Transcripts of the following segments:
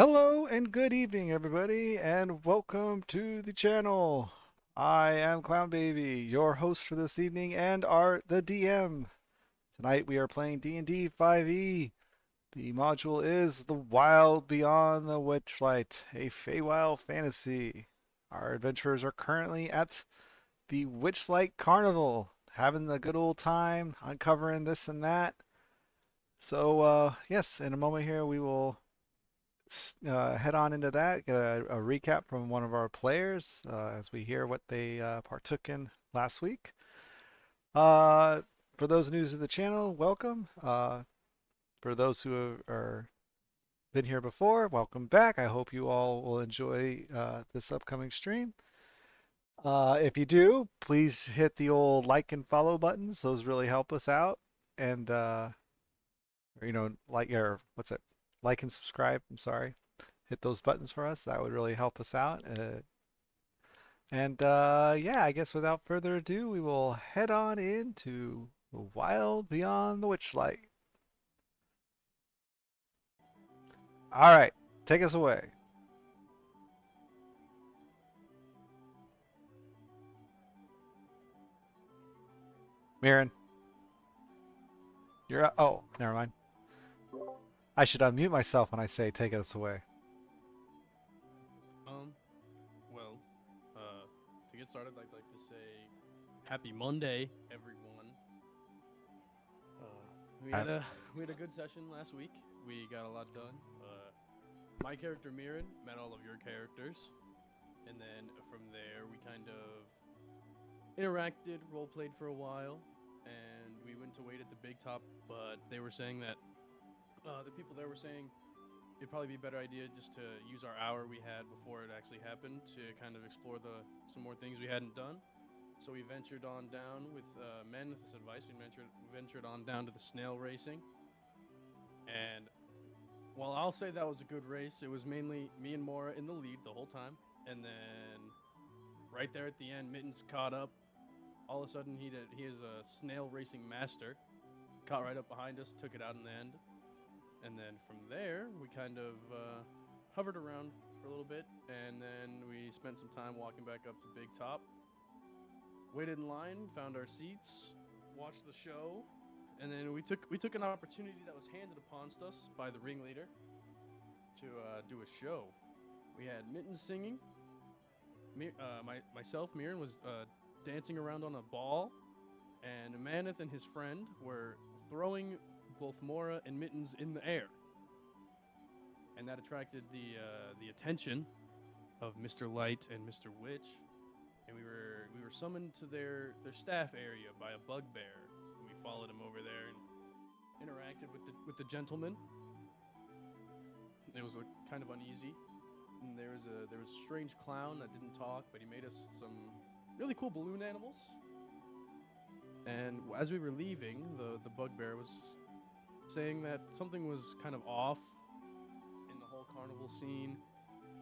Hello and good evening, everybody, and welcome to the channel. I am Clown Baby, your host for this evening, and the DM. Tonight we are playing D&D 5e. The module is The Wild Beyond the Witchlight, a Feywild fantasy. Our adventurers are currently at the Witchlight Carnival, having the good old time, uncovering this and that. So, yes, in a moment here we will head on into that, get a recap from one of our players as we hear what they partook in last week. Uh, for those new to the channel, welcome. For those who are been here before, welcome back. I hope you all will enjoy this upcoming stream. If you do, please hit the old like and follow buttons. Those really help us out. And like or what's it? Like and subscribe. I'm sorry. Hit those buttons for us. That would really help us out. Yeah, I guess without further ado, we will head on into the Wild Beyond the Witchlight. All right, take us away. Mirren, you're up. Oh, never mind. I should unmute myself when I say take us away. Um, well, to get started, I'd like to say Happy Monday, everyone. We Uh, had a we had a good session last week. We got a lot done. My character Mirren met all of your characters, and then from there we kind of interacted, role played for a while, and we went to wait at the big top. But they were saying that the people there were saying it'd probably be a better idea just to use our hour we had before it actually happened to kind of explore some more things we hadn't done. So we ventured on down with Maneth's advice. We ventured on down to the snail racing, and while I'll say that was a good race, it was mainly me and Mora in the lead the whole time, and then right there at the end, Mittens caught up. All of a sudden, he is a snail racing master. Caught right up behind us, took it out in the end, and then from there we kind of hovered around for a little bit, and then we spent some time walking back up to Big Top. Waited in line, found our seats, watched the show, and then we took an opportunity that was handed upon us by the ringleader to do a show. We had Mittens singing. Myself, Mirren, was dancing around on a ball, and Maneth and his friend were throwing both Mora and Mittens in the air, and that attracted the attention of Mr. Light and Mr. Witch, and we were summoned to their staff area by a bugbear. We followed him over there and interacted with the gentleman. It was kind of uneasy. And there was a strange clown that didn't talk, but he made us some really cool balloon animals. And as we were leaving, the bugbear was saying that something was kind of off in the whole carnival scene,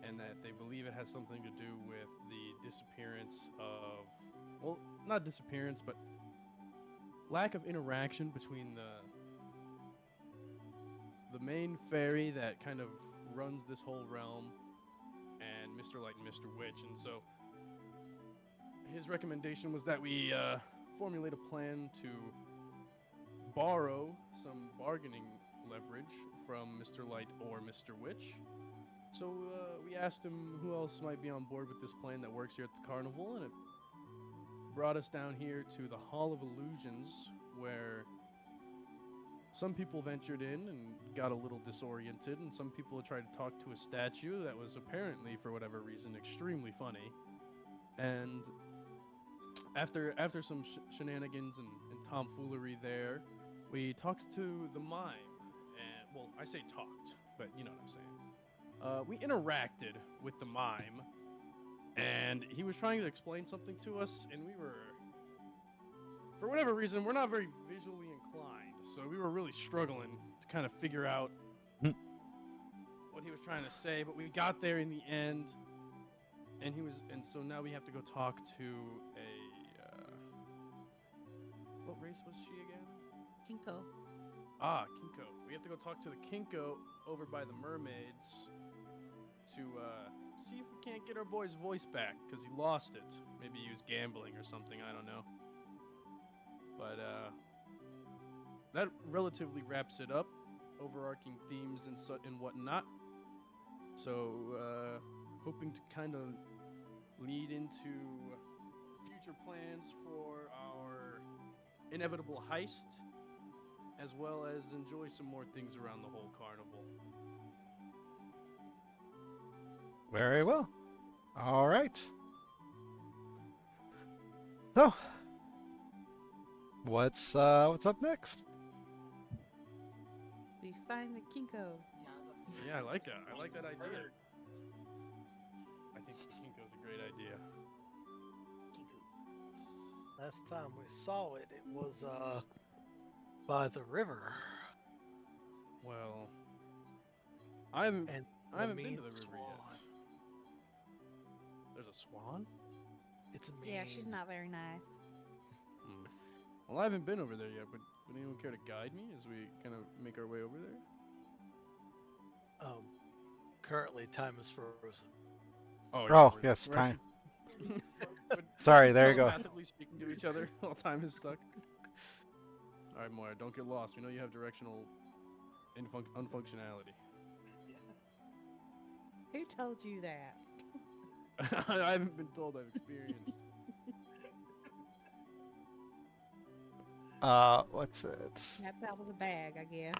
and that they believe it has something to do with the disappearance of, well, not disappearance, but lack of interaction between the main fairy that kind of runs this whole realm and Mr. Light and Mr. Witch. And so his recommendation was that we formulate a plan to borrow some bargaining leverage from Mr. Light or Mr. Witch. So we asked him who else might be on board with this plan that works here at the carnival, and it brought us down here to the Hall of Illusions, where some people ventured in and got a little disoriented, and some people tried to talk to a statue that was apparently, for whatever reason, extremely funny. And after some shenanigans and tomfoolery there, we talked to the mime. And, well, I say talked, but you know what I'm saying. We interacted with the mime, and he was trying to explain something to us, and we were, for whatever reason, we're not very visually inclined, so we were really struggling to kind of figure out what he was trying to say. But we got there in the end, and so now we have to go talk to a what race was she again? Kinko. Ah, Kinko. We have to go talk to the Kinko over by the mermaids to see if we can't get our boy's voice back, because he lost it. Maybe he was gambling or something, I don't know. But that relatively wraps it up. Overarching themes and whatnot. So, hoping to kind of lead into future plans for our inevitable heist, as well as enjoy some more things around the whole carnival. Very well. All right. So, what's up next? We find the Kinko. Yeah, I like that. I like that idea. I think Kinko's a great idea. Last time we saw it, it was by the river. Well, I haven't And been to mean the river swan. yet. There's a swan? It's a mean. Yeah, she's not very nice. Hmm. Well, I haven't been over there yet, but would anyone care to guide me as we kind of make our way over there? Currently, time is frozen. Oh, Oh, we're- yes, we're time. actually- Sorry, there you go. Telepathically speaking to each other while time is stuck. All right, Moira, don't get lost. We know you have directional unfunctionality. Who told you that? I haven't been told. I've experienced. What's it? That's out of the bag, I guess.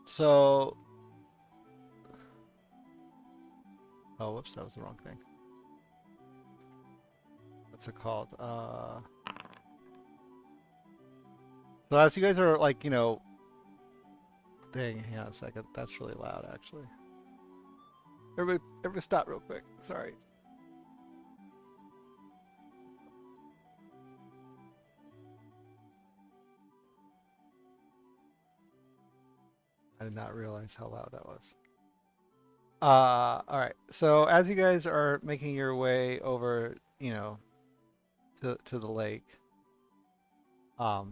So, oh, whoops, that was the wrong thing. What's it called? So as you guys are like, dang, hang on a second. That's really loud, actually. Everybody stop real quick. Sorry. I did not realize how loud that was. All right. So as you guys are making your way over, to the lake, a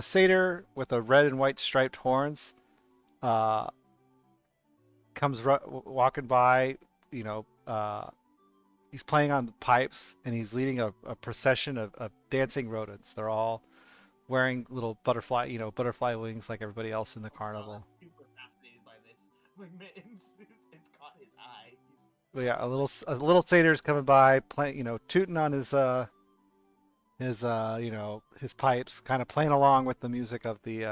satyr with a red and white striped horns, comes walking by. He's playing on the pipes and he's leading a procession of dancing rodents. They're all wearing little butterfly wings like everybody else in the carnival. I'm super fascinated by this. Like Mittens, it's caught his eye. But yeah, a little satyr's coming by, playing, tooting on his pipes, kind of playing along with the music of the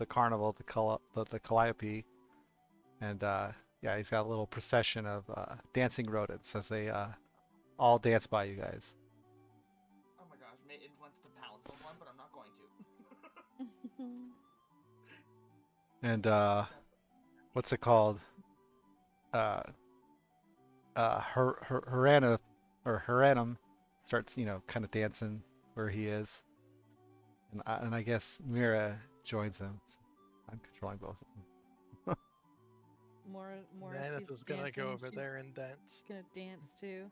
carnival, the calliope, and yeah, he's got a little procession of dancing rodents as they all dance by you guys. Oh my gosh, Mittens wants to pounce on one, but I'm not going to. And what's it called? Hiranum starts, kind of dancing where he is, and I guess Mira joins him. I'm controlling both of them. More Maneth is gonna go over there and dance. Gonna dance too.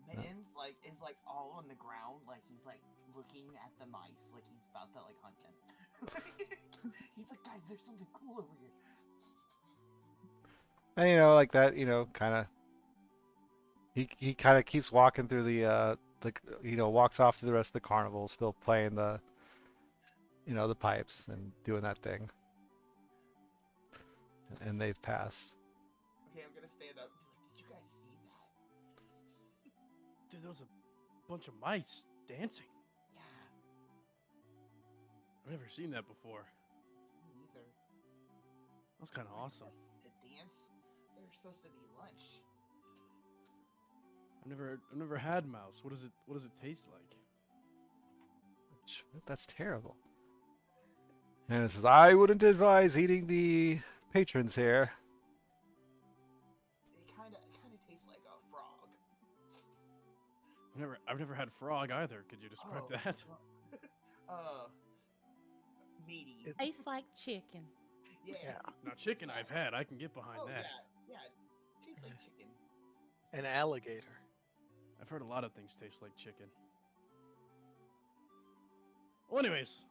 Mittens is all on the ground, like he's looking at the mice, like he's about to hunt them. He's like, guys, there's something cool over here. And like that, kind of. He kind of keeps walking through the walks off to the rest of the carnival, still playing the pipes and doing that thing. And they've passed. Okay, I'm gonna stand up. Did you guys see that? Dude, there was a bunch of mice dancing. Yeah. I've never seen that before. Me neither. That was kind of awesome. The dance? They're supposed to be lunch. I've never had mouse. What does it taste like? That's terrible. And it says, I wouldn't advise eating the patrons here. It kind of tastes like a frog. I've never had frog either. Could you describe that? Meaty. Tastes like chicken. Yeah. Now chicken I've had. I can get behind Oh that. yeah. Tastes like chicken. An alligator. I've heard a lot of things taste like chicken. Well, anyways,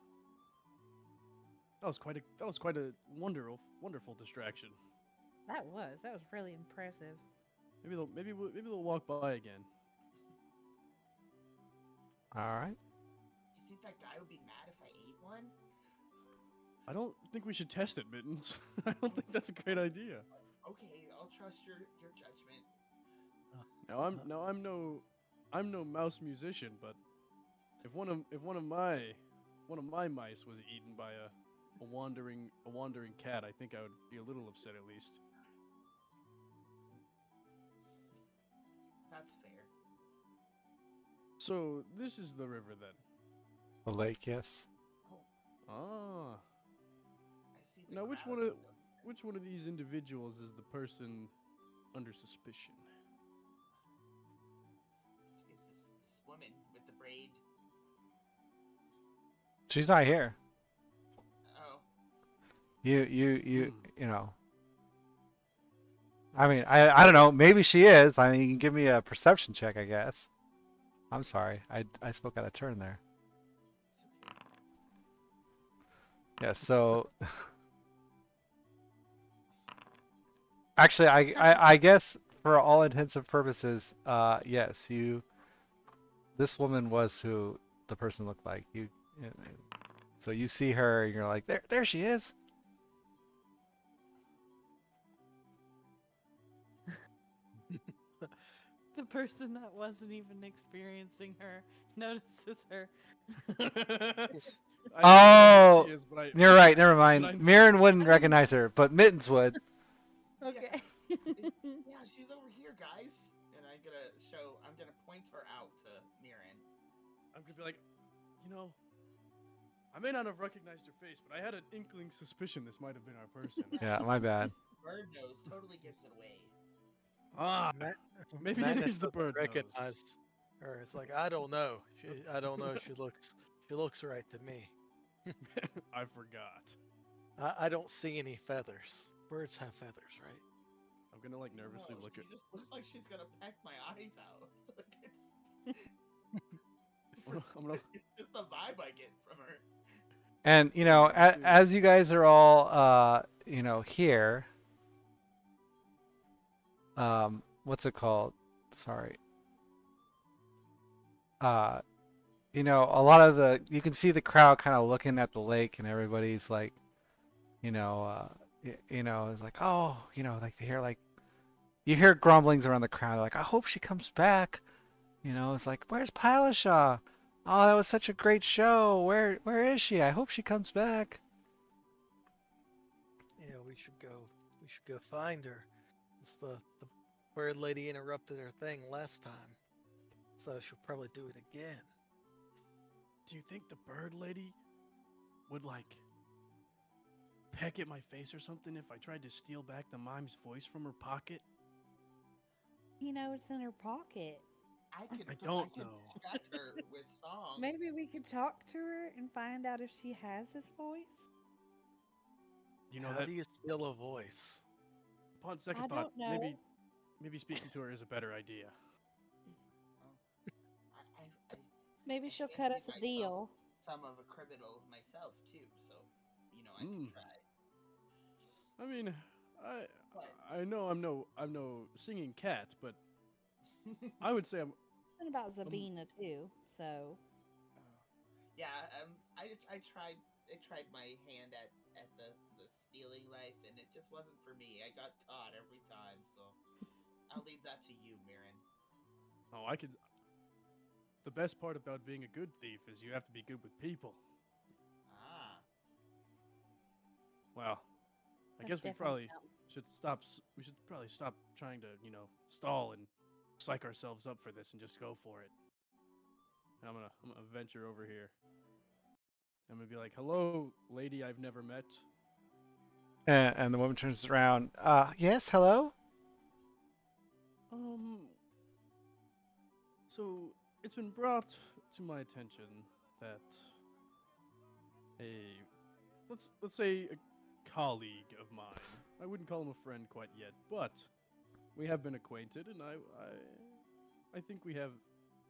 that was quite a wonderful distraction. That was really impressive. Maybe they'll walk by again. All right. Do you think that guy would be mad if I ate one? I don't think we should test it, Mittens. I don't think that's a great idea. Okay, I'll trust your judgment. I'm no mouse musician, but if one of my mice was eaten by a wandering cat, I think I would be a little upset at least. That's fair. So this is the river then. The lake, yes. Ah. I see the Now crowd. which one of these individuals is the person under suspicion? Is this woman with the braid? She's not here. Oh, You know. I mean, I don't know. Maybe she is. I mean, you can give me a perception check, I guess. I'm sorry. I spoke out of turn there. it's okay. Yeah, so actually I guess for all intents and purposes, yes, this woman was who the person looked like. So you see her and you're like, there she is. The person that wasn't even experiencing her notices her. I Oh, know she is, but You're right, never I mind. know- Mirren wouldn't recognize her, but Mittens would. Okay. Yeah, she's over here, guys. And I'm gonna point her out to Mirren. I'm gonna be like, I may not have recognized her face, but I had an inkling suspicion this might have been our person. Yeah, my bad. Bird nose totally gives it away. Ah, maybe it Madness is the doesn't bird nose. recognize her. It's like I don't know. I don't know. She looks right to me. I forgot. I don't see any feathers. Birds have feathers, right? I'm gonna like nervously No, look she at. just looks like she's gonna peck my eyes out. Like, I'm gonna. it's just the vibe I get from her. And as you guys are all here, what's it called? Sorry. A lot of you can see the crowd kind of looking at the lake, and everybody's like, it's like, oh, like they hear like, you hear grumblings around the crowd, like, I hope she comes back. It's like, where's Pilashaw? Oh, that was such a great show. Where is she? I hope she comes back. Yeah, we should go. We should go find her. It's the bird lady interrupted her thing last time, so she'll probably do it again. Do you think the bird lady would like peck at my face or something if I tried to steal back the mime's voice from her pocket? It's in her pocket. I don't know. Distract her with songs. Maybe we could talk to her and find out if she has his voice. How That do you steal a voice? upon second I thought, don't know. maybe speaking to her is a better idea. I Maybe she'll fancy cut us a myself deal. Some of a criminal myself too, so I can try. I mean, What? I know I'm no singing cat, but I would say I'm. And about Zabina too. So Yeah, I tried my hand at the stealing life, and it just wasn't for me. I got caught every time, so I'll leave that to you, Mirren. Oh, I could. The best part about being a good thief is you have to be good with people. Ah, Well, I that's guess we definitely probably something. should stop. We should probably stop trying to, stall and psych ourselves up for this and just go for it. And I'm gonna venture over here. I'm gonna be like, "Hello, lady I've never met." And the woman turns around. Yes, hello. So it's been brought to my attention that let's say a colleague of mine. I wouldn't call him a friend quite yet, but we have been acquainted, and I think we have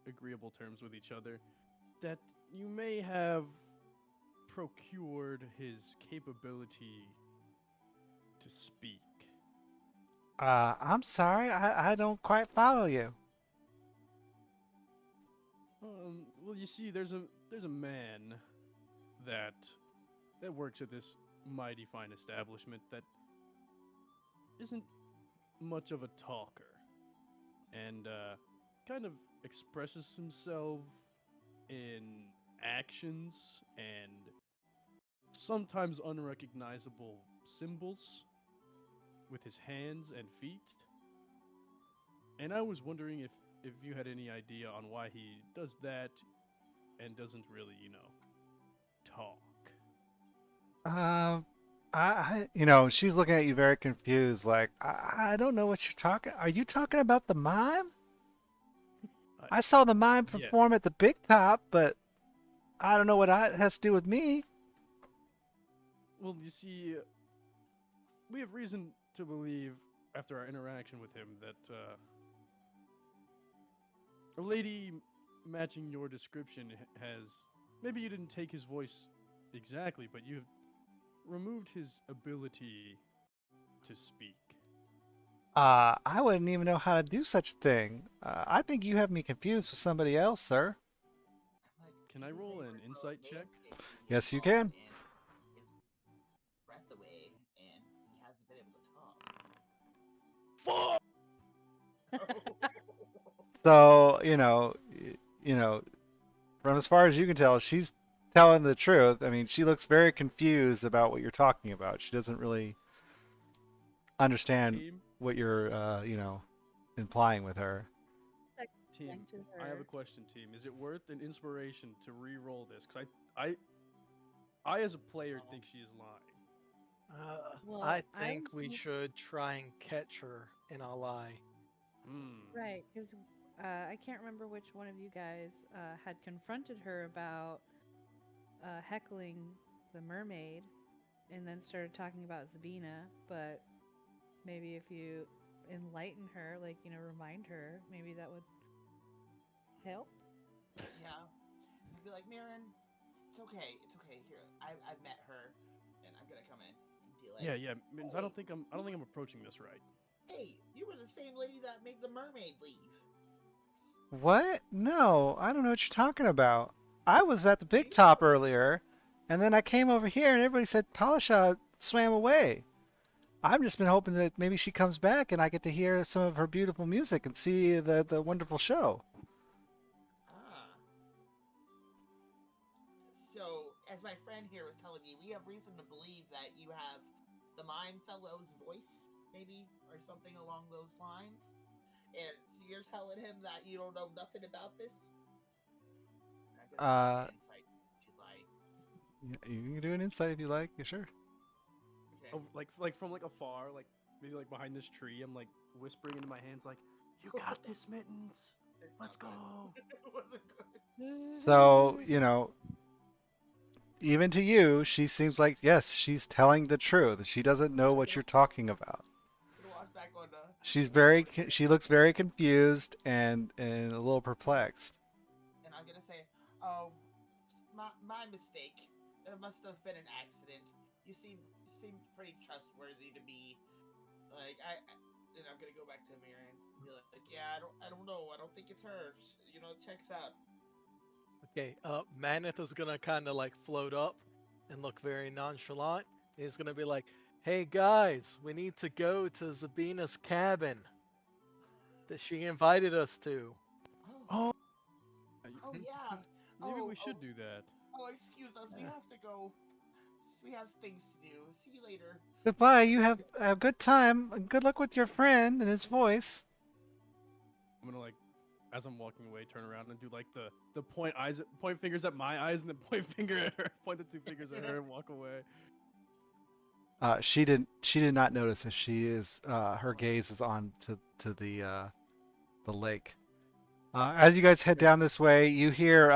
agreeable terms with each other. That you may have procured his capability to speak. I'm sorry, I don't quite follow you. Well, you see, there's a man that works at this mighty fine establishment that isn't much of a talker, and kind of expresses himself in actions and sometimes unrecognizable symbols with his hands and feet. And I was wondering if you had any idea on why he does that and doesn't really, talk. She's looking at you very confused, like, I don't know what you're talking. Are you talking about the mime? I saw the mime Yeah. perform at the Big Top, but I don't know what that has to do with me. Well, you see, we have reason to believe after our interaction with him that a lady matching your description has, maybe you didn't take his voice exactly, but you've removed his ability to speak. I wouldn't even know how to do such a thing. I think you have me confused with somebody else, sir. I'm like, Can I maybe roll they an were insight both check? made to be Yes, you involved, can. And his breath away, and he hasn't been able to talk. Fuck! So, from as far as you can tell, she's telling the truth. I mean, she looks very confused about what you're talking about. She doesn't really understand Team, what you're, implying with her. team, Explain to I have a her. question, team. Is it worth an inspiration to re-roll this? Because I, as a player, think she is lying. Well, I I think was we thinking- should try and catch her in a lie. Right, because I can't remember which one of you guys had confronted her about heckling the mermaid and then started talking about Zabina, but maybe if you enlighten her, like, remind her, maybe that would help. Yeah. I'd be like, Mirren, it's okay. It's okay. Here, I've met her, and I'm gonna come in and be like, Yeah. Mittens, I don't think I'm approaching this right. Hey, you were the same lady that made the mermaid leave. What? No, I don't know what you're talking about. I was at the Big You Top know- earlier, and then I came over here, and everybody said Palisha swam away. I've just been hoping that maybe she comes back, and I get to hear some of her beautiful music and see the wonderful show. Ah. So, as my friend here was telling me, we have reason to believe that you have the Mime Fellow's voice, maybe, or something along those lines. And you're telling him that you don't know nothing about this? I'm gonna say insight. She's lying. You can do an insight if you like. Yeah, sure. Okay. Oh, like from afar, like maybe like behind this tree, I'm like whispering into my hands, like, "You got this, Mittens. It's Let's not go." good. It wasn't good. So, even to you, she seems like, yes, she's telling the truth. She doesn't know what you're talking about. I'm gonna walk back on the. She looks very confused and a little perplexed. And I'm gonna say, oh, my mistake. It must have been an accident. You seem pretty trustworthy to me. Like and I'm gonna go back to Mirren and be like, yeah, I don't know. I don't think it's her. It checks out. Okay, Maneth is gonna kind of like float up and look very nonchalant. He's gonna be like, "Hey guys, we need to go to Zabina's cabin that she invited us to." Oh, Oh, oh yeah. maybe Oh, we should oh. do that. Oh, excuse us. We have to go. We have things to do. See you later. Goodbye. You have a good time. And good luck with your friend and his voice. I'm gonna like, as I'm walking away, turn around and do like the point fingers at my eyes, and then point finger at her, point the two fingers at her, and walk away. She did not notice as she is her gaze is on to the lake. As you guys head down this way, you hear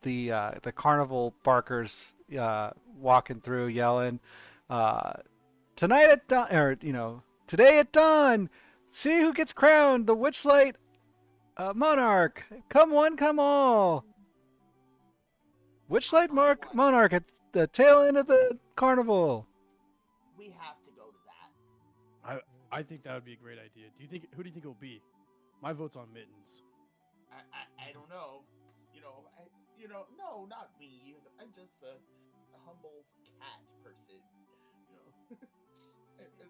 the carnival barkers walking through, yelling, "Tonight at dawn, or today at dawn, see who gets crowned the Witchlight Monarch. Come one, come all. Witchlight monarch at the tail end of the carnival. We have to go to that. I think that would be a great idea. Who do you think it'll be? My vote's on Mittens. I don't know. No, not me. I'm just a humble cat person. You know.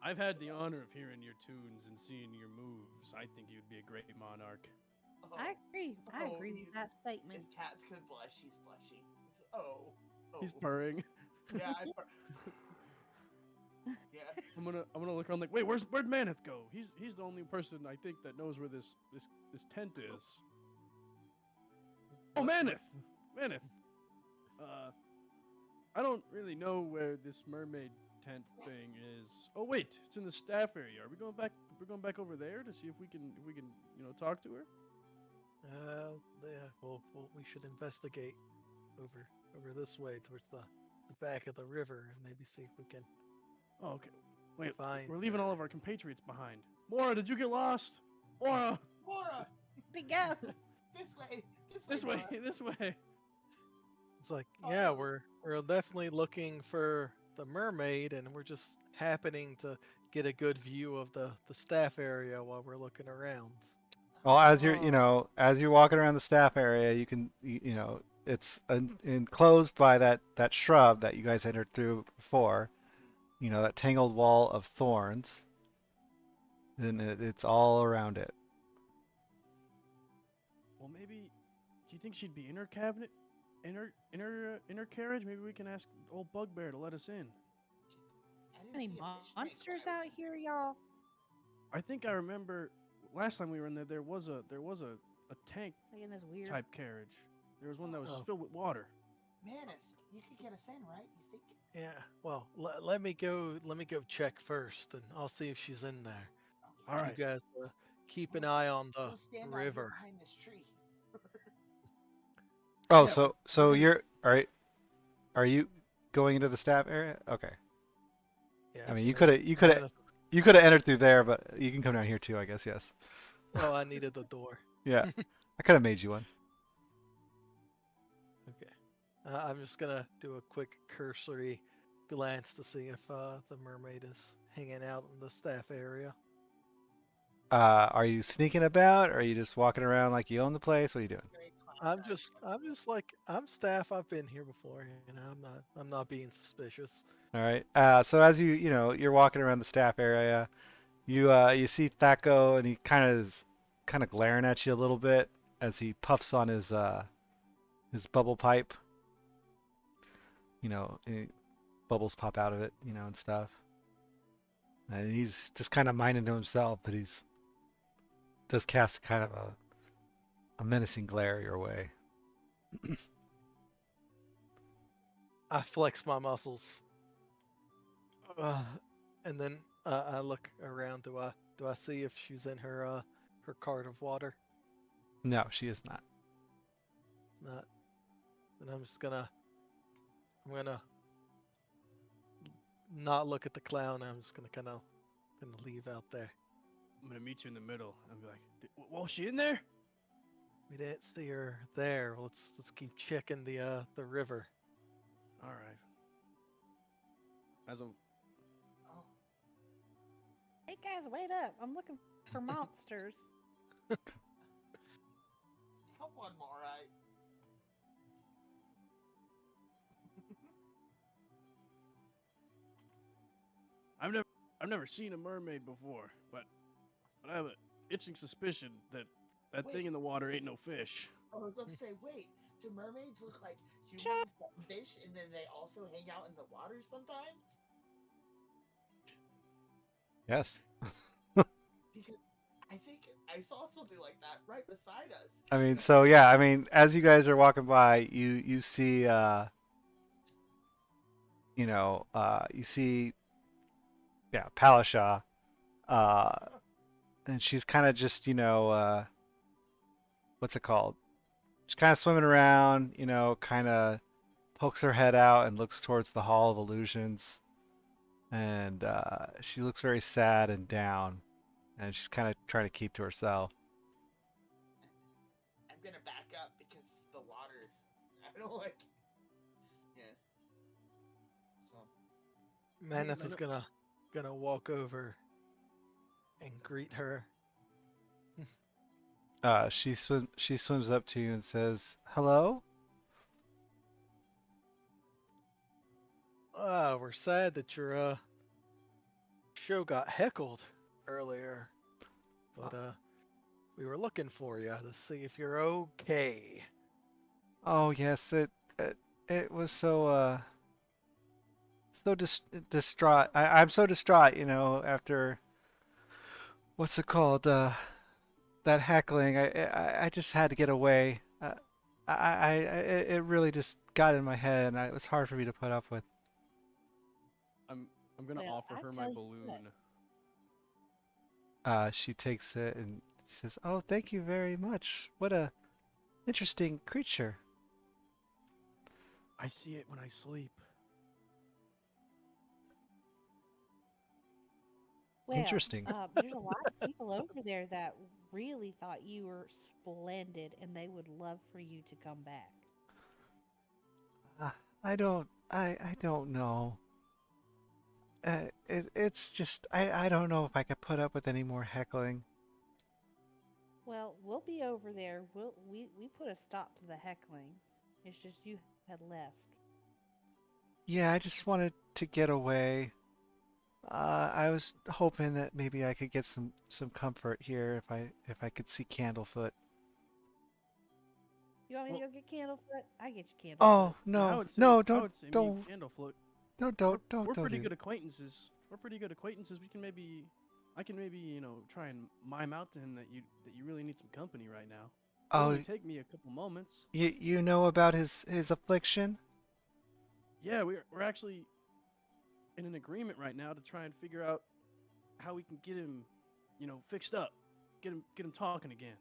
I've had the honor of hearing your tunes and seeing your moves. I think you'd be a great monarch. I agree. I Oh, agree with that statement. If cats could blush, she's blushing. Oh. He's purring. Yeah, yeah. I'm gonna look around like, wait, where'd Maneth go? He's the only person I think that knows where this tent is. Oh, Maneth! I don't really know where this mermaid tent thing is. Oh wait, it's in the staff area. Are we going back? We're going back over there to see if we can talk to her. Yeah. Well, we should investigate over this way towards the back of the river and maybe see if we can. Oh, okay. Wait, find we're leaving all of our compatriots behind. Mora, did you get lost? Mora! Mora, We go. this way. This way, Mora. this way. It's like, Oh, yeah, this- we're definitely looking for the mermaid, and we're just happening to get a good view of the staff area while we're looking around. Well, as you're, Oh. as you're walking around the staff area, you can, it's enclosed by that shrub that you guys entered through before. That tangled wall of thorns. And it's all around it. Well, maybe. Do you think she'd be in her cabinet, in her carriage? Maybe we can ask old Bugbear to let us in. I didn't Any see a fish tank monsters when I out was- here, y'all? I think I remember last time we were in there. There was a tank Like in this weird. type carriage. There was one that was Oh. filled with water. Manus, you could get us in, right? You think? Yeah. Well, let me go check first, and I'll see if she's in there. Okay. All right. You guys keep an eye on the We'll stand out here river. behind this tree. Oh, Yeah, so we're gonna- you're all right. Are you going into the staff area? Okay. Yeah. I mean, you and could have Maneth- you could have entered through there, but you can come down here too, I guess. Yes. Oh, I needed the door. Yeah. I could have made you one. Okay. I'm just gonna do a quick cursory glance to see if the mermaid is hanging out in the staff area. Are you sneaking about? Or are you just walking around like you own the place? What are you doing? Great clown I'm guy. just like I'm staff. I've been here before. I'm not being suspicious. All right. So as you're walking around the staff area, you see Thaco, and he kind of glaring at you a little bit as he puffs on his bubble pipe. Bubbles pop out of it, and stuff. And he's just kind of minding to himself, but he's does cast kind of a menacing glare your way. I flex my muscles, and then I look around. Do I see if she's in her cart of water? No, she is not. Not. And I'm gonna not look at the clown. I'm just gonna leave out there. I'm gonna meet you in the middle and be like, was she in there? We didn't see her there. Let's keep checking the river. All right. As I'm Oh, Hey guys, wait up! I'm looking for monsters. come on, Mora. I've never seen a mermaid before, but I have an itching suspicion that thing in the water ain't no fish. I was about to say, wait, do mermaids look like humans that fish and then they also hang out in the water sometimes? Yes. Because I think I saw something like that right beside us. I mean, so yeah, I mean, as you guys are walking by, you see, you see, yeah, Palasha, and she's kind of just, what's it called? She's kind of swimming around, kind of pokes her head out and looks towards the Hall of Illusions, and she looks very sad and down, and she's kind of trying to keep to herself. I'm gonna back up because the water. I don't like. Yeah. Maneth is Maneth- gonna walk over and greet her. She swims up to you and says, "Hello." We're sad that your show got heckled earlier, but we were looking for you to see if you're okay. Oh yes, it was so distraught. I'm so distraught, after what's it called? That heckling. I just had to get away. It really just got in my head, and it was hard for me to put up with. I'm gonna Well, offer I her my tell you what. balloon. She takes it and says, "Oh, thank you very much. What a interesting creature." I see it when I sleep. Well, Interesting. there's a lot of people over there that really thought you were splendid, and they would love for you to come back. I don't know. It's just I don't know if I could put up with any more heckling. Well, we'll be over there. We put a stop to the heckling. It's just you had left. Yeah, I just wanted to get away. I was hoping that maybe I could get some comfort here if I could see Candlefoot. You want me Well, to go get Candlefoot? I get you Candlefoot. Oh yeah, no, no, I would say me and don't, Candlefloat. no, We're, we're don't pretty do good that. acquaintances. We're pretty good acquaintances. I can maybe try and mime out to him that you really need some company right now. It'll Oh, only take me a couple moments. you know about his affliction? Yeah, we're actually in an agreement right now to try and figure out how we can get him, fixed up, get him talking again.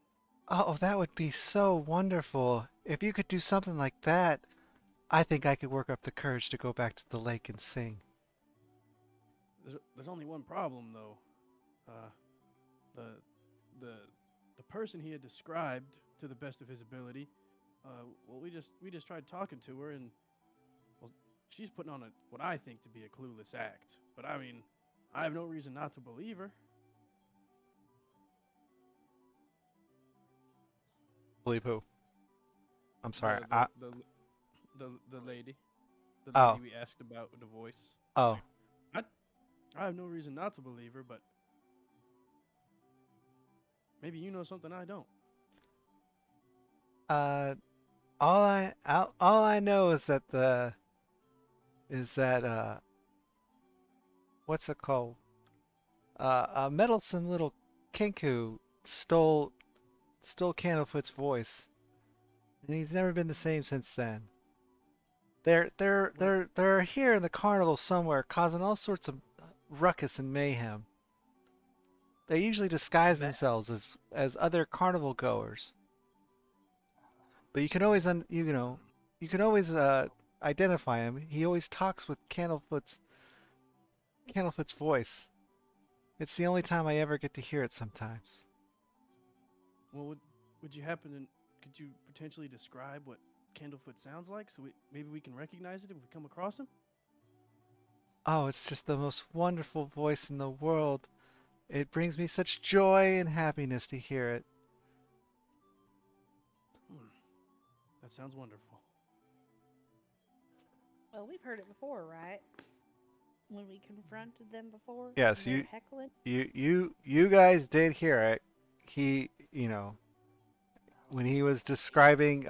Oh, that would be so wonderful. If you could do something like that, I think I could work up the courage to go back to the lake and sing. There's only one problem though. Uh, the the the person he had described to the best of his ability. Well, we just tried talking to her, and well, she's putting on what I think to be a clueless act. But I mean, I have no reason not to believe her. Believe who? I'm sorry. The lady, the Oh, lady we asked about with the voice. oh. Like, I have no reason not to believe her, but maybe you know something I don't. Uh, all I know is that what's it called? A meddlesome little kinku stole Candlefoot's voice, and he's never been the same since then. Well, They're here in the carnival somewhere, causing all sorts of ruckus and mayhem. They usually disguise Ma- themselves as other carnival goers, but you can always you can always identify him. He always talks with Candlefoot's voice. It's the only time I ever get to hear it sometimes. well, would you happen to could you potentially describe what Candlefoot sounds like so maybe we can recognize it if we come across him? Oh, it's just the most wonderful voice in the world. It brings me such joy and happiness to hear it. Hmm, that sounds wonderful. Well, we've heard it before, right? When we confronted them before, and Yes, they're heckling. you guys did hear it. He, when he was describing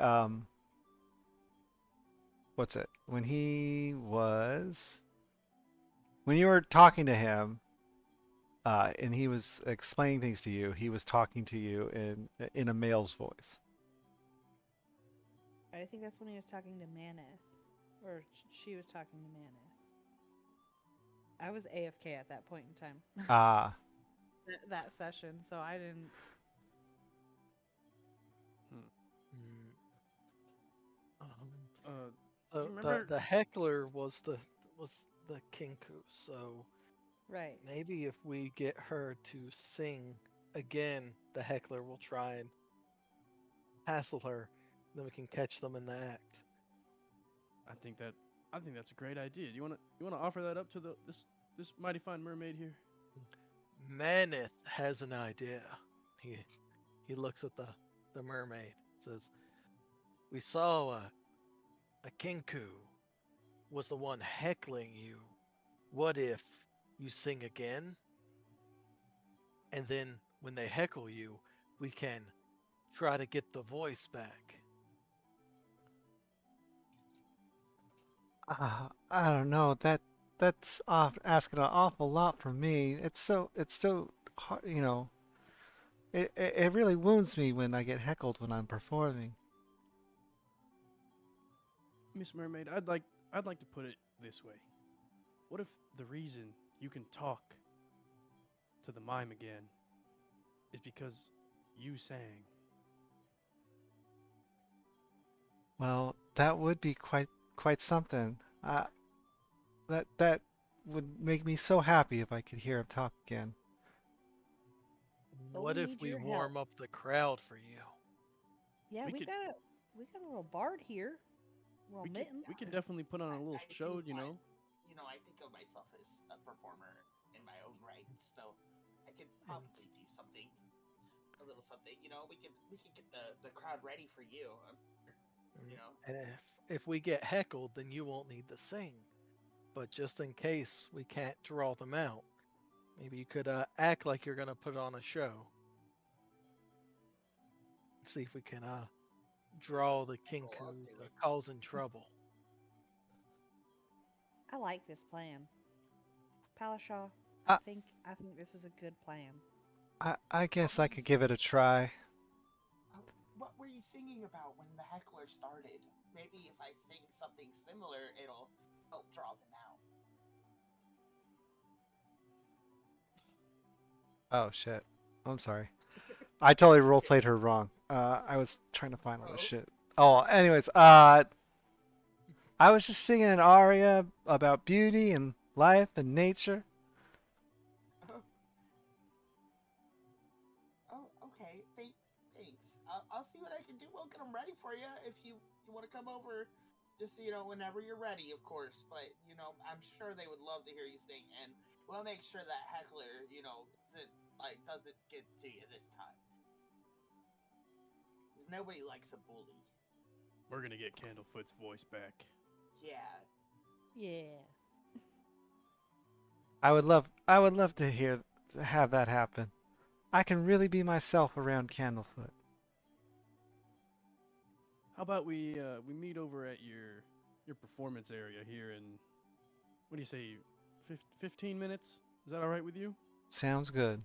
what's it? When you were talking to him and he was explaining things to you, he was talking to you in a male's voice. I think that's when he was talking to Maneth, or she was talking to Maneth. I was AFK at that point in time, Ah, that session, so I didn't. Hmm. Mm, um, Uh, do the, you the remember? the heckler was the kinku, so Right. maybe if we get her to sing again, the heckler will try and hassle her. Then we can catch them in the act. I think that I think that's a great idea. You wanna offer that up to this mighty fine mermaid here? Maneth has an idea. He looks at the mermaid. Says, "We saw a kinku was the one heckling you. What if you sing again? And then when they heckle you, we can try to get the voice back." I don't know. That's asking an awful lot from me. It's so hard, you know. It really wounds me when I get heckled when I'm performing. Miss Mermaid, I'd like to put it this way. What if the reason you can talk to the mime again is because you sang? Well, that would be quite something. That would make me so happy if I could hear him talk again. But What we if need we your warm help. up the crowd for you? Yeah, We we could- got a little bard here. Little We mitten. could definitely put on a little I show, choose you my- know. You know, I think of myself as a performer in my own right, so I could probably do something, a little something. You know, we could get the crowd ready for you. You know, And if we get heckled, then you won't need to sing. But just in case we can't draw them out, maybe you could act like you're gonna put on a show. See if we can draw the kinku I'll do it. causing trouble. I like this plan. Palashaw, Uh, I think this is a good plan. I guess I could give it a try. what were you singing about when the heckler started? Maybe if I sing something similar, it'll help draw them out. Oh shit. I'm sorry. I totally role played her wrong. I was trying to find all this Oh. shit. Oh, anyways, I was just singing an aria about beauty and life and nature. Oh, okay. Thanks. I'll see what I can do. We'll get them ready for you if you want to come over. Just whenever you're ready, of course. But I'm sure they would love to hear you sing, and we'll make sure that heckler, doesn't get to you this time. Because nobody likes a bully. We're gonna get Candlefoot's voice back. Yeah. Yeah. I would love to have that happen. I can really be myself around Candlefoot. How about we meet over at your performance area here in, what do you say, 15 minutes? Is that all right with you? Sounds good.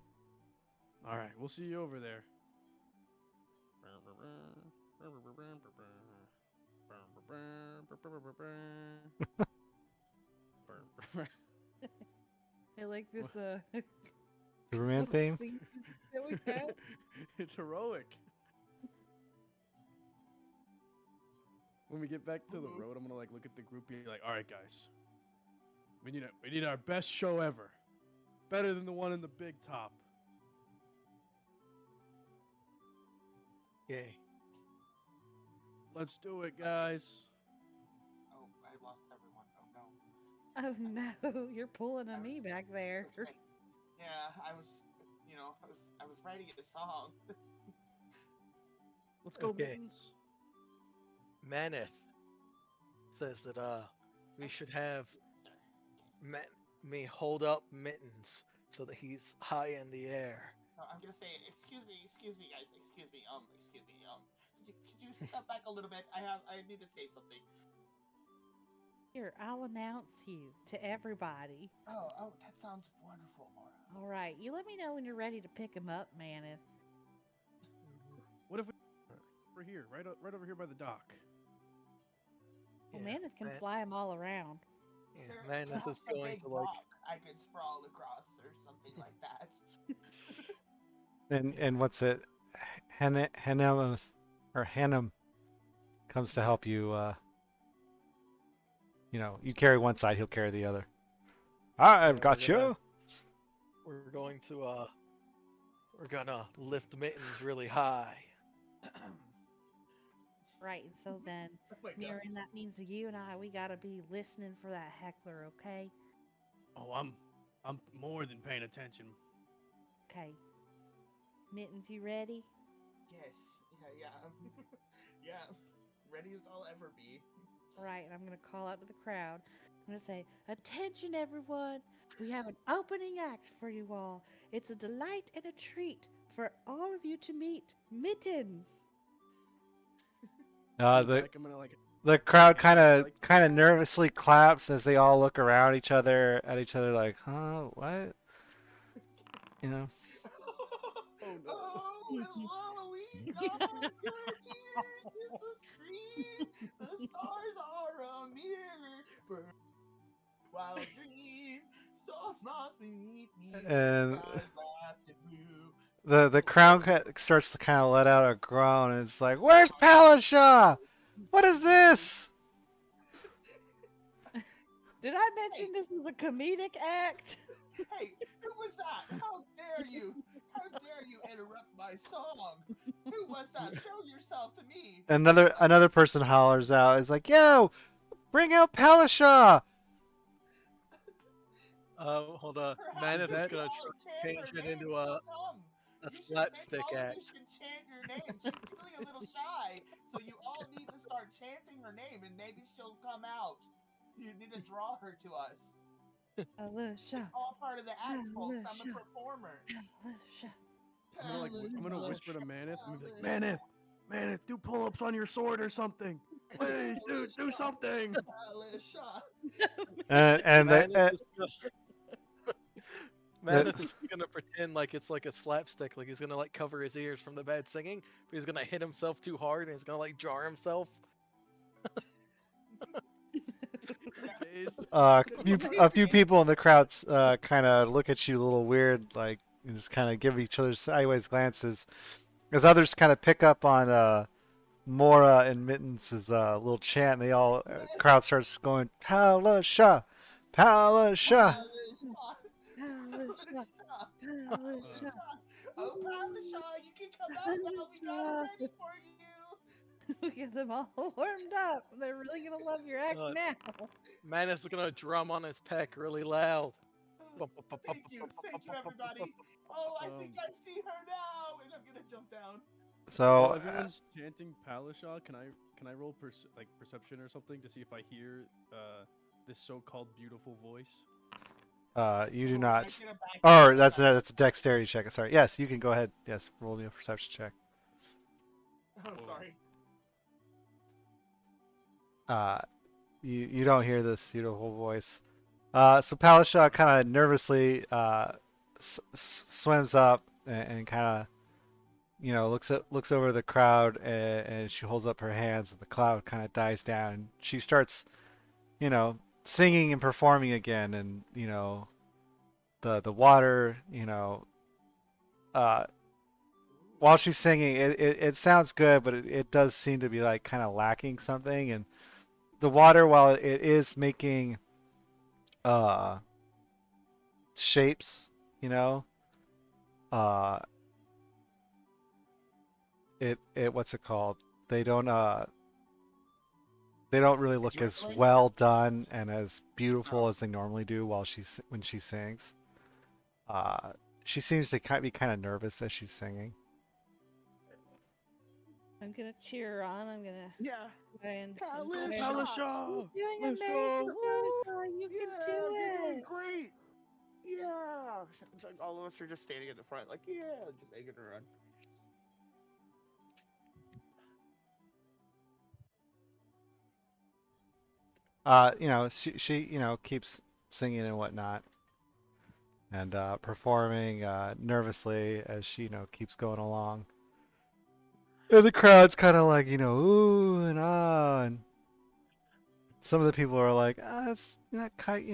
All right, we'll see you over there. I like this Superman little theme. scene that we have. It's heroic. When we get back to the road, I'm gonna look at the group and be like, "All right, guys, we need our best show ever, better than the one in the big top." Yay. Let's do it, guys. Oh, I lost everyone. Oh no. Oh no, you're pulling on me back there. Okay. Yeah, I was writing a song. Let's go, Okay. Mittens. Maneth says that we should have me hold up Mittens so that he's high in the air. No, I'm gonna say, excuse me, guys, excuse me. Could you step back a little bit? I need to say something. Here, I'll announce you to everybody. Oh, that sounds wonderful, Mora. All right, you let me know when you're ready to pick him up, Maneth. What if we're here, right over here by the dock? Well, Yeah, Maneth can Man- fly him all around. yeah, there Maneth perhaps is a going big to like. rock I could sprawl across or something like that. And what's it? Hanem or Hanem comes to help you. You carry one side, he'll carry the other. I've Yeah, got you. We're gonna lift Mittens really high. Right, and so then, Oh my god. mirroring that means you and I, we gotta be listening for that heckler, okay? Oh, I'm more than paying attention. Okay. Mittens, you ready? Yes. Yeah. Yeah. Ready as I'll ever be. Right, and I'm gonna call out to the crowd. I'm gonna say, "Attention, everyone! We have an opening act for you all. It's a delight and a treat for all of you to meet Mittens." In the The back, I'm gonna like the crowd Like- kind of nervously claps as they all look around each other like, huh, what? You know. Oh, no. Hello, we conquer tears. It's a stream. The stars are a mirror for wild dream. Soft moss beneath me. And Skies wrapped in blue. the crowd starts to kind of let out a groan, and it's like, "Where's Palasha? What is this?" Did I mention this was a comedic act? Hey, who was that? How dare you? How dare you interrupt my song? Who was that? Show yourself to me. Another person hollers out, "Is like, yo, bring out Palasha!" Hold on. Perhaps Maneth you is should gonna all chant change her it name. into She'll come. a You should slapstick all of you act. should chant your name. She's feeling a little shy, so you all need to start chanting her name, and maybe she'll come out. You need to draw her to us. Alicia, It's all part of the act, folks. I'm a Alicia. performer. Alicia. I'm gonna whisper to Maneth. I'm gonna be like, Alicia, Maneth, do pull-ups on your sword or something. Please, do something. Alicia. And Maneth is gonna, Maneth is gonna pretend like it's like a slapstick, like he's gonna like cover his ears from the bad singing, but he's gonna hit himself too hard and he's gonna like jar himself. Days. a few people in the crowd kind of look at you a little weird, like, and just kind of give each other sideways glances, as others kind of pick up on Mora and Mittens' little chant. And they all crowd starts going, "Palasha, Palasha." Alicia. Alicia. Alicia. Alicia. Oh, Palasha, you can come out now. We got it ready for you. Get them all warmed up. They're really gonna love your act God. now. Maneth's gonna drum on his peck really loud. Thank you, everybody. Oh, I think I see her now, and I'm gonna jump down. So While everyone's chanting Palasha, can I roll perception or something to see if I hear this so-called beautiful voice? you do Oh, not. I get a back- Or that's a dexterity check. Sorry. Yes, you can go ahead. Yes, roll me a perception check. Oh, sorry. You don't hear this beautiful voice. So Palasha kind of nervously swims up and kind of, looks over the crowd, and she holds up her hands, and the cloud kind of dies down. And she starts, singing and performing again, and the water, while she's singing, it sounds good, but it does seem to be like kind of lacking something. And the water, while it is making shapes, uh it what's it called? They don't really look as Swirling? well done and as beautiful as they normally do when she sings. She seems to be kind of nervous as she's singing. I'm gonna cheer her on. I'm gonna Yeah. try and Palasha! inspire her. You're doing Let's amazing, go! Palasha. You can do it. Great. Yeah. It's like all of us are just standing at the front, like, yeah, just egging her on. She keeps singing and whatnot, and performing nervously as she keeps going along. And the crowd's kind of like ooh and ah, and some of the people are like, it's not quite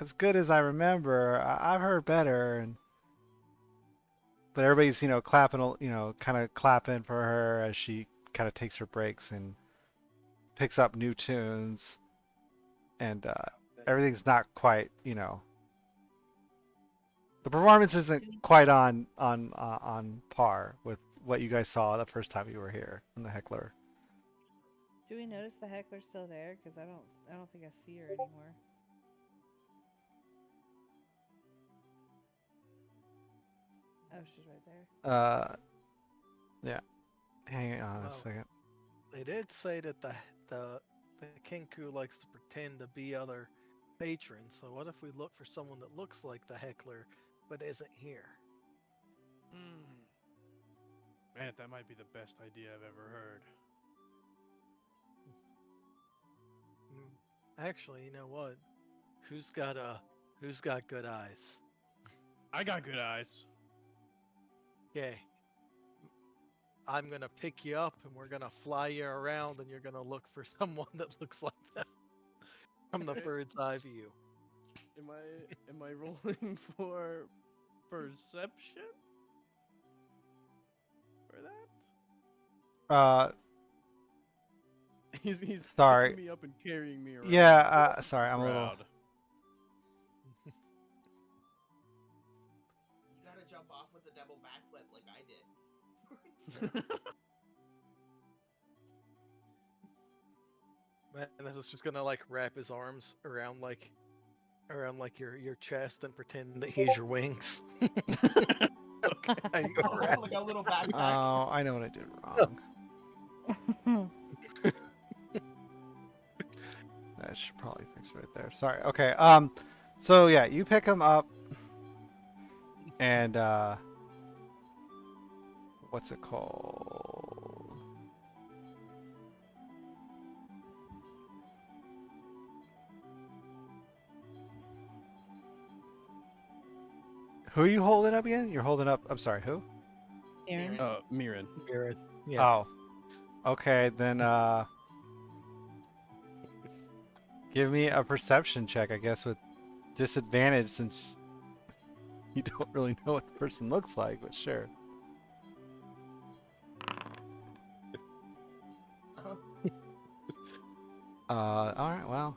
as good as I remember. I've heard better, but everybody's clapping, kind of clapping for her as she kind of takes her breaks and picks up new tunes, and everything's not quite, the performance isn't quite on par with what you guys saw the first time you were here in the heckler. Do we notice the heckler's still there? Because I don't think I see her anymore. Oh, she's right there. Yeah. Hang on a Well, second. They did say that the Kinku likes to pretend to be other patrons. So what if we look for someone that looks like the heckler but isn't here? Man, that might be the best idea I've ever heard. Actually, you know what? Who's got good eyes? I got good eyes. Okay. I'm gonna pick you up and we're gonna fly you around and you're gonna look for someone that looks like them from the bird's eye view. Am I rolling for perception for that? He's Sorry. picking me up and carrying me around. Yeah, sorry, I'm a little. Proud. You gotta jump off with a double backflip like I did. Man, this is just gonna like wrap his arms around like your chest and pretend that he's your wings. And you go wrap- Like a little backpack. Oh, I know what I did wrong. I should probably fix it right there. Sorry. Okay. So yeah, you pick him up, and what's it called? Who are you holding up again? You're holding up. I'm sorry. Who? Aaron. Mirren. Jared. Yeah. Oh. Okay. Then give me a perception check, I guess, with disadvantage since you don't really know what the person looks like, but sure. Alright, well,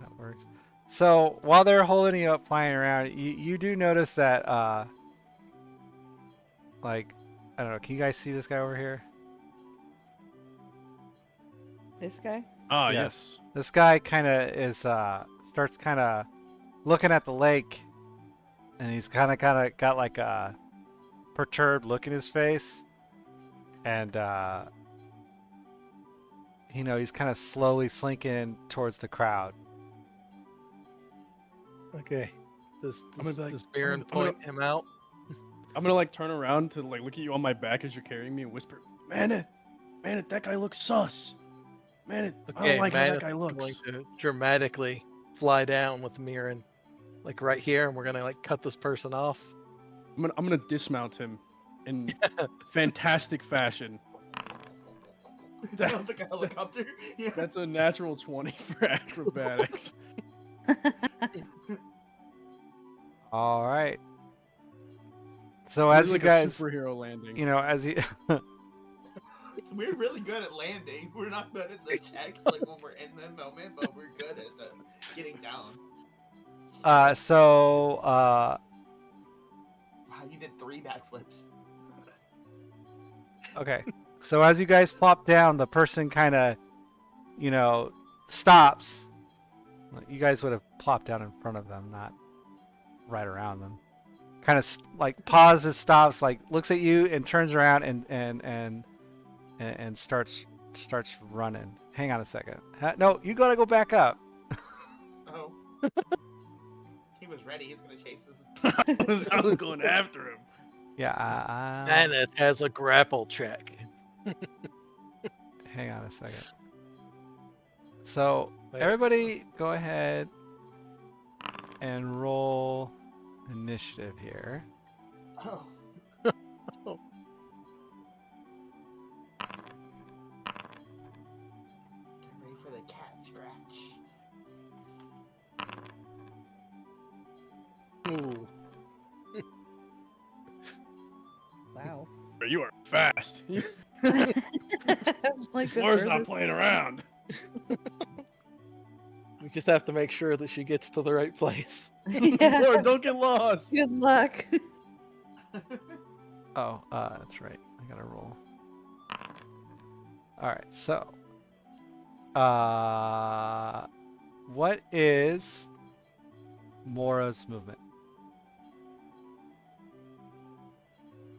that works. So, while they're holding you up, flying around, you do notice that, like, I don't know, can you guys see this guy over here? This guy? Ah, Yes. yes. This guy kind of is, starts kind of looking at the lake, and he's kind of got like a perturbed look in his face, and you know, he's kind of slowly slinking towards the crowd. Okay. Does I'm gonna be like, Baron I'm gonna- point him out? I'm gonna like turn around to like look at you on my back as you're carrying me and whisper, Maneth, that guy looks sus. Maneth, I Okay, don't like how Maneth that guy is looks. going to dramatically fly down with Mirren, like right here, and we're gonna like cut this person off. I'm gonna dismount him in fantastic fashion. Sounds like a helicopter. Yeah. That's a natural 20 for acrobatics. All right. So It's as like you guys, a superhero landing. you know, as you, We're really good at landing. We're not good at the checks like when we're in the moment, but we're good at the getting down. so Wow, you did 3 backflips. okay. So as you guys plop down, the person kind of, you know, stops. You guys would have plopped down in front of them, not right around them. Kind of like pauses, stops, like looks at you and turns around and starts running. Hang on a second. No, you gotta go back up. Oh. He was ready. He's gonna chase us. I was going after him. Yeah. Maneth has a grapple check. Hang on a second. So Wait. everybody, go ahead and roll initiative here. Oh. Get ready for the cat scratch. Ooh, Wow. but you are fast. Like the Laura's not furthest- playing around. We just have to make sure that she gets to the right place. Yeah. Laura, don't get lost. Good luck. Oh, that's right. I gotta roll. All right, so What is Mora's movement?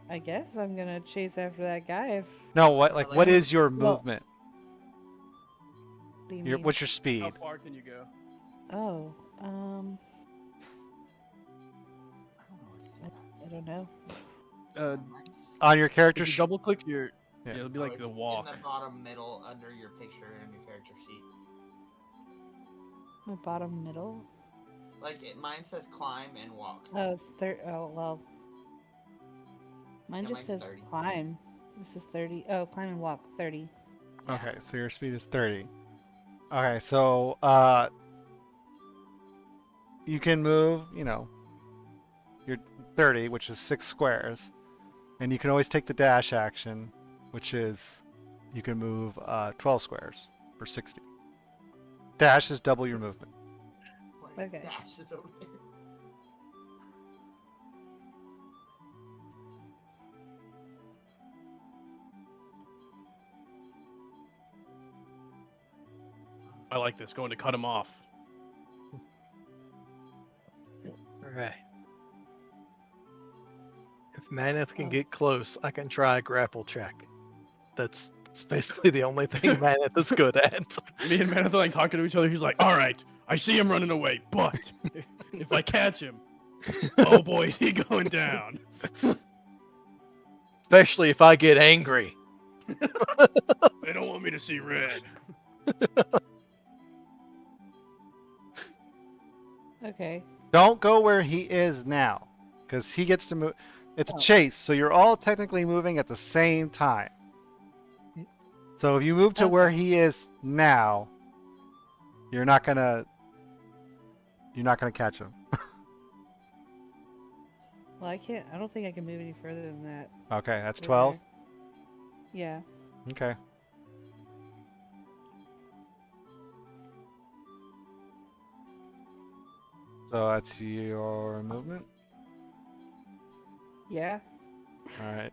I guess I'm gonna chase after that guy if. No, what Or like what what- is your Well, movement? What do you mean? What's your How speed? far can you go? Oh, I don't know where to see that. I don't know. Mine's On your character If you sheet. double click your, Yeah. yeah, it'll be oh, like it's the walk. in the bottom middle under your picture and your character sheet. The bottom middle. Like mine says climb and walk. Oh, it's Oh well. Mine Yeah, just mine's says 30. climb. This is 30. Oh, climb and walk 30. Yeah. Okay, so your speed is 30. Okay, so you can move, you're 30, which is 6 squares. And you can always take the dash action, which is you can move 12 squares for 60. Dash is double your movement. Like, Okay. Dash is over there. I like this. Going to cut him off. Okay. If Maneth can Oh. get close, I can try a grapple check. That's basically the only thing Maneth is good at. Me and Maneth are like talking to each other. He's like, "All right, I see him running away, but if I catch him, oh boy, is he going down." Especially if I get angry. They don't want me to see red. Okay. Don't go where he is now, because he gets to move. It's a Oh. chase, so you're all technically moving at the same time. So if you move to Okay. where he is now, you're not gonna catch him. Well, I can't. I don't think I can move any further than that. Okay, that's Over 12. there. Yeah. Okay. So that's your movement. Yeah. All right.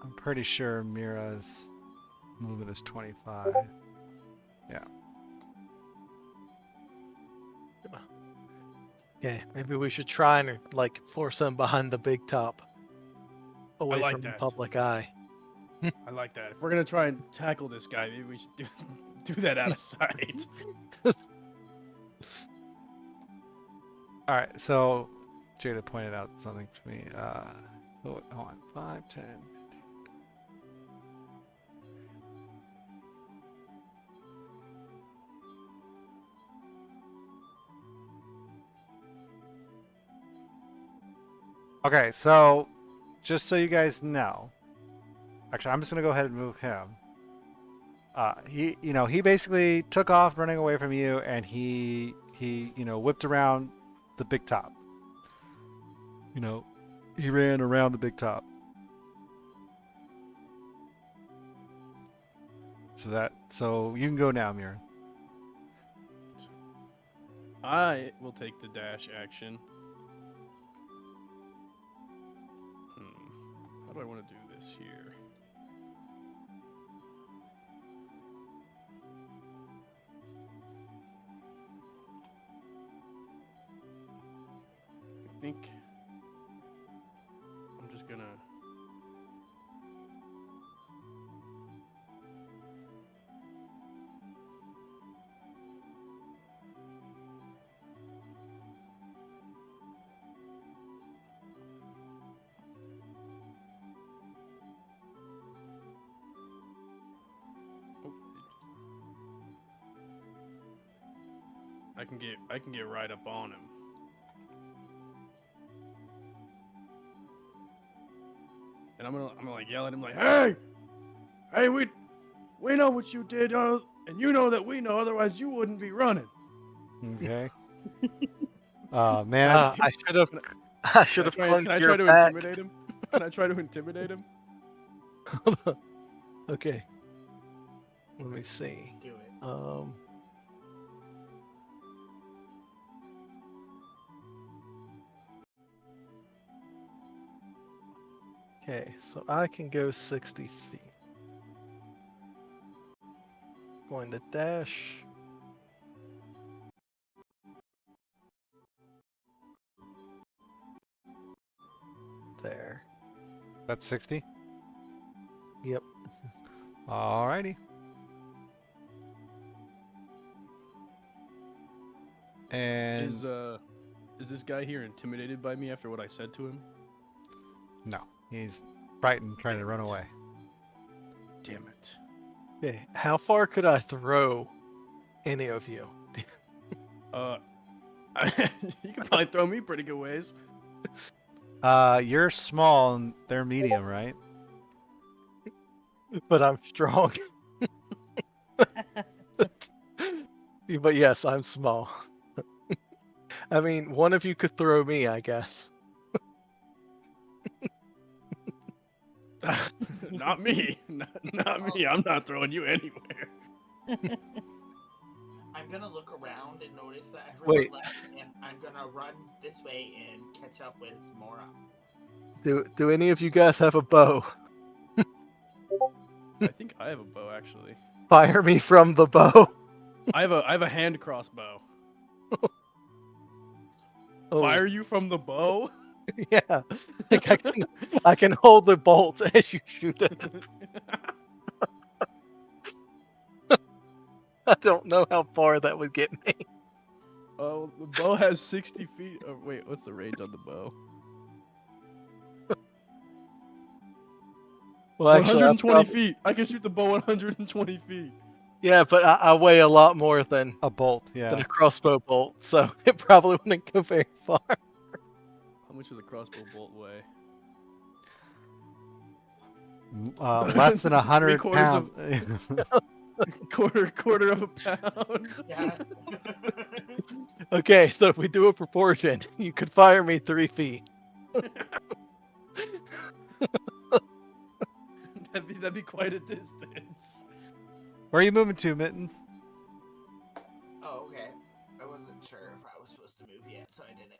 I'm pretty sure Mira's movement is 25. Okay, maybe we should try and like force him behind the big top, away like from the that. public eye. I like that. If we're gonna try and tackle this guy, maybe we should do that out of sight. All right. So Jada pointed out something to me. So hold on. 5, 10. Okay, so just so you guys know, actually, I'm just gonna go ahead and move him. He basically took off running away from you, and he whipped around the big top. He ran around the big top. So you can go now, Mira. I will take the dash action. How do I want to do this here? I think I'm just gonna. Oh, I can get right up on him. And I'm gonna like yell at him like, hey, we know what you did, and you know that we know, otherwise you wouldn't be running. Okay. Man. I should have clung Can I to try your to back. intimidate him? Can I try to intimidate him? Okay. Let me see. Do it. Okay, so I can go 60 feet. Going to dash. There. That's 60. Yep. Alrighty. And Is this guy here intimidated by me after what I said to him? no, he's frightened, trying to Damn run it. away. Damn it. Okay, how far could I throw any of you? You can probably throw me pretty good ways. You're small and they're medium, right? But I'm strong. But yes, I'm small. I mean, one of you could throw me, I guess. Not me. Not me. I'm not throwing you anywhere. I'm gonna look around and notice that everyone Wait. left, and I'm gonna run this way and catch up with Mora. Do any of you guys have a bow? I think I have a bow actually. Fire me from the bow. I have a hand crossbow. Oh, Fire you from the bow? yeah. Like I can hold the bolt as you shoot it. I don't know how far that would get me. Oh, the bow has 60 feet. Oh, wait, what's the range on the bow? Well, actually, 120 feet. I can shoot the bow 120 feet. Yeah, but I weigh a lot more than A bolt, yeah. a crossbow bolt, so it probably wouldn't go very far. How much does a crossbow bolt weigh? Less than 100 3/4 of- pounds. quarter of a pound. Yeah. Okay, so if we do a proportion, you could fire me 3 feet. That'd be quite a distance. Where are you moving to, Mittens? Oh, okay. I wasn't sure if I was supposed to move yet, so I didn't.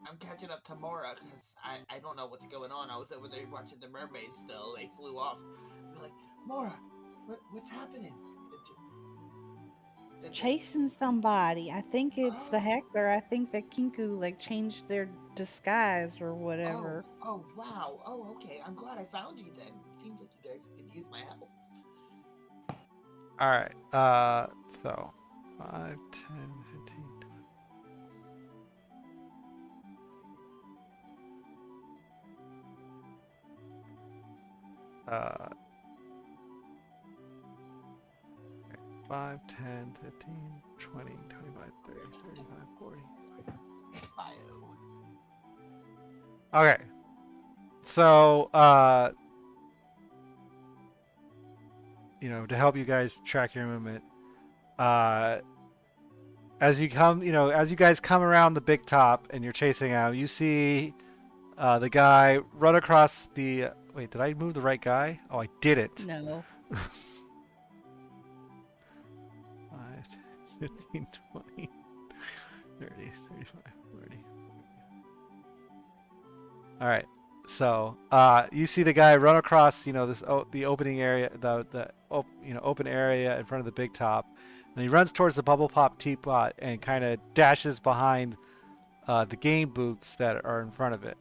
I'm catching up to Mora because I don't know what's going on. I was over there watching the mermaids still. They flew off. I'm like, Mora, what's happening? Chasing somebody. I think it's the Oh. heckler. I think that Kinku like changed their disguise or whatever. Oh, wow. Oh, okay. I'm glad I found you then. Seems like you guys could use my help. Alright, so 5, 10, 15, 20. 5, 10, 15, 20, 25, 30, 35, 40. Bio. Okay. So, to help you guys track your movement, as you guys come around the big top and you're chasing out, you see the guy run across the. Wait, did I move the right guy? Oh, I didn't. No. 5, 15, 20, 30, 35, 40. All right. So, you see the guy run across, the opening area, open area in front of the big top, and he runs towards the bubble pop teapot and kind of dashes behind the game booths that are in front of it.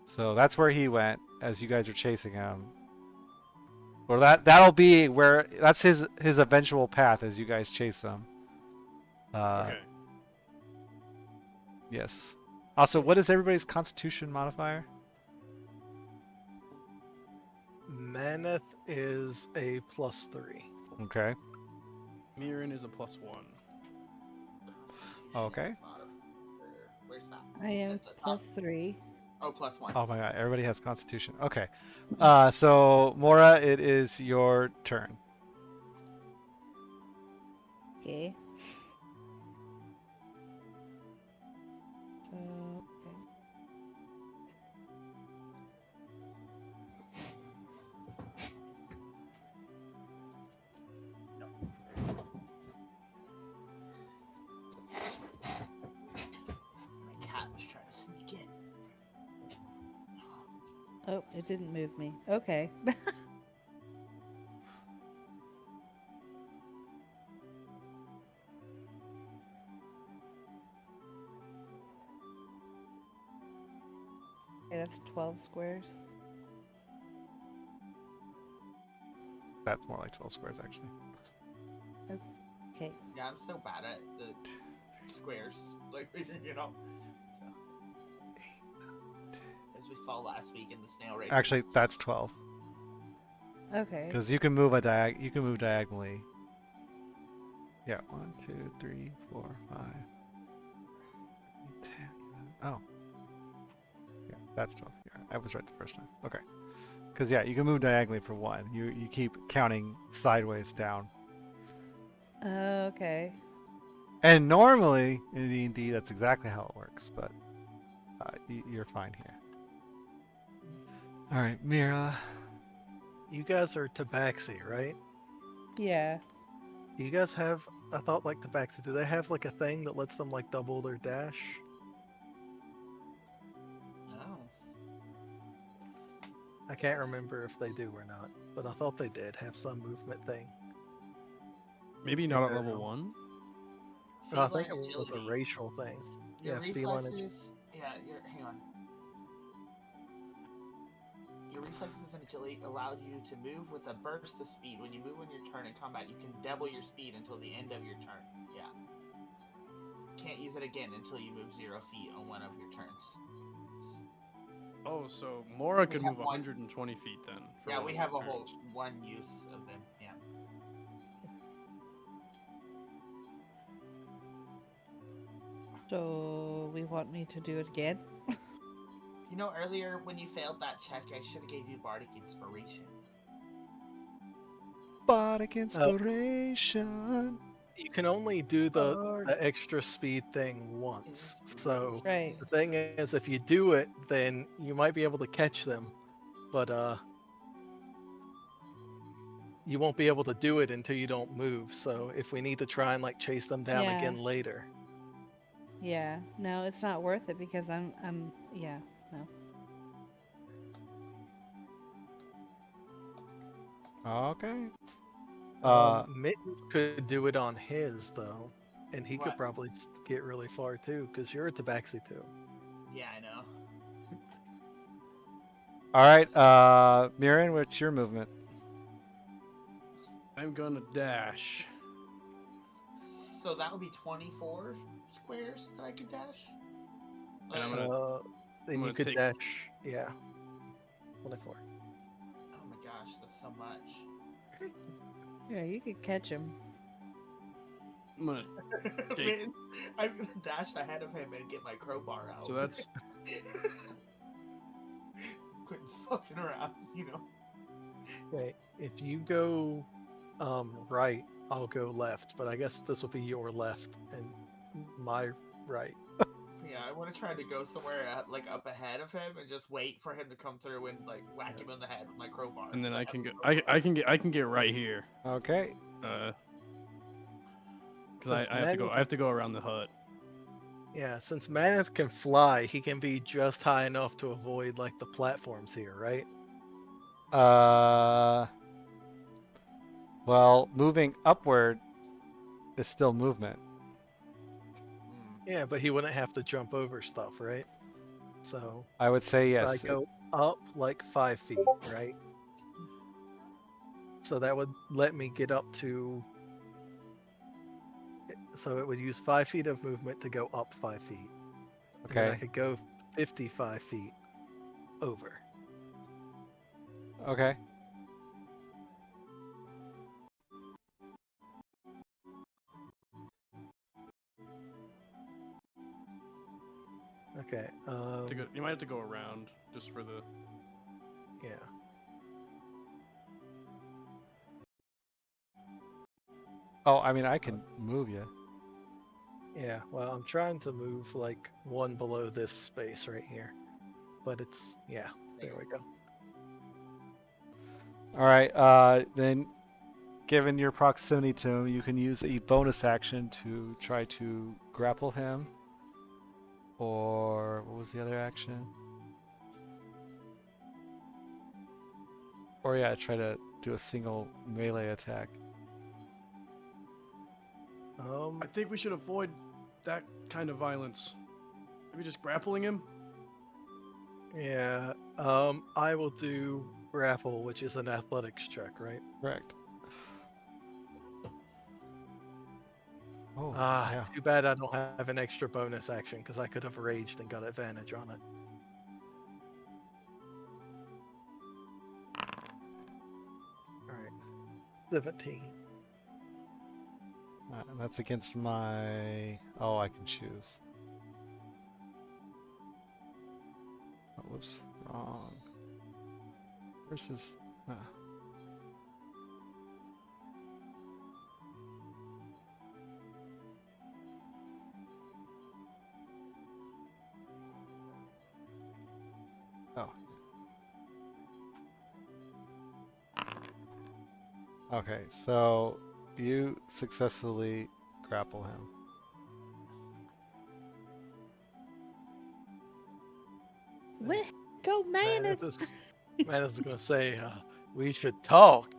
So that's where he went as you guys are chasing him. Or that'll be where that's his eventual path as you guys chase him. Okay. Yes. Also, what is everybody's Constitution modifier? Maneth is a +3. Okay. Mirren is a +1. Okay. Where's that? I am At the top? +3. Oh, +1. Oh my god, everybody has Constitution. Okay. So Mora, it is your turn. Okay. So, okay. My cat was trying to sneak in. Oh, it didn't move me. Okay. Okay, that's 12 squares. That's more like 12 squares, actually. Okay. Yeah, I'm so bad at the squares. Like, you know. So, as we saw last week in the snail races. Actually, that's 12. Okay. Because you can move you can move diagonally. Yeah, 1, 2, 3, 4, 5, 10, 11. Oh. Yeah, that's 12. Yeah, I was right the first time. Okay. Because, yeah, you can move diagonally for 1. You keep counting sideways down. Okay. And normally, in D&D, that's exactly how it works, but you're fine here. All right, Mira. You guys are Tabaxi, right? Yeah. Do you guys have, I thought like Tabaxi, do they have like a thing that lets them like double their dash? No. I can't remember if they do or not, but I thought they did have some movement thing. Maybe In not at their level realm. 1. I think Feline it was a agility. racial thing. Your Yeah, feline reflexes. Yeah, hang on. Your reflexes and agility allowed you to move with a burst of speed. When you move on your turn in combat, you can double your speed until the end of your turn. Yeah. Can't use it again until you move 0 feet on one of your turns. Oh, so Mora could have move one. 120 feet then. For Yeah, one we of have her a whole turns. one use of them. Yeah. So we want me to do it again? You know, earlier when you failed that check, I should have gave you bardic inspiration. Bardic inspiration. You can only do the extra speed thing once. So Right. the thing is, if you do it, then you might be able to catch them, but you won't be able to do it until you don't move. So if we need to try and like chase them down Yeah. again later, Yeah. No, it's not worth it because yeah. No. Okay. Mittens could do it on his though, and he could What? probably get really far too, because you're a Tabaxi too. Yeah, I know. All right, Mirren, what's your movement? I'm gonna dash. So that would be 24 squares that I could dash. And I'm Like, gonna- Then I'm you gonna could take- dash, yeah, 24. oh my gosh, that's so much. Yeah, you could catch him. I'm gonna Man, I'm gonna dash ahead of him and get my crowbar out. So that's Quit fucking around, you know. Okay, if you go right, I'll go left, but I guess this will be your left and my right. Yeah, I want to try to go somewhere like up ahead of him and just wait for him to come through and like whack him in the head with my crowbar. and then 'cause I have can a get crowbar. I can get right here. Okay. Because Since I have to go around the hut. Yeah, since Maneth can fly, he can be just high enough to avoid like the platforms here, right? Well, moving upward is still movement. Yeah, but he wouldn't have to jump over stuff, right? So I would say if I yes. go up like 5 feet, right? So that would let me get up to. So it would use 5 feet of movement to go up 5 feet. And then I Okay. could go 55 feet over. Okay. Okay. You might have to go around just for the. Yeah. Oh, I mean, I can move you. Yeah. Well, I'm trying to move like one below this space right here, but it's yeah. There we go. All right. Then, given your proximity to him, you can use a bonus action to try to grapple him. Or what was the other action? Or yeah, try to do a single melee attack. I think we should avoid that kind of violence. Maybe just grappling him. Yeah. I will do grapple, which is an athletics check, right? Correct. Oh, yeah. Too bad I don't have an extra bonus action because I could have raged and got advantage on it. All right. 17. And that's against my... Oh, I can choose. Oh, whoops. Wrong. Versus... Oh. Okay, so you successfully grapple him. What? Go, man! Manus is going to say, we should talk.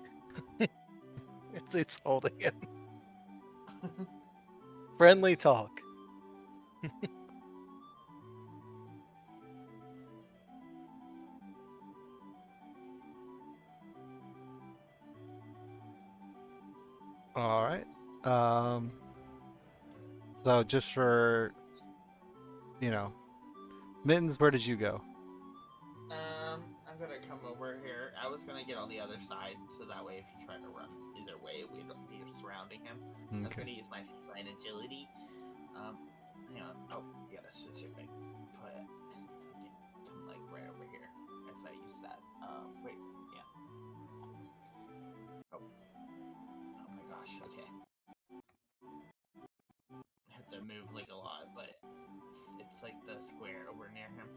It's holding him. Friendly talk. All right. So just for, Mittens, where did you go? I'm gonna come over here. I was gonna get on the other side, so that way if you try to run either way, we'd be surrounding him. I was Okay. gonna use my feline agility. Hang on. Oh, you gotta switch it. Put it. Okay, come like right over here. If I use that. Wait. Yeah. Oh. Oh my gosh. Okay. I have to move like a lot, but it's like the square over near him.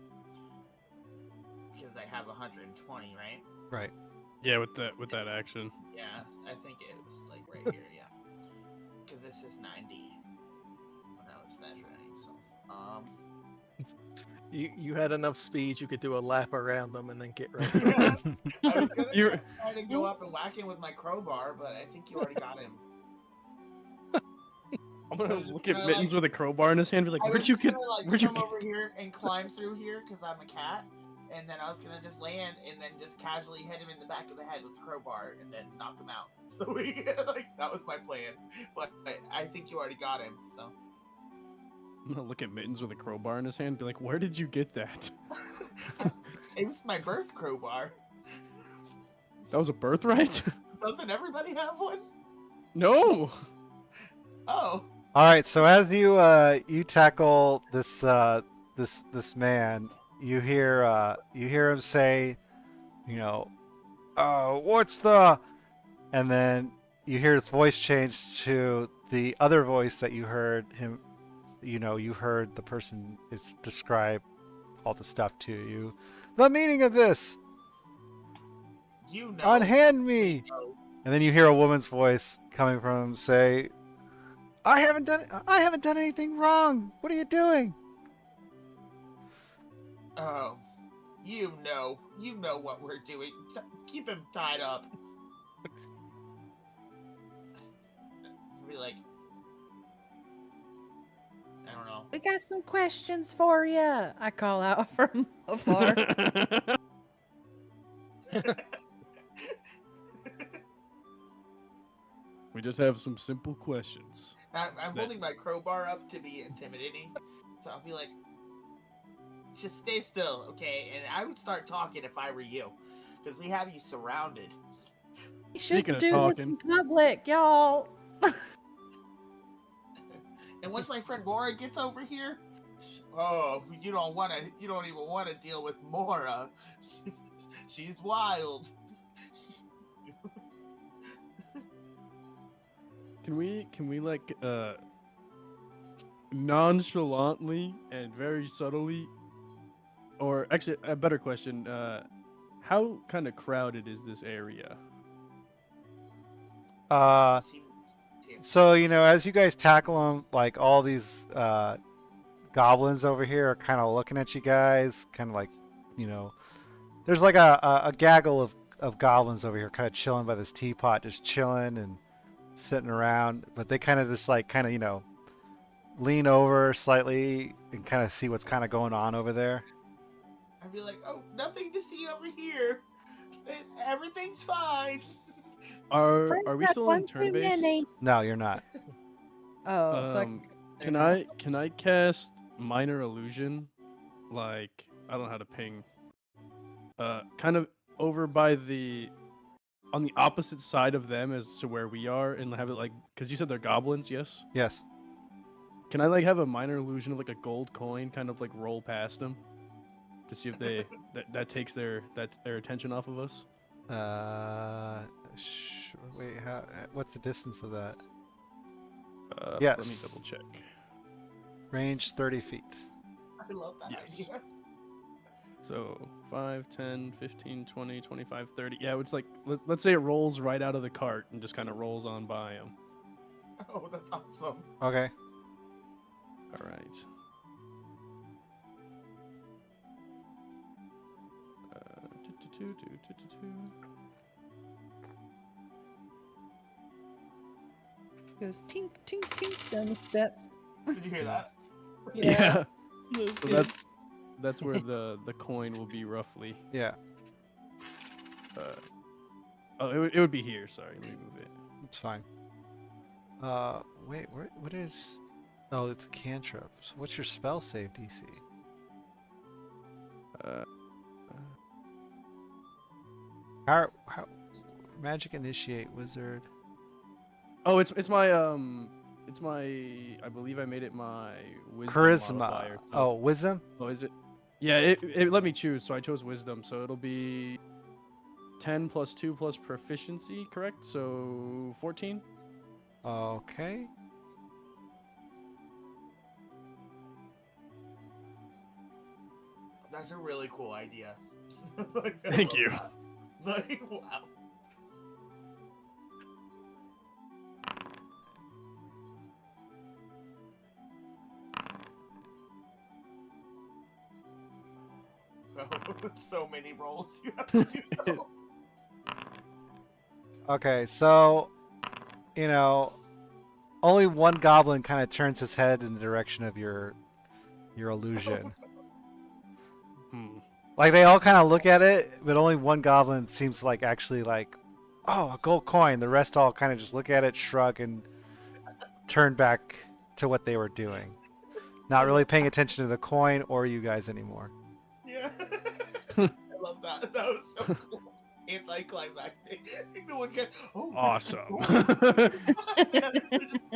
Because I have 120, right? Right. Yeah, with that action. Yeah, I think it was like right here, yeah. Because this is 90 when I was measuring, so You had enough speed, you could do a lap around them and then get right. I was gonna You're- try to go up and whack him with my crowbar, but I think you already got him. I'm I gonna was just look at gonna, Mittens with a crowbar in his hand, and be like, I was "Where'd you just get? gonna like Where'd you come get?" over here and climb through here because I'm a cat, and then I was gonna just land and then just casually hit him in the back of the head with the crowbar and then knock him out. So we like that was my plan, but I think you already got him. So I'm gonna look at Mittens with a crowbar in his hand, and be like, "Where did you get that? it was my birth crowbar. That was a birthright? Doesn't everybody have one? No." Oh. All right. So as you tackle this this man, you hear him say, what's the, and then you hear his voice change to the other voice that you heard him. You heard the person describe all the stuff to you. The meaning of this. You know. Unhand me. And then you hear a woman's voice coming from him say, I haven't done anything wrong. What are you doing? Oh, you know what we're doing. Keep him tied up. Be like, I don't know. We got some questions for you. I call out from afar. We just have some simple questions. I'm holding my crowbar up to be intimidating, so I'll be like, just stay still, okay? And I would start talking if I were you, because we have you surrounded. We should Speaking do of this talking. in public, y'all. And once my friend Mora gets over here, oh, you don't even want to deal with Mora. She's wild. Can we like nonchalantly and very subtly, or actually a better question, how kind of crowded is this area? So as you guys tackle him, like all these goblins over here are kind of looking at you guys, kind of like, there's like a gaggle of goblins over here, kind of chilling by this teapot, just chilling and sitting around. But they kind of just like kind of lean over slightly and kind of see what's kind of going on over there. I'd be like, oh, nothing to see over here. Everything's fine. Are Frank we had still one on too turn based? many. No, you're not. Oh, so Can I cast minor illusion? Like, I don't know how to ping. Kind of over by on the opposite side of them as to where we are, and have it like, because you said they're goblins, yes? Yes. Can I like have a minor illusion of like a gold coin, kind of like roll past them, to see if they that takes their attention off of us? Wait, what's the distance of that? Let me Yes. double check. Range 30 feet. I love that Yes. idea. So 5, 10, 15, 20, 25, 30. Yeah, it's like, let's say it rolls right out of the cart and just kind of rolls on by them. Oh, that's awesome. Okay. All right. goes tink tink tink down the steps. Did you hear that? Yeah. That's So good. that's where the coin will be roughly. Yeah, It would be here. Sorry, let me move it. it's fine. Wait, what is... Oh, it's a cantrip. So what's your spell save DC? How magic initiate wizard? Oh, it's my I believe I made it my wisdom Charisma. modifier. Oh, wisdom? Oh, is it? Yeah, it let me choose, so I chose wisdom. So it'll be 10 plus 2 plus proficiency, correct? So 14. Okay. That's a really cool idea. Like, I Thank love you. that. Like, wow. Oh, so many rolls you have to do. Though. Okay, so, only one goblin kind of turns his head in the direction of your illusion. Hmm. Like, they all kind of look at it, but only one goblin seems like actually like, oh, a gold coin. The rest all kind of just look at it, shrug, and turn back to what they were doing. Not really paying attention to the coin or you guys anymore. Yeah. I love that. That was so cool. Anticlimactic. No one can. Oh, Awesome. Yeah,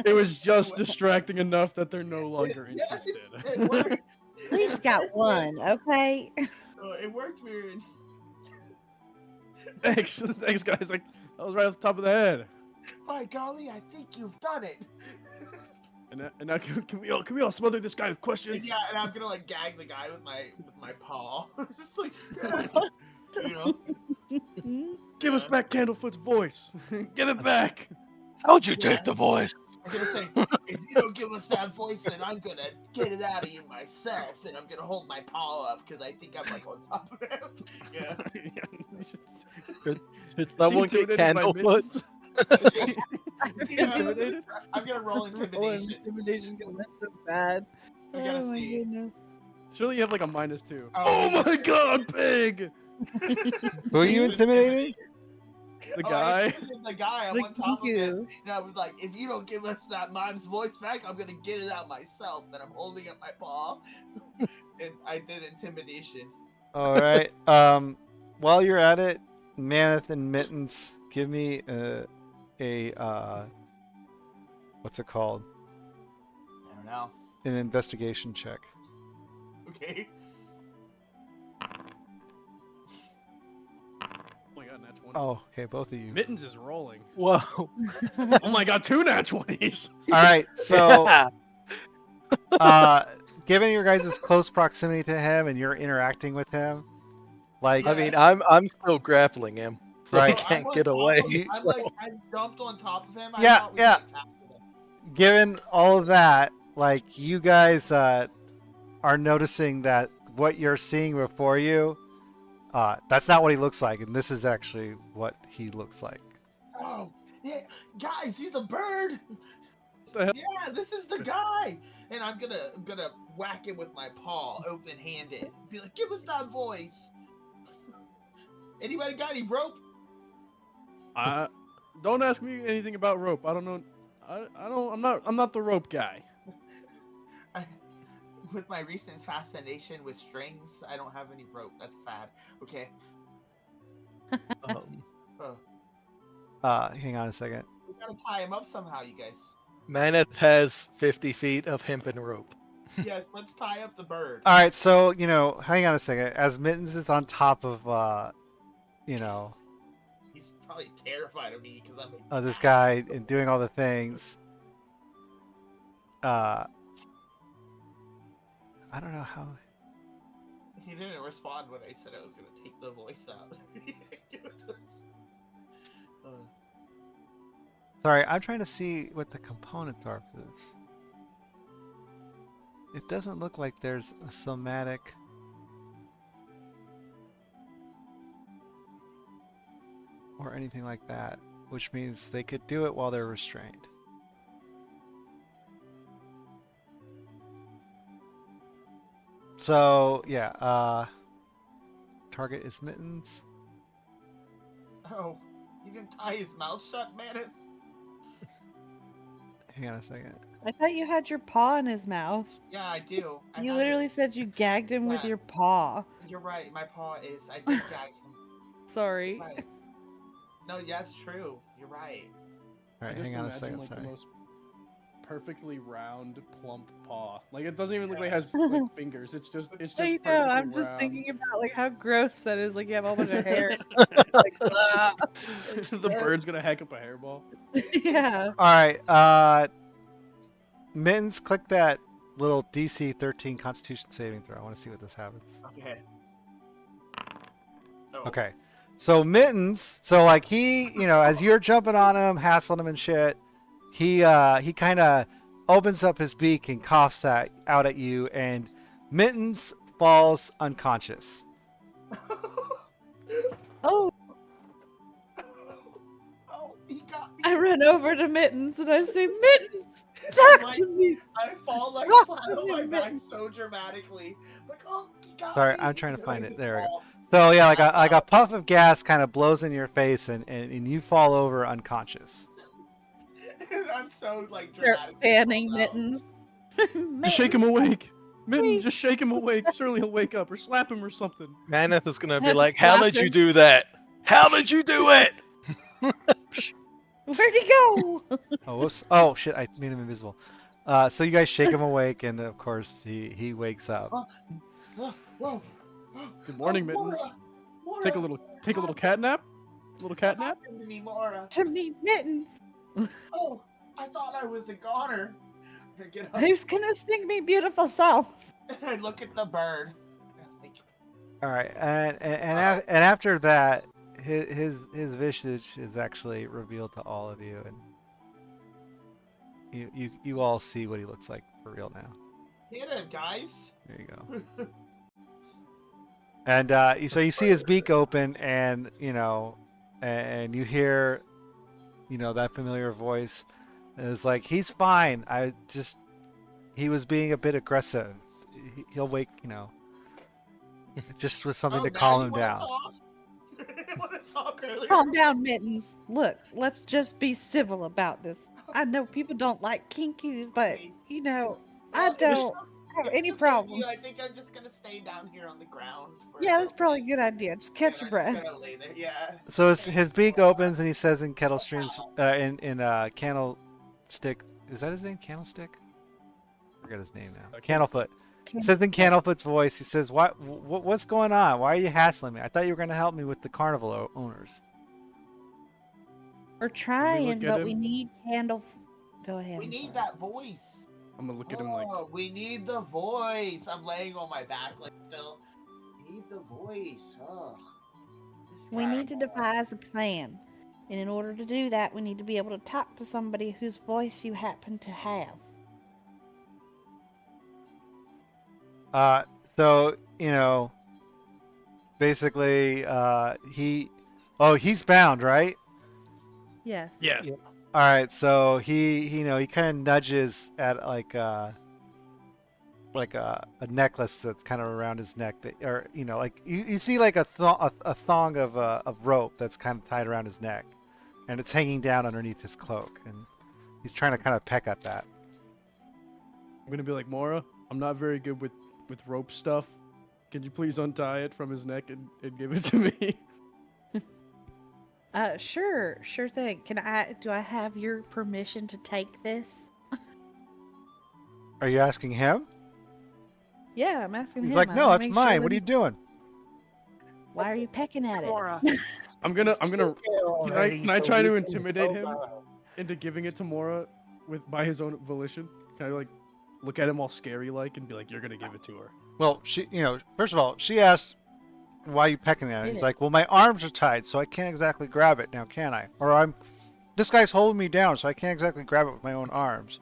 It was just distracting enough that they're no longer Yes, interested. it worked. At least got one, okay? Oh, it worked weird. Thanks, guys. Like, that was right off the top of the head. By golly, I think you've done it. And now can we all smother this guy with questions? Yeah, and I'm gonna like gag the guy with my paw. Just like, you know. Give us back Candlefoot's voice. Give it back. How'd you take the voice? I'm gonna say, if you don't give us that voice, then I'm gonna get it out of you myself, and I'm gonna hold my paw up because I think I'm like on top of him. Yeah. Should someone get Candlefoot? Yeah, Intimidated? I'm gonna roll intimidation. Intimidation because that's so bad. We gotta Oh my see. goodness. Surely you have like a -2. Oh, Oh my god, pig! Who are you intimidating? The Oh, guy. it's the guy. I'm Like, on top of thank him. you. And I was like, if you don't give us that mime's voice back, I'm gonna get it out myself. And I'm holding up my paw. And I did intimidation. All right. While you're at it, Maneth and Mittens, give me a what's it called? I don't know. An investigation check. Okay. Oh my god, nat 20. Oh, okay, both of you. Mittens is rolling. Whoa. Oh my god, 2 nat 20s. All right, so given your guys' close proximity to him and you're interacting with him, like I mean, I'm still grappling him, so Right. he So I'm can't on get top away. of him. I'm like, I jumped on top of him. I Yeah, thought we yeah. like, tackled him. given all of that, like you guys are noticing that what you're seeing before you That's not what he looks like, and this is actually what he looks like. Oh, yeah, guys, he's a bird. What the hell? Yeah, this is the guy. And I'm gonna whack him with my paw, open-handed. Be like, give us that voice. Anybody got any rope? Don't ask me anything about rope. I don't know. I don't. I'm not the rope guy. With my recent fascination with strings, I don't have any rope. That's sad. Okay. Hang on a second. We gotta tie him up somehow, you guys. Maneth has 50 feet of hempen rope. Yes, let's tie up the bird. All right, so hang on a second. As Mittens is on top of, He's probably terrified of me because I'm this guy and doing all the things. I don't know how. He didn't respond when I said I was gonna take the voice out. Give it to us. Sorry, I'm trying to see what the components are for this. It doesn't look like there's a somatic. Or anything like that, which means they could do it while they're restrained. So yeah, target is Mittens. Oh, you can tie his mouth shut, man. Hang on a second. I thought you had your paw in his mouth. Yeah, I do. I You have literally it. said you gagged him with Yeah. your paw. You're right. My paw is. I did gag him. Sorry. Right. No, yeah, it's true. You're right. All right, I just hang on a imagine second. like Sorry. the most perfectly round, plump paw. Like it doesn't even look like it has like fingers. It's just I know. perfectly I'm just round. thinking about like how gross that is. Like you have a whole bunch of hair. Like, ah. The bird's gonna hack up a hairball. Yeah. All right, Mittens, click that little DC 13 Constitution saving throw. I want to see what this happens. Okay. Oh. Okay. So Mittens, so like he, as you're jumping on him, hassling him and shit, he kind of opens up his beak and coughs out at you, and Mittens falls unconscious. Oh, Oh, he got me. I run over to Mittens and I say, Mittens, talk Like, to me. I fall like Oh, flat on my you back mittens. so dramatically. Like, oh, he got Sorry, me. I'm trying to And find I it. just There we go. fall. So yeah, like Pass a out. puff of gas kind of blows in your face, and you fall over unconscious. And I'm so like Start dramatic. fanning Mittens. Just shake him Mittens, awake. Mitten, Wait. just shake him awake. Surely he'll wake up or slap him or something. Maneth is gonna be Have to like, "How slap did you him. do that? How did you do it?" Where'd he go? Oh, whoops. Oh shit! I made him invisible. So you guys shake him awake, and of course he wakes up. Whoa, whoa. Good morning, Oh, Mittens. Mora, Take a little cat nap. Little cat What nap. happened to me, Mora? To me, Mittens. Oh, I thought I was a goner. I get up Who's gonna sing me beautiful songs? and I look at the bird. Like, All right, and Alright. and after that, his visage is actually revealed to all of you, and you all see what he looks like for real now. hit him, guys. There you go. And so you see his beak open, and and you hear, that familiar voice. And it's like, he's fine. He was being a bit aggressive. He'll wake, just with something Oh, to now calm you him wanna down. talk? I want to talk earlier. Calm down, Mittens. Look, let's just be civil about this. I know people don't like kinkies, but I Well, don't have if any it's okay with problems. you, I think I'm just gonna stay down here on the ground. For Yeah, a that's little probably a bit. good idea. Just catch And your I'm just breath. gonna lay there. Yeah. So his Thanks, beak Mora. opens, and he says in kettle streams, in candlestick. Is that his name? Candlestick? I forget his name now. Candlefoot. It says in Candlefoot's voice, he says, what's going on? Why are you hassling me? I thought you were going to help me with the carnival owners. We're trying, at but we him? need candle. Go ahead. We I'm need sorry. that voice. I'm gonna look at him like, Oh, we need the voice. I'm laying on my back like still. We need the voice. Ugh. This We guy. need to devise a plan. And in order to do that, we need to be able to talk to somebody whose voice you happen to have. So, basically, he's bound, right? Yes. Yeah. Yeah. All right, so he kind of nudges at a necklace that's kind of around his neck, that, or like you see like a thong of rope that's kind of tied around his neck, and it's hanging down underneath his cloak, and he's trying to kind of peck at that. I'm gonna be like, Mora, I'm not very good with rope stuff. Can you please untie it from his neck and give it to me? Sure thing. Do I have your permission to take this? Are you asking him? Yeah, I'm asking He's him. like, I no, wanna that's make sure mine. that What are you he's- doing? Why are you pecking at it? I'm gonna can I try to intimidate him into giving it to Mora by his own volition? Can I like look at him all scary like and be like, you're gonna give it to her? Well, first of all, she asked, why are you pecking at it? Did He's it. like, well, my arms are tied, so I can't exactly grab it now, can I? Or this guy's holding me down, so I can't exactly grab it with my own arms.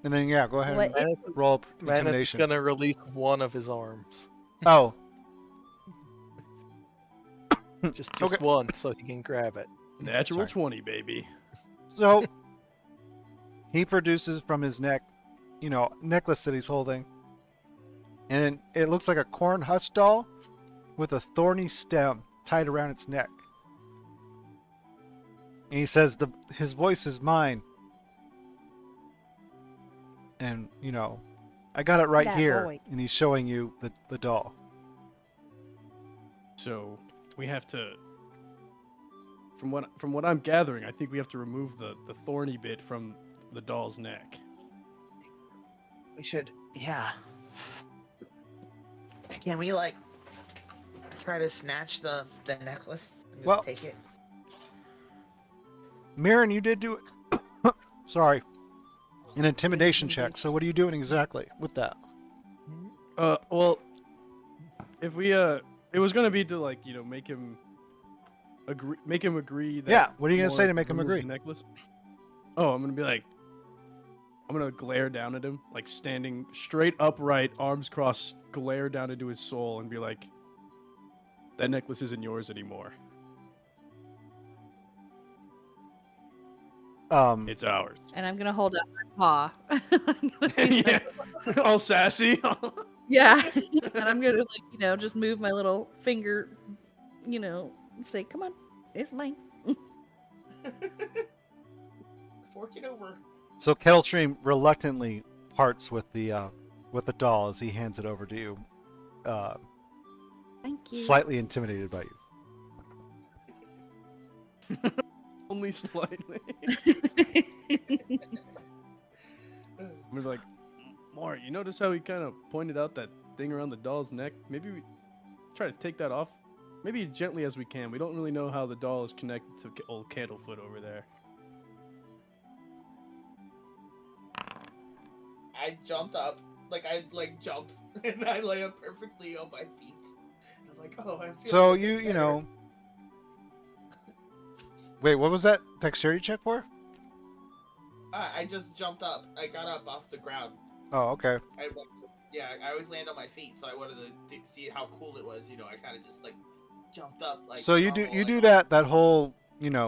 And then, yeah, go ahead What and it- roll up Maneth's intimidation. gonna release one of his arms. Oh, Just Okay. one, so he can grab it. Natural Sorry. 20, baby. so he produces from his neck, necklace that he's holding, and it looks like a corn husk doll with a thorny stem tied around its neck. And he says, his voice is mine. And, I got it right That here. boy. And he's showing you the doll. So we have to. From what I'm gathering, I think we have to remove the thorny bit from the doll's neck. We should, yeah. Can we like try to snatch the necklace and just Well- take it? Mirren, you did do it. Sorry. An intimidation check. So what are you doing exactly with that? Well, if we it was gonna be to like make him agree that. Yeah, what are you gonna Mora say to make him remove the agree? Necklace. Oh, I'm gonna be like, I'm gonna glare down at him, like standing straight upright, arms crossed, glare down into his soul, and be like, that necklace isn't yours anymore. It's ours. And I'm gonna hold up my paw. I'm gonna be Yeah, like- all sassy. yeah. And I'm gonna just move my little finger, say, "Come on, it's mine." Fork it over. So Kettlestream reluctantly parts with the doll as he hands it over to you, Thank you. slightly intimidated by you. Only slightly. I'm gonna be like, More, you notice how he kind of pointed out that thing around the doll's neck? Maybe we try to take that off, maybe gently as we can. We don't really know how the doll is connected to old Candlefoot over there. I jumped up, I jump, and I lay up perfectly on my feet. I'm like, oh, I feel. So a bit better. Wait, what was that dexterity check for? I just jumped up. I got up off the ground. Oh, okay. I always land on my feet, so I wanted to see how cool it was. I kind of just jumped up. So you normal, do that whole Yeah.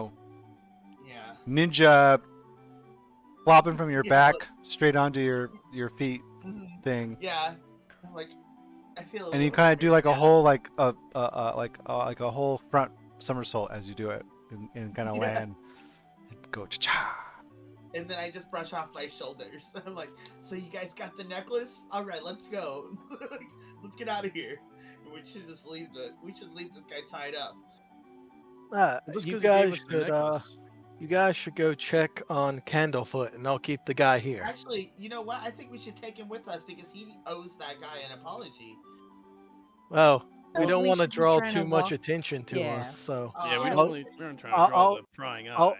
ninja flopping from your Yeah, back straight onto your feet Mhm. thing, Yeah. I feel. and you kind of do like a whole like a whole front somersault as you do it, and kind of Yeah. land and go cha. And then I just brush off my shoulders. I'm like, so you guys got the necklace? All right, let's go. Let's get out of here. We should just leave this guy tied up. Just You 'cause he gave us the should necklace. you guys should go check on Candlefoot, and I'll keep the guy here. Actually, you know what? I think we should take him with us because he owes that guy an apology. Well, we Well, don't we want to should be draw trying too to much walk- attention to Yeah. us. So Yeah, we Uh, don't we weren't trying to draw I'll- the prying eye.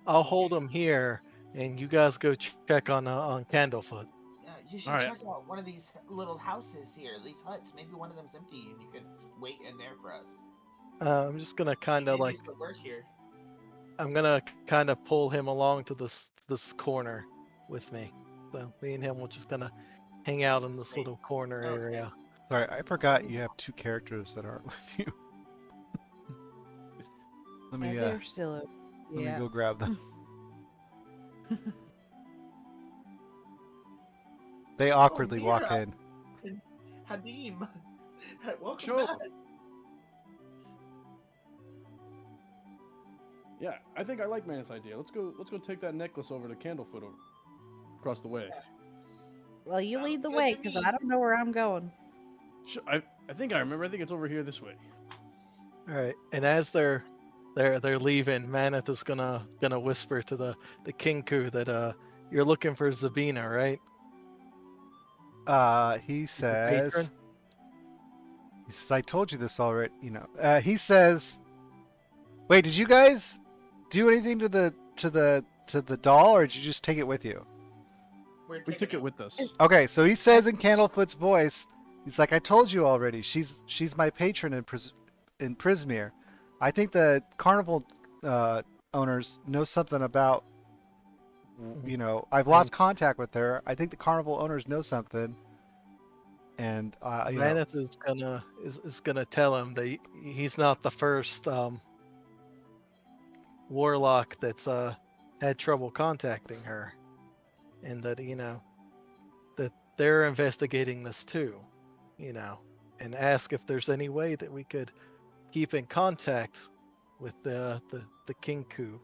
I'll hold him here, and you guys go check on Candlefoot. Yeah, you should All right. check out one of these little houses here, these huts. Maybe one of them's empty, and you could just wait in there for us. I'm just gonna kind of Maybe used to work here. I'm gonna kind of pull him along to this corner with me. So me and him will just gonna hang out in this Wait, little corner okay. area. Sorry, I forgot you have 2 characters that aren't with you. Let me Yeah, they're still open. let me Yeah. go grab them. They awkwardly walk Mira. in. And Hadim. Welcome Show. back. Yeah, I think I like Man's idea. Let's go take that necklace over to Candlefoot over across the way. Well, you lead Sounds the good way to because me. I don't know where I'm going. I think I remember. I think it's over here this way. All right, and as they're leaving, Maneth is gonna whisper to the Kinku that you're looking for Zabina, right? He Your says, patron. I told you this already, he says, wait, did you guys do anything to the doll, or did you just take it with you? We're We took taking it with us. Okay, so he says in Candlefoot's voice, he's like, I told you already, she's my patron in Prismere. I think the carnival owners know something about, I've lost contact with her. I think the carnival owners know something. And, Maneth is gonna tell him that he's not the first warlock that's had trouble contacting her, and that that they're investigating this too, and ask if there's any way that we could keep in contact with the Kinku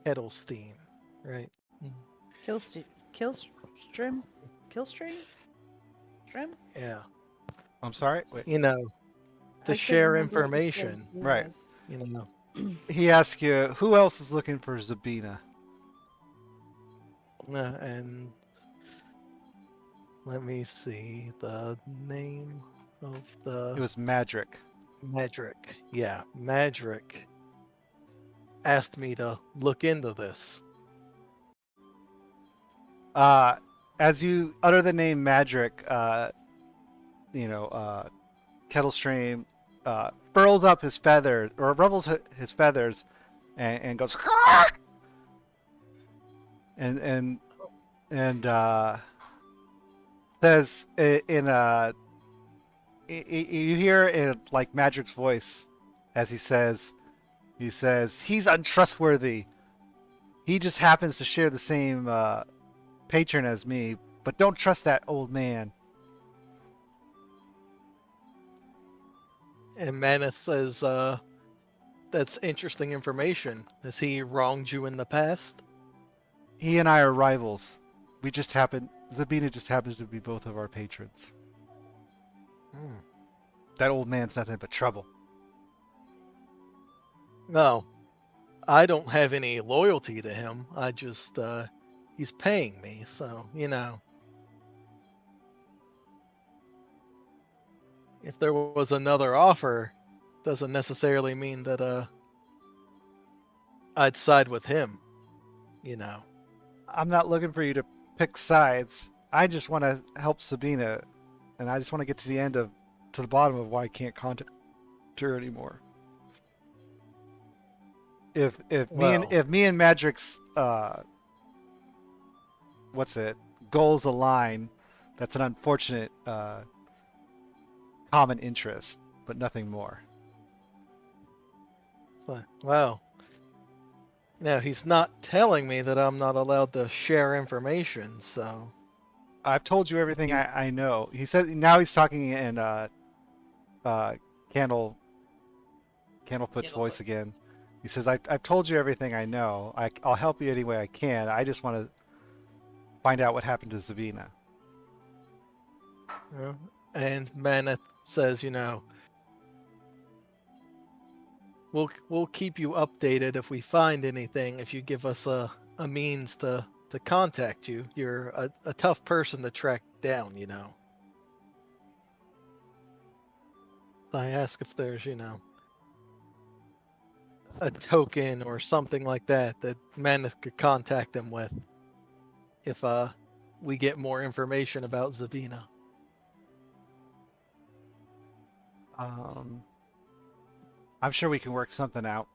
Kettlestein, right? Killstream? Strim? Yeah, I'm sorry? Wait. to I couldn't share remember what you said information, it Right. was. He asks you, who else is looking for Zabina? And let me see the name of the It was Madrick. Madrick. Yeah, Madrick asked me to look into this. As you utter the name Madrick, Kettlestream furls up his feathers, or ruffles his feathers, and goes, and says you hear in like Madrick's voice as he says he's untrustworthy. He just happens to share the same patron as me, but don't trust that old man. And Manus says, that's interesting information. Has he wronged you in the past? He and I are rivals. Zabina just happens to be both of our patrons. That old man's nothing but trouble. No, I don't have any loyalty to him. I just, he's paying me, so, If there was another offer, doesn't necessarily mean that, I'd side with him, I'm not looking for you to pick sides. I just want to help Sabina, and I just want to get to the bottom of why I can't contact her anymore. If me and Madrick's goals align, that's an unfortunate common interest, but nothing more. So, wow. Now, he's not telling me that I'm not allowed to share information, so... I've told you everything I know. He said now he's talking in Candlefoot's voice again. He says, I've told you everything I know. I'll help you any way I can. I just want to find out what happened to Zabina. Yeah. And Maneth says, we'll keep you updated if we find anything, if you give us a means to contact you. You're a tough person to track down, I ask if there's, a token or something like that Maneth could contact him with if we get more information about Zabina. I'm sure we can work something out.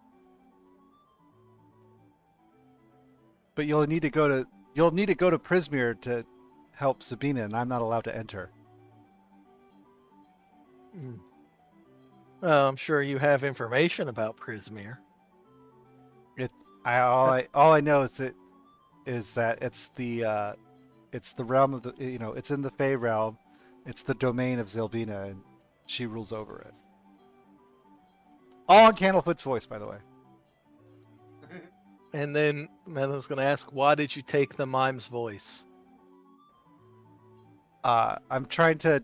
But you'll need to go to Prismere to help Sabina, and I'm not allowed to enter. Well, I'm sure you have information about Prismere. All I know is that it's the realm of the it's in the Fey realm. It's the domain of Zilbina, and she rules over it. All in Candlefoot's voice, by the way. And then Melon's going to ask, why did you take the mime's voice? I'm trying to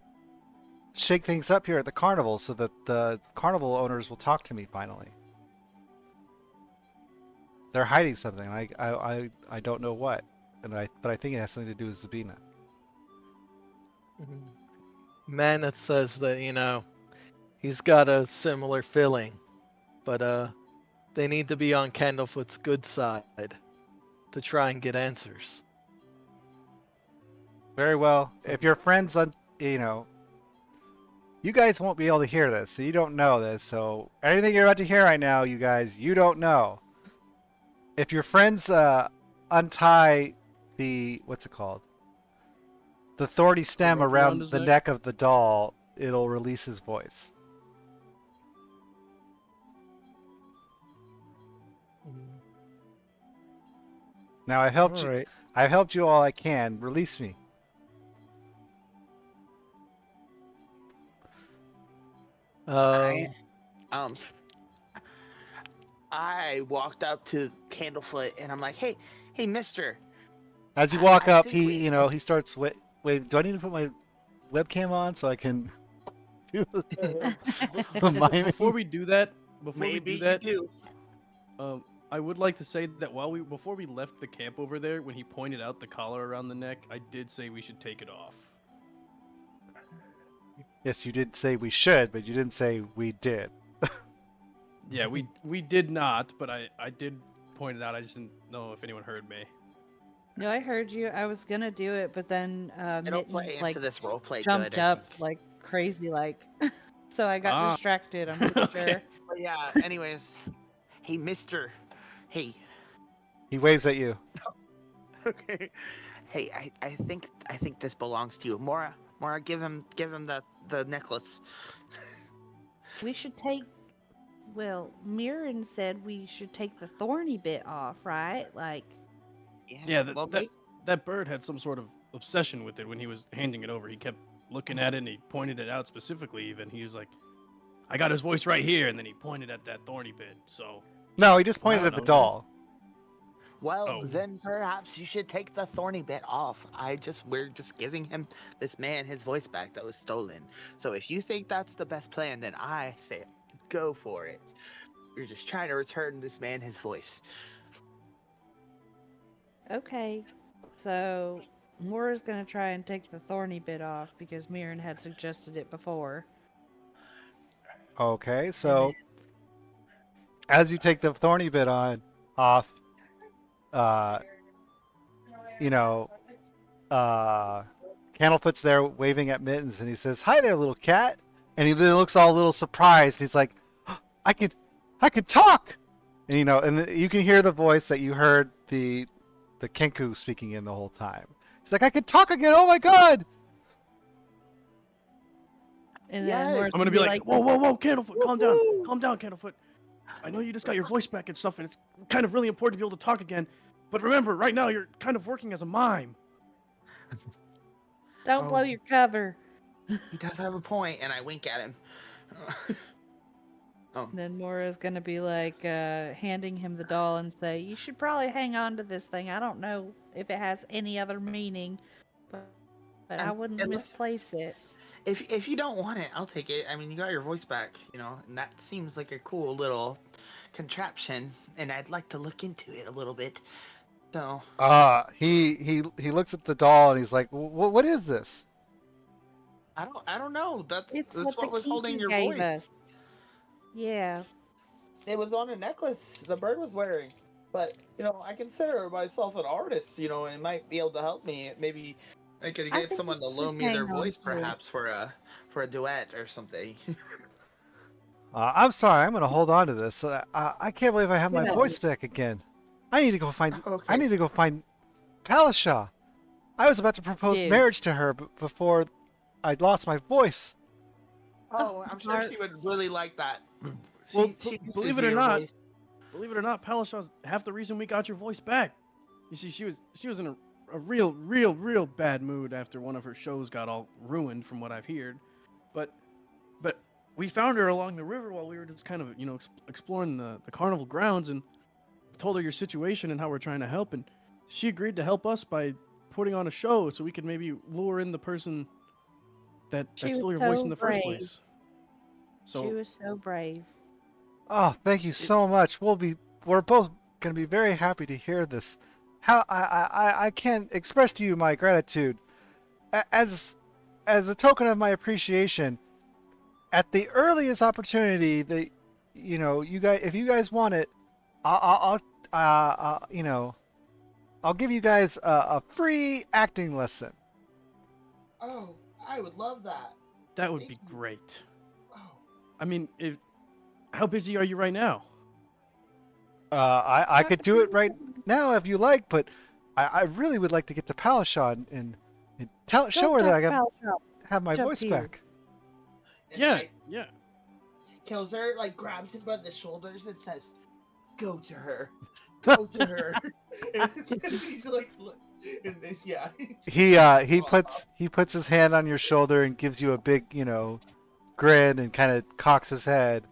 shake things up here at the carnival so that the carnival owners will talk to me finally. They're hiding something. I don't know what, but I think it has something to do with Zabina. Maneth says that, he's got a similar feeling, but they need to be on Candlefoot's good side to try and get answers. Very well. If your friends, you guys won't be able to hear this, so you don't know this. So anything you're about to hear right now, you guys, you don't know. If your friends untie the what's it called? The thorny stem rope around around his the neck? neck of the doll, it'll release his voice. Now I've helped you. Alright. I've helped you all I can. Release me. I walked up to Candlefoot and I'm like, hey, Mister. As you walk I up, think he we- he starts. Wait, do I need to put my webcam on so I can do the miming? Before we do that, Maybe you do. I would like to say that before we left the camp over there, when he pointed out the collar around the neck, I did say we should take it off. Yes, you did say we should, but you didn't say we did. Yeah, we did not, but I did point it out. I just didn't know if anyone heard me. No, I heard you. I was gonna do it, but then I don't Mittens play like into this role play jumped good. I up think. like crazy, like. So I got Ah. distracted. I'm pretty Okay. sure. But yeah. Anyways, hey, Mister. Hey. He waves at you. Okay. Hey, I think this belongs to you, Mora. Mora, give him the necklace. We should take. Well, Mirren said we should take the thorny bit off, right? Like, Yeah, well, that bird had some sort of obsession with it when he was handing it over. He kept looking at it and he pointed it out specifically. Even he was like, "I got his voice right here," and then he pointed at that thorny bit. So No, he just pointed I at the don't know. doll. well, Oh. then perhaps you should take the thorny bit off. We're just giving him this man his voice back that was stolen. So if you think that's the best plan, then I say go for it. We're just trying to return this man his voice. okay. So Mora's gonna try and take the thorny bit off because Mirren had suggested it before. Okay, so as you take the thorny bit off, Candlefoot's there waving at Mittens, and he says, "Hi there, little cat." And he then looks all a little surprised. He's like, I could talk." And and you can hear the voice that you heard the Kenku speaking in the whole time. He's like, "I can talk again. Oh my god!" And Yes. then Mora's I'm gonna be like, "Whoa, Candlefoot, calm down, Candlefoot. I know you just got your voice back and stuff, and it's kind of really important to be able to talk again. But remember, right now you're kind of working as a mime." Don't blow Oh. your cover. He does have a point, and I wink at him. And then Mora's gonna be like handing him the doll and say, "You should probably hang on to this thing. I don't know if it has any other meaning, but I wouldn't unless- misplace it." If you don't want it, I'll take it. I mean, you got your voice back, and that seems like a cool little contraption, and I'd like to look into it a little bit. So He looks at the doll and he's like, "What is this?" I don't know. That's It's what what the was holding Kiki your gave voice. us. Yeah. It was on a necklace the bird was wearing. But I consider myself an artist. And might be able to help me. Maybe I could I get think someone to we should loan me their hang on voice, to it. perhaps for a duet or something. I'm sorry. I'm gonna hold on to this. I can't believe I have my Yeah. voice back again. I need to go find. Okay. I need to go find Palishaw. I was about to propose Dude. marriage to her before I lost my voice. Oh, I'm sure Mark. she would really like that. Well, She misses believe it or your not, voice. Palashaw's half the reason we got your voice back. You see, she was in a real bad mood after one of her shows got all ruined, from what I've heard. But but we found her along the river while we were just kind of exploring the carnival grounds, and told her your situation and how we're trying to help, and she agreed to help us by putting on a show so we could maybe lure in the person that She stole was your voice in so the first brave. place. She So was so brave. Oh, thank you so much. We're both gonna be very happy to hear this. How I can't express to you my gratitude. As a token of my appreciation, at the earliest opportunity that you guys, if you guys want it, I'll give you guys a free acting lesson. Oh, I would love that. that would Thank be you. great. Oh, I mean, how busy are you right now? I could do it right now if you like, but I really would like to get to Palashaw and show her that I have my Jump voice to you. back. and Yeah, I, yeah. Killzer like grabs him by the shoulders and says, "Go to her, go to her." and he's like, "Look," and then yeah, He puts his hand on your shoulder and gives you a big grin and kind of cocks his head.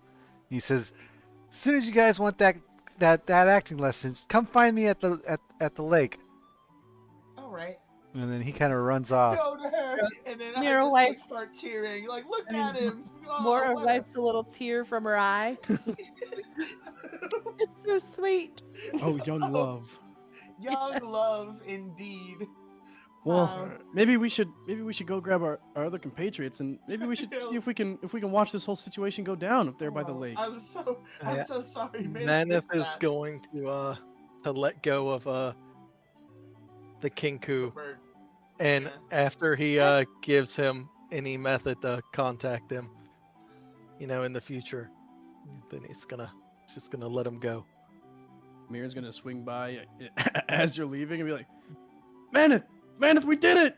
He says, "As soon as you guys want that acting lessons, come find me at the lake." All right, And then he kind of runs off. go to her, and then I Mira just like wipes- start cheering, like, "Look I mean, at him!" Oh, Mora what wipes a little tear from her eye. It's so sweet. Oh, young love. young love indeed. Well, Wow. maybe we should go grab our other compatriots, and maybe we should see if we can watch this whole situation go down up there by the Oh, lake. I'm so Yeah. sorry, man. Maneth is going to let go of the Kinku, Bird. and Yeah. after he gives him any method to contact him, in the future, then he's just gonna let him go. Mira's gonna swing by as you're leaving and be like, Maneth, we did it!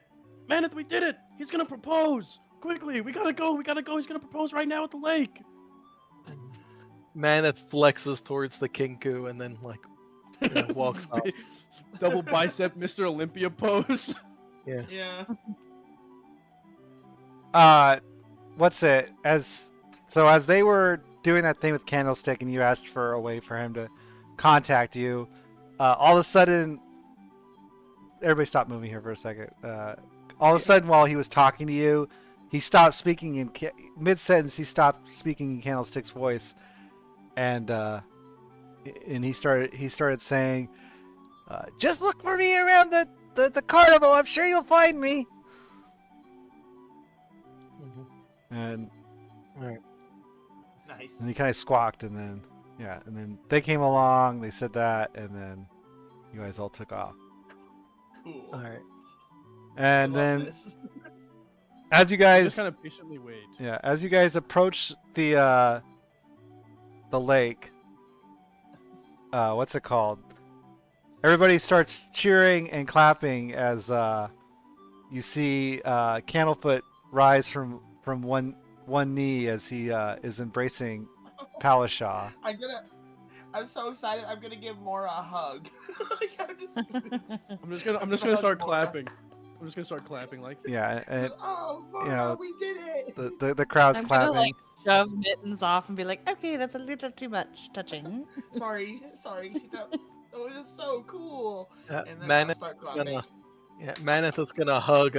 Maneth, we did it! He's gonna propose! Quickly, we gotta go! He's gonna propose right now at the lake! Maneth flexes towards the Kinku and then walks off. Double bicep Mr. Olympia pose. Yeah. What's it? As they were doing that thing with Candlestick and you asked for a way for him to contact you, all of a sudden, everybody stop moving here for a second. All of a sudden, while he was talking to you, he stopped speaking in mid-sentence. He stopped speaking in Candlestick's voice, and he started saying, "Just look for me around the carnival. I'm sure you'll find me." And Alright. Nice. And he kind of squawked, and then they came along. They said that, and then you guys all took off. Cool. Alright. And I love then, this. as you Just guys, kind of patiently wait. as you guys approach the lake, what's it called? Everybody starts cheering and clapping as you see Candlefoot rise from one knee as he is embracing Palashaw. I'm so excited. I'm gonna give Mora a hug. Like, I'm just gonna hug start Mora. clapping. I'm just gonna start clapping like. Yeah, and Oh, Mora, you know, we did it. the crowd's I'm clapping. gonna shove Mittens off and be like, okay, that's a little too much touching. sorry. That was just so cool. Uh, And then I'll Maneth start is clapping. Maneth is gonna hug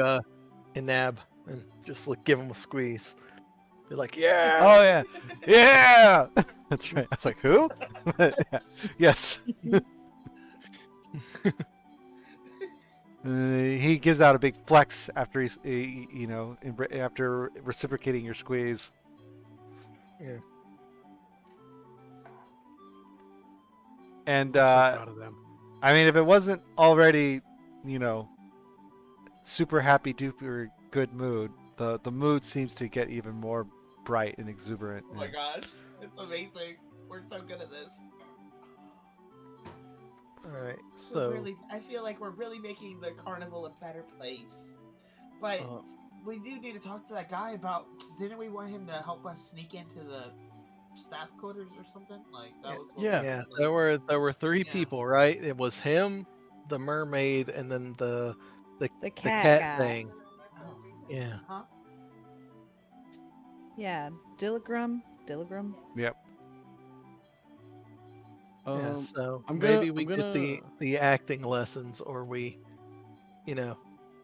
Inab and just give him a squeeze. Be like, yeah. Oh yeah, yeah. That's right. I was like, who? Yeah. Yes. He gives out a big flex after after reciprocating your squeeze. Yeah. And I'm so proud of them. I mean, if it wasn't already, super happy duper good mood, the mood seems to get even more bright and exuberant. Oh my gosh, it's amazing. We're so good at this. Alright. We're So really, I feel like we're really making the carnival a better place. But we do need to talk to that guy about. Cause didn't we want him to help us sneak into the staff quarters or something? Like that was what Yeah. Yeah, like, there were three Yeah. people, right? It was him, the mermaid, and then The the cat cat guy. thing. Oh. Yeah. Huh? Yeah, Dillagram. Yep. Yeah, so I'm maybe we gonna. get the acting lessons, or we,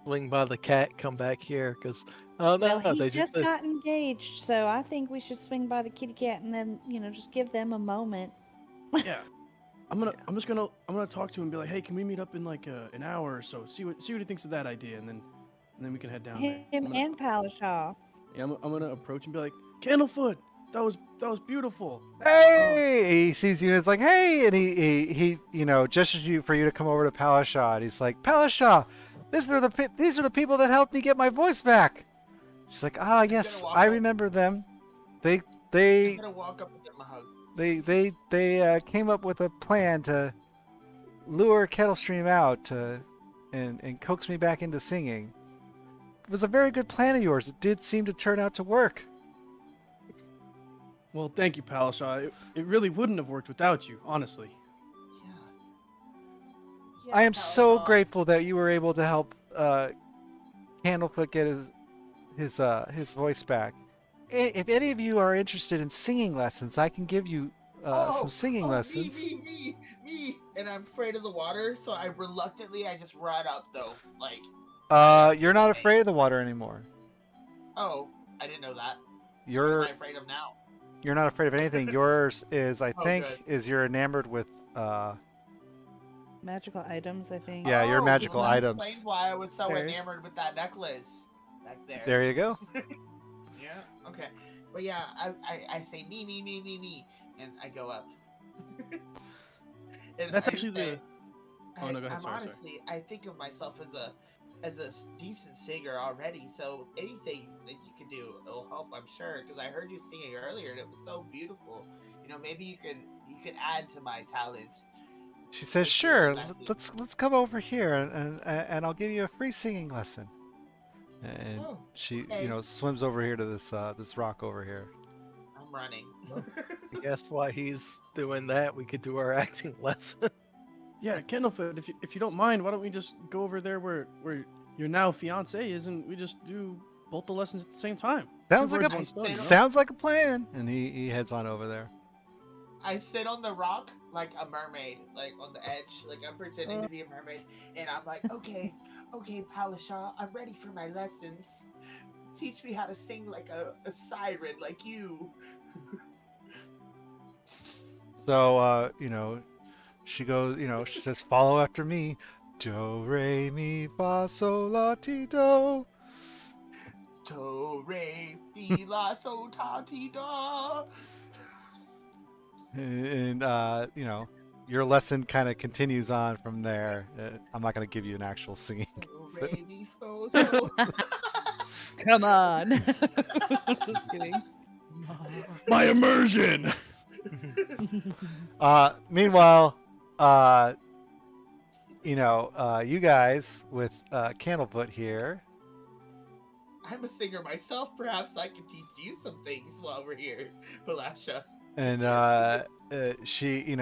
swing by the cat, come back here, because oh Well, no, he they just just got engaged, so I think we should swing by the kitty cat and then, just give them a moment. Yeah. I'm just gonna talk to him and be like, hey, can we meet up in like an hour or so? See what he thinks of that idea, and then we can head down there. Him and Palashaw. Yeah, I'm gonna approach and be like, Candlefoot, that was beautiful. Hey! He sees you and it's like, hey! And he gestures you for you to come over to Palashaw. And he's like, Palashaw, these are the people that helped me get my voice back. She's like, ah, yes, walk I up. remember them. I'm They gonna walk up and give him a hug. they came up with a plan to lure Kettlestream out and coax me back into singing. It was a very good plan of yours. It did seem to turn out to work. Well, thank you, Palashaw. It really wouldn't have worked without you, honestly. Yeah. I am so Palashaw. grateful that you were able to help Candlefoot get his voice back. If any of you are interested in singing lessons, I can give you some singing lessons. Me. And I'm afraid of the water, so I just run up though. Like, You're not afraid of the water anymore. oh, I didn't know that. What You're am I afraid of now? you're not afraid of anything. Yours is, I Oh, think, good. is you're enamored with Magical items, I think. Yeah, your magical well, that items. explains why I was so Fairs. enamored with that necklace back there. There you go. Yeah. Okay. But yeah, I say me, and I go up. And That's I actually say, Oh, no, go ahead, I'm sorry. honestly, I think of myself as a decent singer already. So anything that you could do, it'll help, I'm sure. Because I heard you singing earlier, and it was so beautiful. Maybe you could add to my talent. She says, with "Sure, your lessons." let's come over here and I'll give you a free singing lesson." And Oh, she, okay. swims over here to this rock over here. I'm running. I guess while he's doing that, we could do our acting lesson. Yeah, Candlefoot, if you don't mind, why don't we just go over there where your now fiance is, and we just do both the lessons at the same time? Sounds Two like birds, a one stone, you know? sounds like a plan. And he heads on over there. I sit on the rock like a mermaid, like on the edge, like I'm pretending to be a mermaid, and I'm like, okay, Palashaw, I'm ready for my lessons. Teach me how to sing like a siren, like you. So she goes, she says, "Follow after me. Do re mi fa sol la ti do." Do re mi la so ta ti da. And your lesson kind of continues on from there. I'm not going to give you an actual singing. Do re mi fo so. Come on. Just kidding. My immersion. Meanwhile, you guys with Candlefoot here, I'm a singer myself. Perhaps I can teach you some things while we're here, Palasha. and she,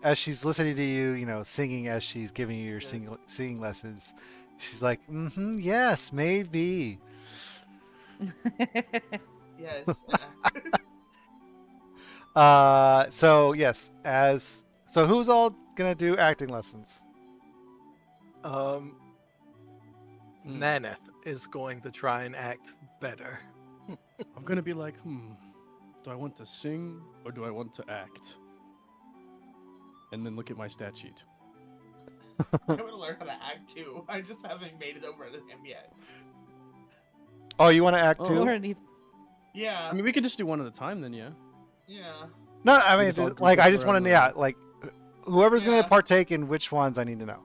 as she's listening to you, singing as she's giving you your singing lessons, she's like, "Mm-hmm, yes, maybe." Yes. So yes, so who's all gonna do acting lessons? Naneth is going to try and act better. I'm gonna be like, do I want to sing or do I want to act? And then look at my stat sheet. I want to learn how to act too. I just haven't made it over to him yet. Oh, you want to act too? Laura needs. Yeah. I mean, we could just do one at a time then, yeah. Yeah. No, I We mean, just all just, group like, up I just want around to, the- like, whoever's Yeah. gonna partake in which ones, I need to know.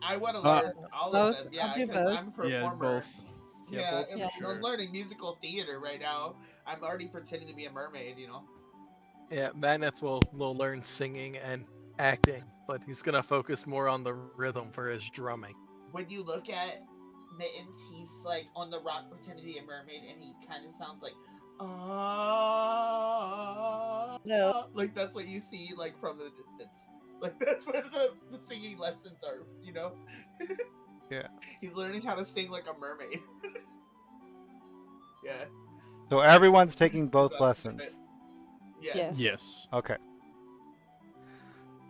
I want to learn all both? of them. I'll Yeah, do because both. I'm a performer. Yeah, both. Yeah, both and for I'm sure. learning musical theater right now. I'm already pretending to be a mermaid, Yeah, Maneth will learn singing and acting, but he's gonna focus more on the rhythm for his drumming. When you look at Mittens, he's like on the rock pretending to be a mermaid, and he kind of sounds like, No. like that's what you see like from the distance. Like that's where the singing lessons are, you know. Yeah. He's learning how to sing like a mermaid. Yeah. So everyone's taking both Best of it. lessons. Yes. Yes. Okay.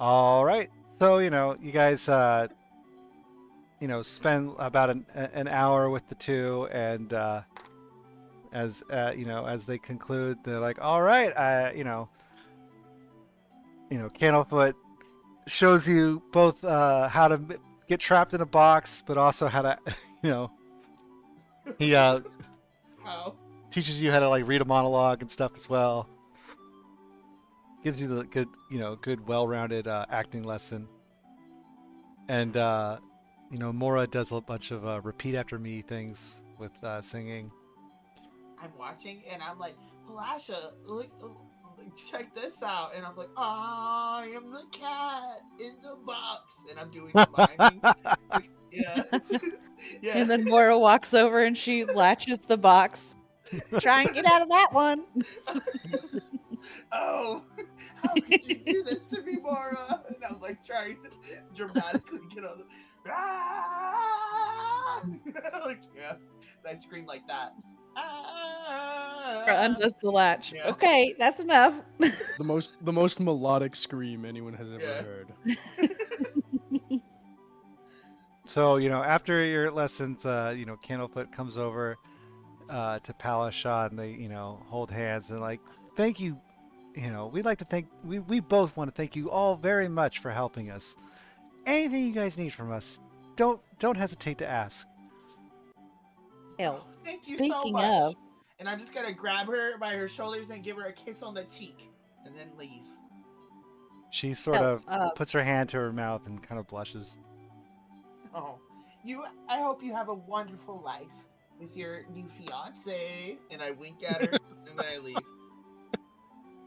All right. So, you guys, spend about an hour with the two, and as as they conclude, they're like, "All right, Candlefoot shows you both how to get trapped in a box, but also how to, he How? teaches you how to like read a monologue and stuff as well. Gives you the good well-rounded acting lesson. And Mora does a bunch of repeat after me things with singing. I'm watching and I'm like, Palasha, look, check this out. And I'm like, I am the cat in the box. And I'm doing the miming. Like, yeah. Yeah. And then Mora walks over and she latches the box. Try and get out of that one. Oh, how could you do this to me, Mora? And I'm like trying to dramatically get on the. Ah! Like, yeah. And I scream like that. Mora undoes the latch. Yeah. Okay, that's enough. The most melodic scream anyone has ever Yeah. heard. So, after your lessons, Candlefoot comes over to Palasha, and they, hold hands and like, thank you. We'd like to thank, we both want to thank you all very much for helping us. Anything you guys need from us, don't hesitate to ask. Hell, Thank you speaking so much. of, And I'm just gonna grab her by her shoulders and give her a kiss on the cheek, and then leave. She sort Oh, of puts her hand to her mouth and kind of blushes. Oh, I hope you have a wonderful life with your new fiance. And I wink at her, and then I leave.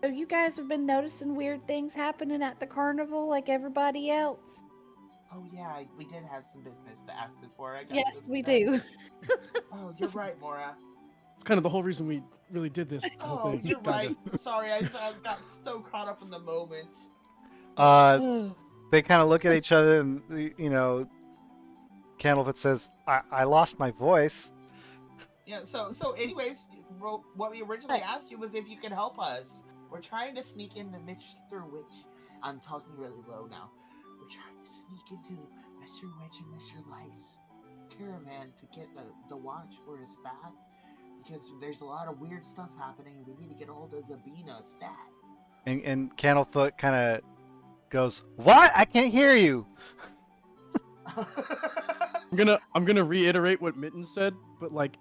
so you guys have been noticing weird things happening at the carnival like everybody else? Oh yeah, we did have some business to ask them for. I guess. Yes, we that. do. Oh, you're right, Mora. It's kind of the whole reason we really did this whole Oh, thing. you're kinda. right. Sorry, I got so caught up in the moment. They kind of look at each other, and Candlefoot says, I lost my voice. Yeah. So anyways, what we originally asked you was if you could help us. We're trying to sneak into Mr. Witch. I'm talking really low now. We're trying to sneak into Mr. Witch and Mr. Light's caravan to get the watch or the staff, because there's a lot of weird stuff happening, and we need to get a hold of Zabina's stat. And Candlefoot kind of goes, "What? I can't hear you." I'm gonna reiterate what Mitten said, but like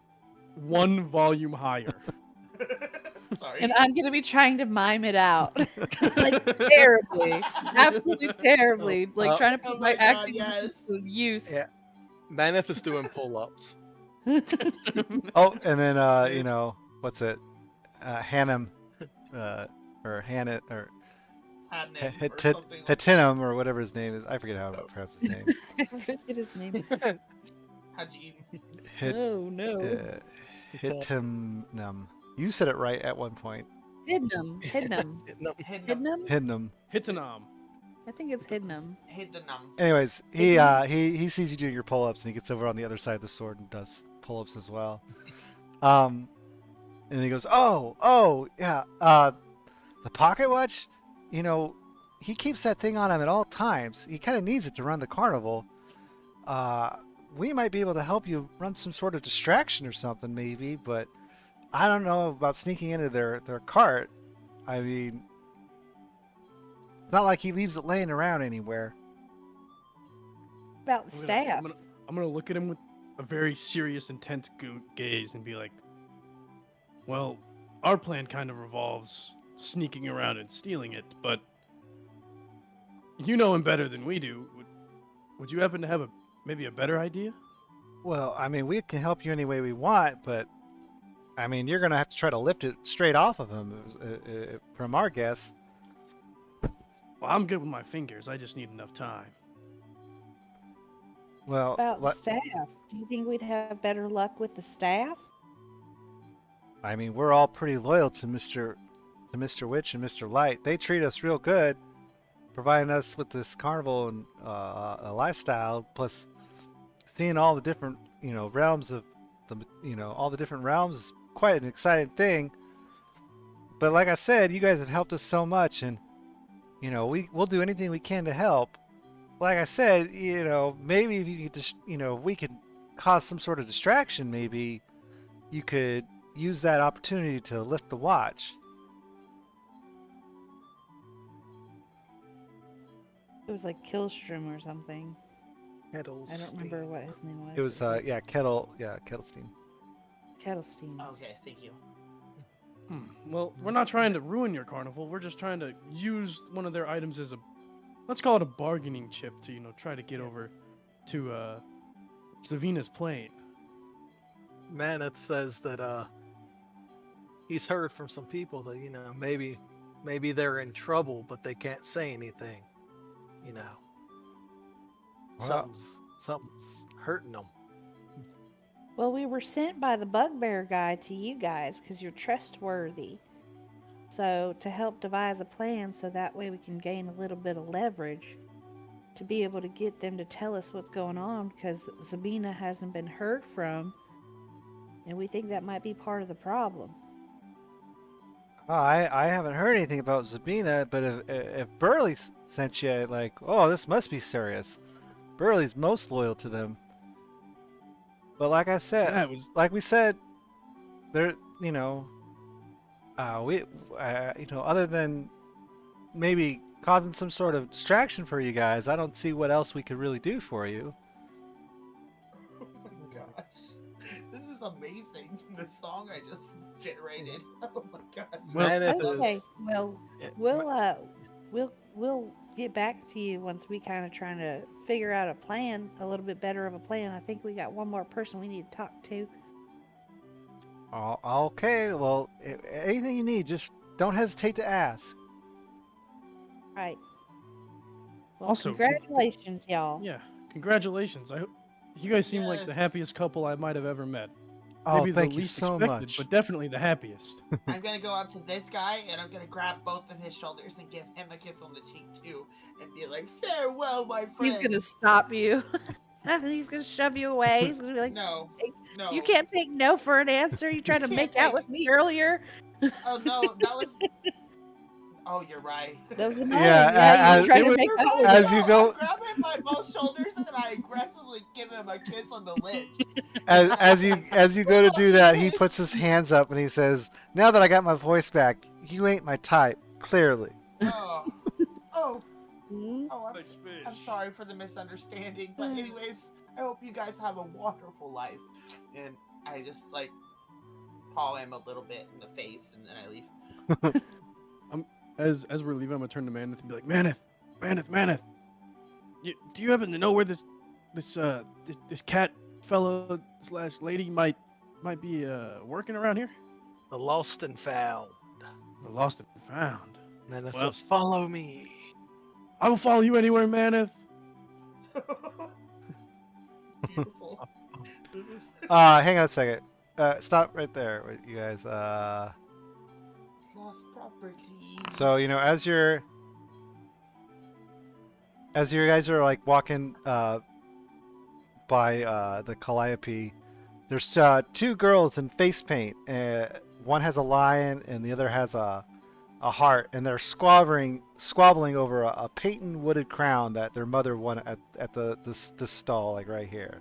one volume higher. Sorry. And I'm gonna be trying to mime it out, like terribly, absolutely terribly, like trying to Oh put my my God, acting yes. to use. Yeah. Maneth is doing pull-ups. Oh, and then what's it? Hannum, or Hannah, or Hadn't or something like Hatinum, or whatever his name is. I forget how to pronounce his name. I forget his name. Hajin. Oh no. Hitimnum. You said it right at one point. Hidnum. No, Hidnum? Hidnum. Hitanam. I think it's Hidnum. Hiddenum. Anyways, he Hidnum? he sees you doing your pull-ups, and he gets over on the other side of the sword and does pull-ups as well. And he goes, "Oh, yeah. The pocket watch, he keeps that thing on him at all times. He kind of needs it to run the carnival. We might be able to help you run some sort of distraction or something, maybe, but I don't know about sneaking into their cart. I mean, it's not like he leaves it laying around anywhere." About the staff. I'm gonna look at him with a very serious, intense gaze and be like, "Well, our plan kind of revolves sneaking around and stealing it, but you know him better than we do. Would you happen to have maybe a better idea?" Well, I mean, we can help you any way we want, but I mean, you're gonna have to try to lift it straight off of him, from our guess. Well, I'm good with my fingers. I just need enough time. Well, About the staff. Do you think we'd have better luck with the staff? I mean, we're all pretty loyal to Mr. Witch and Mr. Light. They treat us real good, providing us with this carnival and a lifestyle, plus seeing all the different, realms of all the different realms is quite an exciting thing. But like I said, you guys have helped us so much, and we'll do anything we can to help. Like I said, maybe if you could just, we could cause some sort of distraction. Maybe you could use that opportunity to lift the watch. It was like Killstrom or something. I don't remember what his name was. It was Kettlestein. Kettlestein. Okay, thank you. Well, we're not trying to ruin your carnival. We're just trying to use one of their items as let's call it a bargaining chip to, try to get over to Savina's plane. Maneth says that he's heard from some people that maybe they're in trouble, but they can't say anything. Well, Something's hurting them. Well, we were sent by the bugbear guy to you guys because you're trustworthy. So, to help devise a plan so that way we can gain a little bit of leverage to be able to get them to tell us what's going on, because Sabina hasn't been heard from, and we think that might be part of the problem. I haven't heard anything about Zabina, but if Burley sent you, like, oh, this must be serious. Burley's most loyal to them. But like I said, Yeah, it was. like we said, there, other than maybe causing some sort of distraction for you guys, I don't see what else we could really do for you. Oh my gosh. This is amazing. The song I just generated. Oh my gosh. Okay, well, Yeah, we'll get back to you once we kind of trying to figure out a little bit better of a plan. I think we got one more person we need to talk to. Okay, well, anything you need, just don't hesitate to ask. Right. Well, Also, congratulations, y'all. Yeah, congratulations. You guys seem like the Yes. happiest couple I might have ever met. Oh, Maybe thank the you least so expected, much. but definitely the happiest. I'm gonna go up to this guy and I'm gonna grab both of his shoulders and give him a kiss on the cheek too, and be like, "Farewell, my friend." He's gonna stop you. He's gonna shove you away. He's gonna be like, No, no. "You can't take no for an answer. You tried to can't make out take- with me earlier." Oh no, that was. Oh, you're right. That was annoying. Yeah, you tried it to was- make out with as me. you go- I grab him by both shoulders and I aggressively give him a kiss on the lips. As you go to do that, he puts his hands up and he says, "Now that I got my voice back, you ain't my type, clearly." Oh, oh, Mhm. oh! I'm sorry for the misunderstanding, but anyways, I hope you guys have a wonderful life. And I just paw him a little bit in the face, and then I leave. As we're leaving, I'm gonna turn to Maneth and be like, Maneth. Do you happen to know where this cat fellow / lady might be working around here? The lost and found. The lost and found. Maneth Well- says, "Follow me." I will follow you anywhere, Maneth. Beautiful. This is- Hang on a second. Stop right there, you guys. Lost property. So as you guys are like walking by the Calliope, there's two girls in face paint. One has a lion and the other has a heart, and they're squabbling over a patent wooded crown that their mother won at this stall, like right here.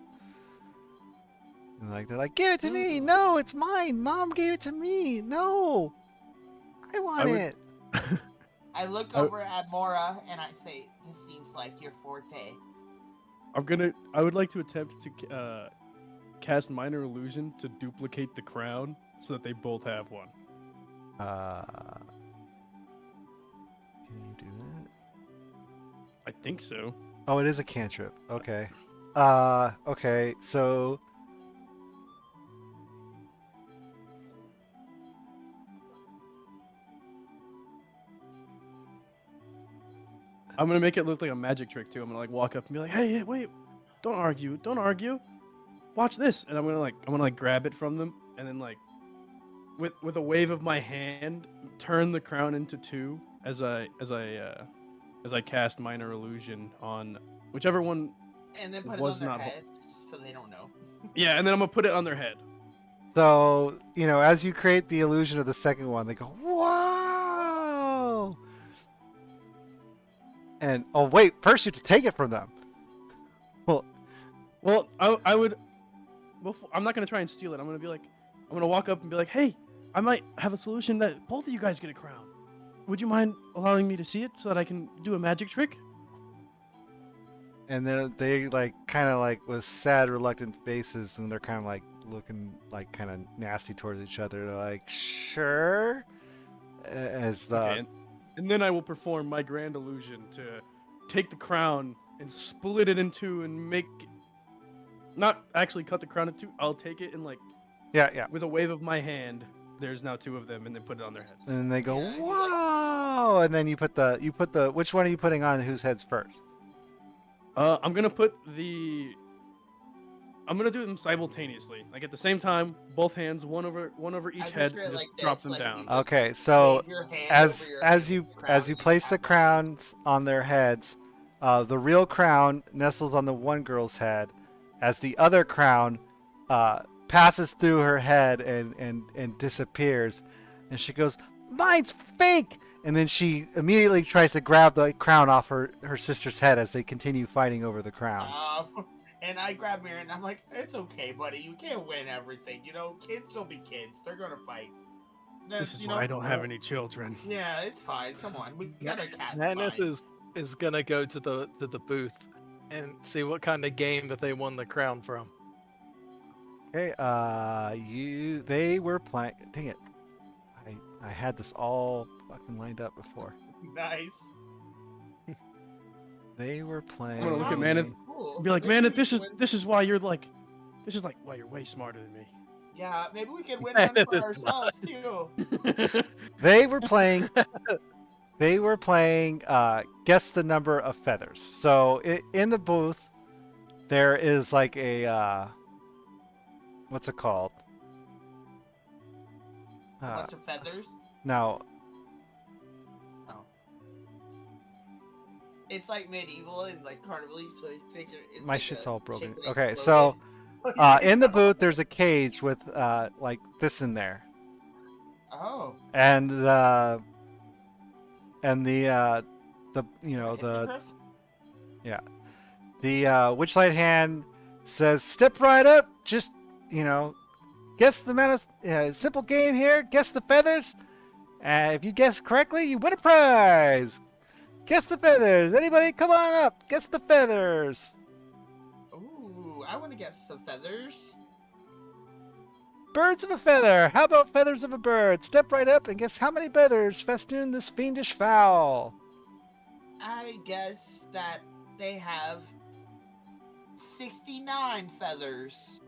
And they're like, "Give it to me! No, it's mine! Mom gave it to me! No, I want would- it!" I look over at Mora and I say, "This seems like your forte." I would like to attempt to cast minor illusion to duplicate the crown so that they both have one. Can you do that? I think so. Oh, it is a cantrip. Okay. Okay, so I'm gonna make it look like a magic trick too. I'm gonna walk up and be like, "Hey, wait, Don't argue. Don't argue. Watch this. And I'm gonna grab it from them, and then like, with a wave of my hand, turn the crown into two as I cast minor illusion on whichever one And then put it was on their not. head so they don't know. Yeah, and then I'm gonna put it on their head. So, as you create the illusion of the second one, they go, whoa! And, oh, wait, first you have to take it from them. Well, I would. I'm not gonna try and steal it. I'm gonna walk up and be like, hey, I might have a solution that both of you guys get a crown. Would you mind allowing me to see it so that I can do a magic trick? And then they, like, kind of, like, with sad, reluctant faces, and they're kind of, like, looking, like, kind of nasty towards each other. They're like, sure? As the... Okay, and then I will perform my grand illusion to take the crown and split it in two and make. Not actually cut the crown in two. I'll take it and like Yeah. with a wave of my hand. There's now two of them, and then put it on their heads. And they go, Yeah, you're like- whoa! And then you put the, which one are you putting on whose heads first? I'm gonna do them simultaneously, like at the same time, both hands, one over each I head, picture it and just like drop this, them like, down. you just Okay, so wave your hand as over your as head you with the crown as you and place the have it. crowns on their heads, the real crown nestles on the one girl's head, as the other crown passes through her head and disappears, and she goes, "Mine's fake!" And then she immediately tries to grab the crown off her sister's head as they continue fighting over the crown. And I grab Mirren and I'm like, it's okay, buddy. You can't win everything. Kids will be kids. They're gonna fight. This is why I don't have any children. Yeah, it's fine. Come on, we got a cat. Maneth is gonna go to the booth and see what kind of game that they won the crown from. Okay, they were playing. Dang it, I had this all fucking lined up before. Nice. They were playing. I'm gonna look at Maneth Cool. and be like, Maybe Maneth, we could win- this is why you're like why you're way smarter than me. Yeah, maybe we could win Maneth one for is ourselves too. They were playing. They were playing. Guess the number of feathers. So in the booth, there is like a what's it called? A bunch of feathers. No, Oh. It's like medieval and like carnival, so I think it's my like shit's a all broken. chicken Okay, exploded. so in the booth, there's a cage with like this in there, Oh. and the the Hippogriff? the Witchlight hand says, "Step right up. Just guess the amount of simple game here. Guess the feathers. If you guess correctly, you win a prize. Guess the feathers. Anybody, come on up. Guess the feathers." Ooh, I want to guess some feathers. Birds of a feather. How about feathers of a bird? Step right up and guess how many feathers festoon this fiendish fowl. I guess that they have 69 feathers.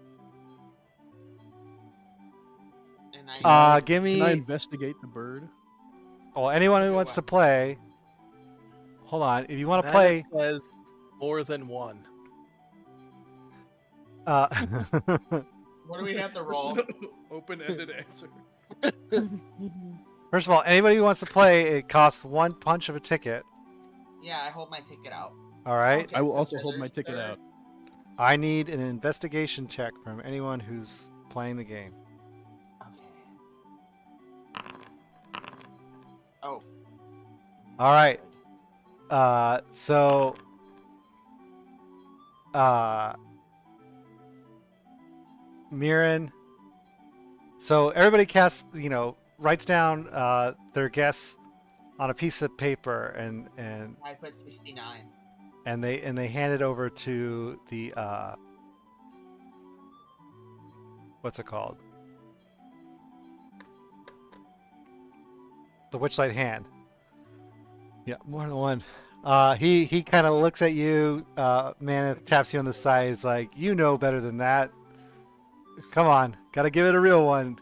And I know Give Can I me. investigate the bird? Well, anyone who Good wants one. to play. Hold on. If you want to Maneth play. says more than one. what do we have to This is roll? an open-ended answer. First of all, anybody who wants to play, it costs one punch of a ticket. Yeah, I hold my ticket out. All right. Okay, I will so also hold my feathers ticket are- out. I need an investigation check from anyone who's playing the game. Okay. Oh. All right. Good. So. Mirren. So everybody writes down their guess on a piece of paper and I put 69. they hand it over to the what's it called? The Witchlight hand. Yeah, more than one. He kind of looks at you, Maneth, taps you on the side. He's like, "You know better than that. Come on, gotta give it a real one."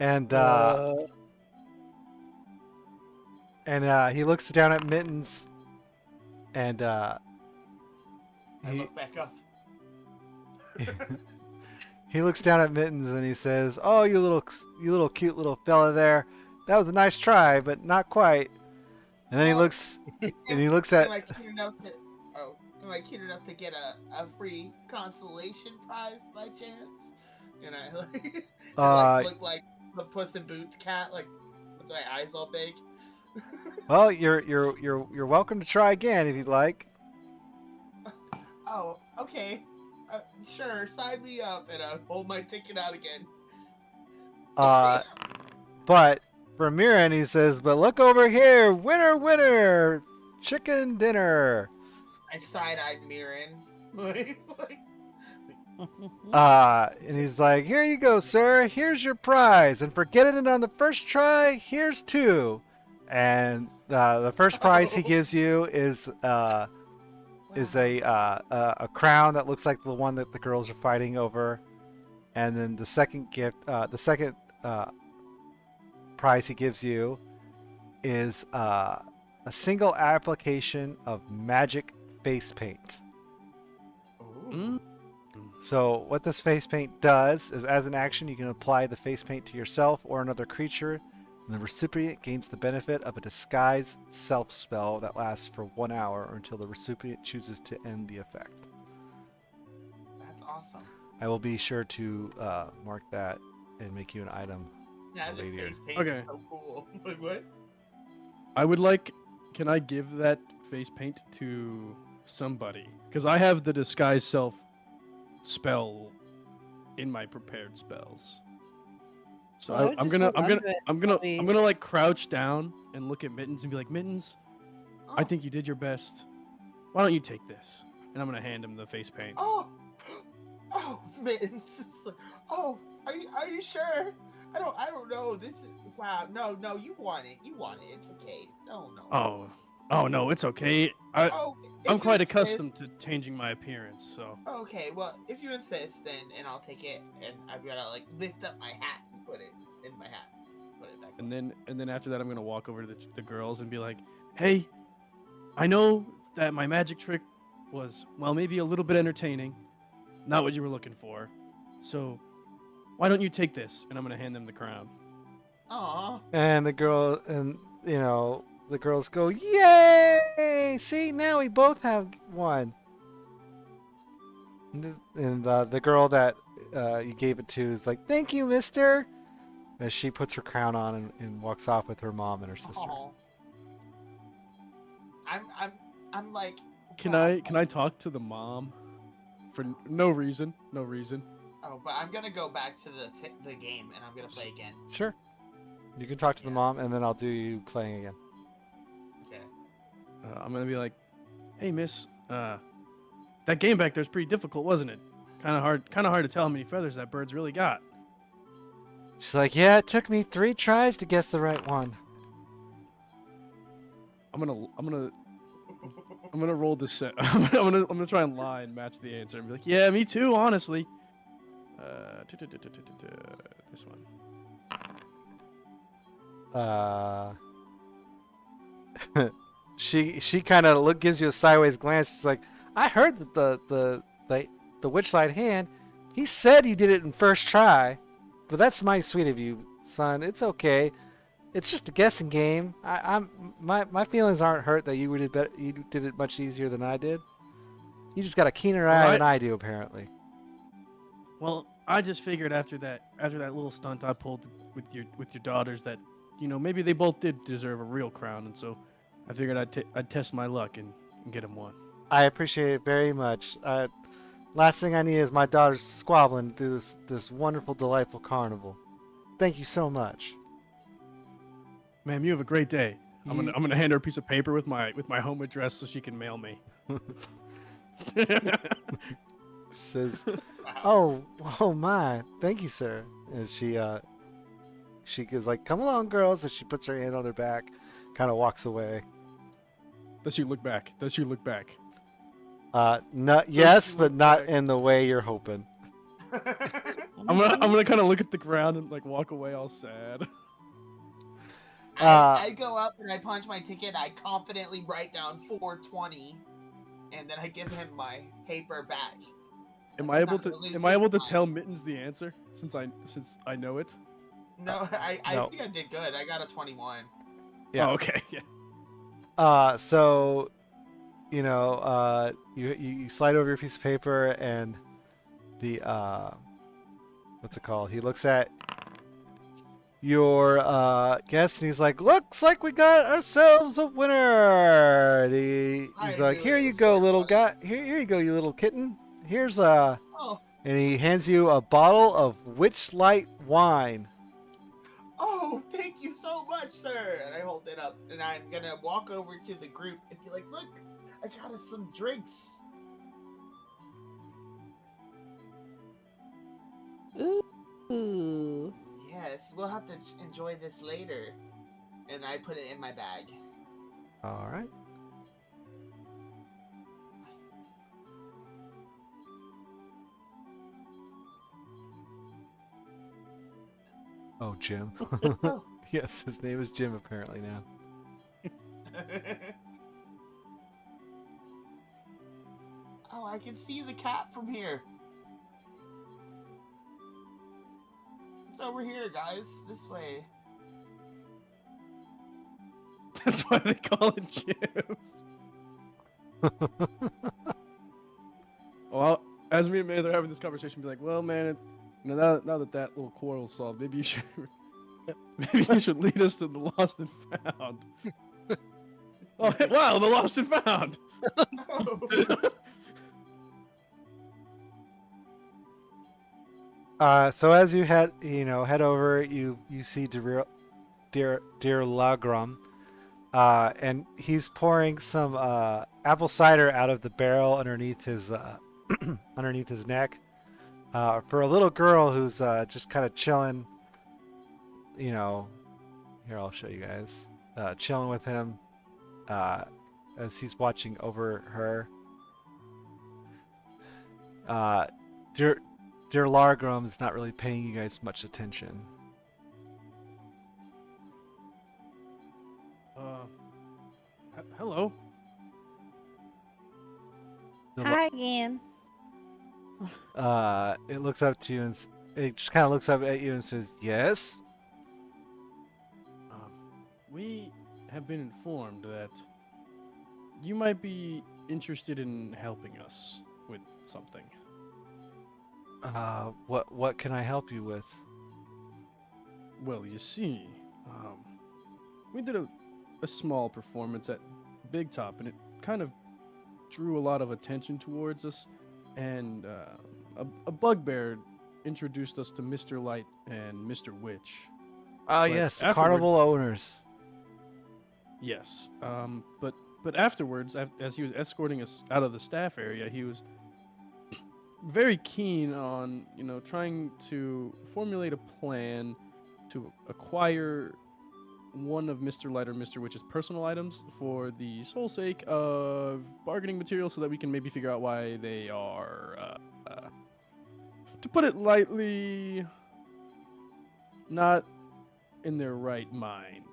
And he looks down at Mittens, and I look back up. He looks down at Mittens and he says, "Oh, you little cute little fella there. That was a nice try, but not quite." And then he looks at. Am I cute enough to? Oh, am I cute enough to get a free consolation prize by chance? And I like, look like the Puss in Boots cat, like with my eyes all big. Well, you're welcome to try again if you'd like. Oh, okay. Sure, sign me up, and I'll hold my ticket out again. But for Mirren, he says, "But look over here, winner, winner, chicken dinner." I side-eyed Mirren. And he's like, "Here you go, sir. Here's your prize, and for getting it on the first try, here's 2." And the first prize he gives you is a crown that looks like the one that the girls are fighting over, and then the second prize he gives you is a single application of magic face paint. Mm. So what this face paint does is, as an action, you can apply the face paint to yourself or another creature, and the recipient gains the benefit of a disguise self spell that lasts for 1 hour or until the recipient chooses to end the effect. That's awesome. I will be sure to mark that and make you an item. Magic later. face paint Okay. is so cool. Like what? I would like. Can I give that face paint to somebody? Because I have the disguise self spell in my prepared spells. So Well, I would I'm just gonna hold I'm on gonna to it I'm until gonna we- I'm gonna like crouch down and look at Mittens and be like, Mittens, I Oh. think you did your best. Why don't you take this? And I'm gonna hand him the face paint. Oh, Mittens. It's like, oh, are you sure? I don't know. This is wow. No, you want it. You want it. It's okay. No. Oh no, it's okay. Oh, if I'm you quite insist- accustomed to changing my appearance, so Okay, well, if you insist, then and I'll take it, and I've gotta like lift up my hat and put it in my hat, put it back. and then after that I'm gonna walk over to the girls and be like, hey, I know that my magic trick was, well, maybe a little bit entertaining, not what you were looking for. So why don't you take this? And I'm gonna hand them the crown. Aw. And the girls go, "Yay! See, now we both have one." And the girl that you gave it to is like, "Thank you, mister," as she puts her crown on and walks off with her mom and her sister. Aw. I'm like. Can wow. I talk to the mom? For no reason. Oh, but I'm gonna go back to the game and I'm gonna play again. Sure. You can talk to the Yeah. mom, and then I'll do you playing again. Okay. I'm gonna be like, hey miss, that game back there's pretty difficult, wasn't it? Kind of hard to tell how many feathers that bird's really got. She's like, "Yeah, it took me 3 tries to guess the right one." I'm gonna roll this set. I'm gonna try and lie and match the answer and be like, yeah, me too, honestly. This one. She kind of gives you a sideways glance. She's like, "I heard that the Witchlight hand. He said you did it in first try, but that's mighty sweet of you, son. It's okay. It's just a guessing game. My feelings aren't hurt that you did it much easier than I did. You just got a keener eye than I do, apparently." Well, I just figured after that little stunt I pulled with your daughters that, maybe they both did deserve a real crown, and so I figured I'd test my luck and get them one. I appreciate it very much. Last thing I need is my daughters squabbling through this wonderful, delightful carnival. Thank you so much. Ma'am, you have a great day. I'm gonna hand her a piece of paper with my home address so she can mail me. She says, Wow. oh my, thank you, sir. And she goes like, "Come along, girls," and she puts her hand on her back, kind of walks away. Does she look back? Yes, she but look not back? in the way you're hoping. I'm gonna kind of look at the ground and like walk away all sad. I go up and I punch my ticket. I confidently write down 420, and then I give him my paper back. Am I'm I able not to? gonna lose Am I this able to time. tell Mittens the answer since I know it? No, I no. think I did good. I got a 21. Yeah. Oh, okay. Yeah. So you slide over your piece of paper and the what's it called? He looks at your guest and he's like, "Looks like we got ourselves a winner." And he's I like, knew "Here it you was go, little 420. guy. Here you go, you little kitten. Here's Oh, and he hands you a bottle of Witchlight wine. oh, thank you so much, sir. And I hold it up, and I'm gonna walk over to the group and be like, "Look, I got us some drinks." Ooh. Yes, we'll have to enjoy this later. And I put it in my bag. All right. Oh, Jim. Oh. Yes, his name is Jim apparently now. Oh, I can see the cat from here. It's over here, guys. This way. That's why they call it Jim. Well, as me and May are having this conversation, be like, "Well, man, now that little quarrel's solved, maybe you should lead us to the lost and found." Oh, hey, wow, the lost and found. So as you head over, you see dear Lagram, and he's pouring some apple cider out of the barrel underneath his underneath his neck for a little girl who's just kind of chilling. Here I'll show you guys, chilling with him as he's watching over her. Dear Largram's not really paying you guys much attention. Hello. Hi again. It looks up to you and it just kind of looks up at you and says, "Yes." We have been informed that you might be interested in helping us with something. What can I help you with? Well, you see, we did a small performance at Big Top, and it kind of drew a lot of attention towards us. And a bugbear introduced us to Mr. Light and Mr. Witch. Oh, But yes, the afterwards- carnival owners. Yes, but afterwards, as he was escorting us out of the staff area, he was very keen on trying to formulate a plan to acquire one of Mr. Light or Mr. Witch's personal items for the sole sake of bargaining material, so that we can maybe figure out why they are, to put it lightly, not in their right mind.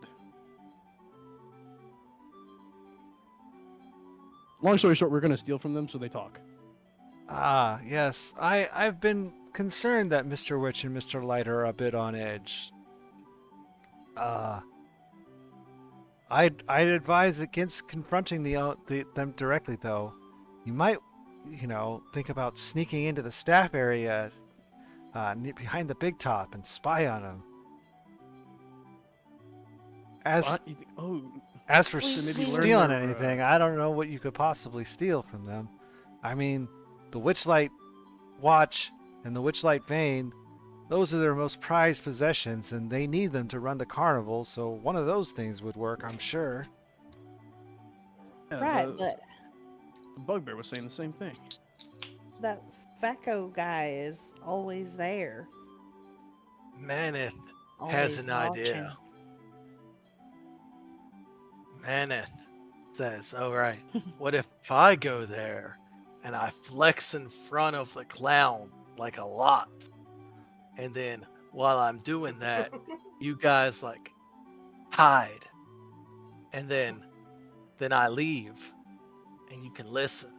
Long story short, we're gonna steal from them so they talk. Ah, yes. I've been concerned that Mr. Witch and Mr. Light are a bit on edge. I'd advise against confronting them directly, though. You might, think about sneaking into the staff area behind the big top and spy on them. What? You think, As for So maybe learn stealing their, anything, I don't know what you could possibly steal from them. I mean, the Witchlight watch and the Witchlight vane, those are their most prized possessions, and they need them to run the carnival, so one of those things would work, I'm sure. yeah, Right, the but bugbear was saying the same thing. that Facco guy is always there. Maneth Always has an idea. watching. Maneth says, "All right, what if I go there and I flex in front of the clown like a lot, and then while I'm doing that, you guys like hide, and then I leave, and you can listen,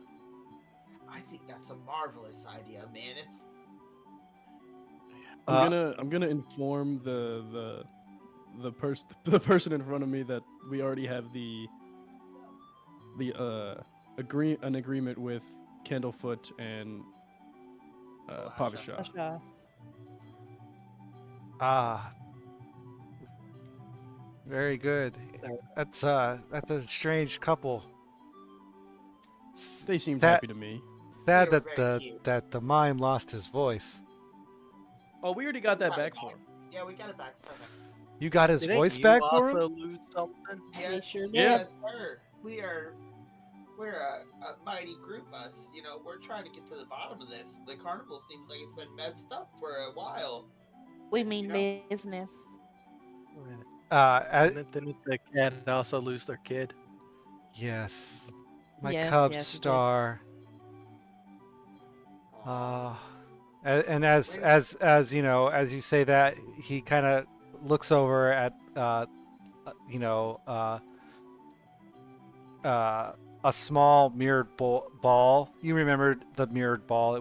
I think that's a marvelous idea, Maneth. I'm gonna inform the person in front of me that we already have an agreement with Candlefoot and Pavisha. Pavisha. Asha. Ah, very good. That's a strange couple. They seemed Sad- happy to me. Sad They were that very the cute. that the mime lost his voice. Oh, we already got that Got back it for him. Yeah, we got it back from him. You got his Didn't voice you back for also him? lose something? Yes, sure did. yes, sir. We're a mighty group. Us, we're trying to get to the bottom of this. The carnival seems like it's been messed up for a while. We mean You know? business. Didn't the cat also lose their kid? Yes, my Yes, cub yes, he did. star. And as Wait. as you know, as you say that, he kind of looks over at you know a small mirrored ball. You remembered the mirrored ball? It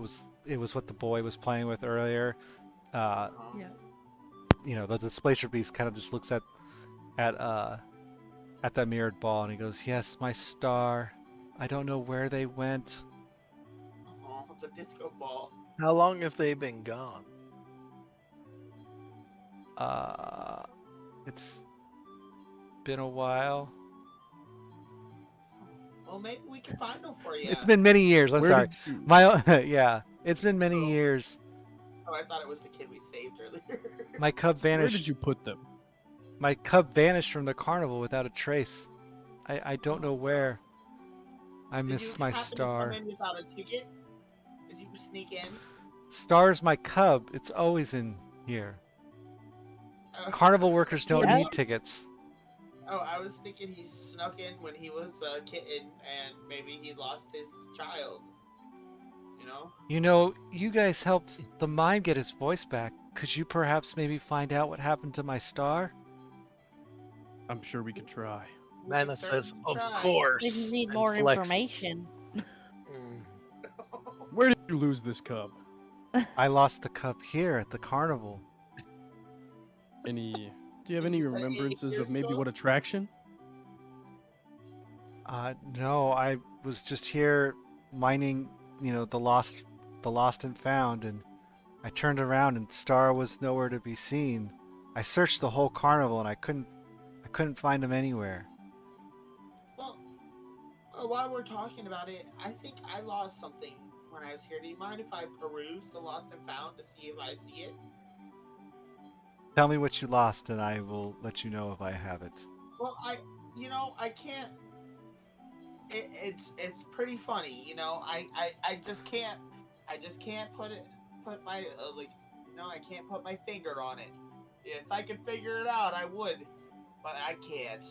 was what the boy was playing with earlier. Yeah. You know, the displacer beast kind of just looks at that mirrored ball and he goes, "Yes, my star. I don't know where they went." The disco ball. How long have they been gone? It's been a while. Well, maybe we can find them for you. It's been many years. I'm Where sorry. did you- Yeah, it's been many years. Oh, I thought it was the kid we saved earlier. My cub Where vanished. did you put them? My cub vanished from the carnival without a trace. I don't know where. I Did miss you my happen star. to come in without a ticket? Did you sneak in? Star's my cub. It's always in here. Carnival workers don't Yeah. need tickets. Oh, I was thinking he snuck in when he was a kitten and maybe he lost his child. You know? You know, you guys helped the mime get his voice back. Could you perhaps maybe find out what happened to my star? I'm sure we could try. We can Mana says, certainly of try." course. We need and more flexes. information. Mm. Where did you lose this cub? I lost the cub here at the carnival. Do you have any Is that 8 remembrances years of maybe ago? what attraction? No, I was just here mining, you know, the lost and found, and I turned around and Star was nowhere to be seen. I searched the whole carnival and I couldn't find him anywhere. Well, while we're talking about it, I think I lost something when I was here. Do you mind if I peruse the lost and found to see if I see it? Tell me what you lost and I will let you know if I have it. Well, I can't. It's pretty funny, I just can't. I just can't put my I can't put my finger on it. If I could figure it out, I would, but I can't.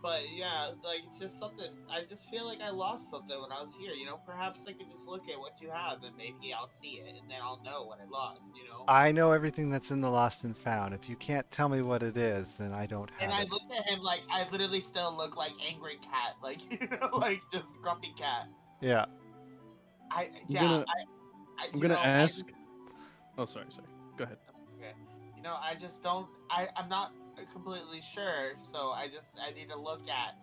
But yeah, it's just something. I just feel like I lost something when I was here. Perhaps I could just look at what you have and maybe I'll see it, and then I'll know what I lost. I know everything that's in the lost and found. If you can't tell me what it is, then I don't have And I it. looked at him like I literally still look like angry cat, like just grumpy cat. Yeah. I'm gonna ask. Oh, sorry. Go ahead. Okay. I just don't. I'm not completely sure, so I need to look at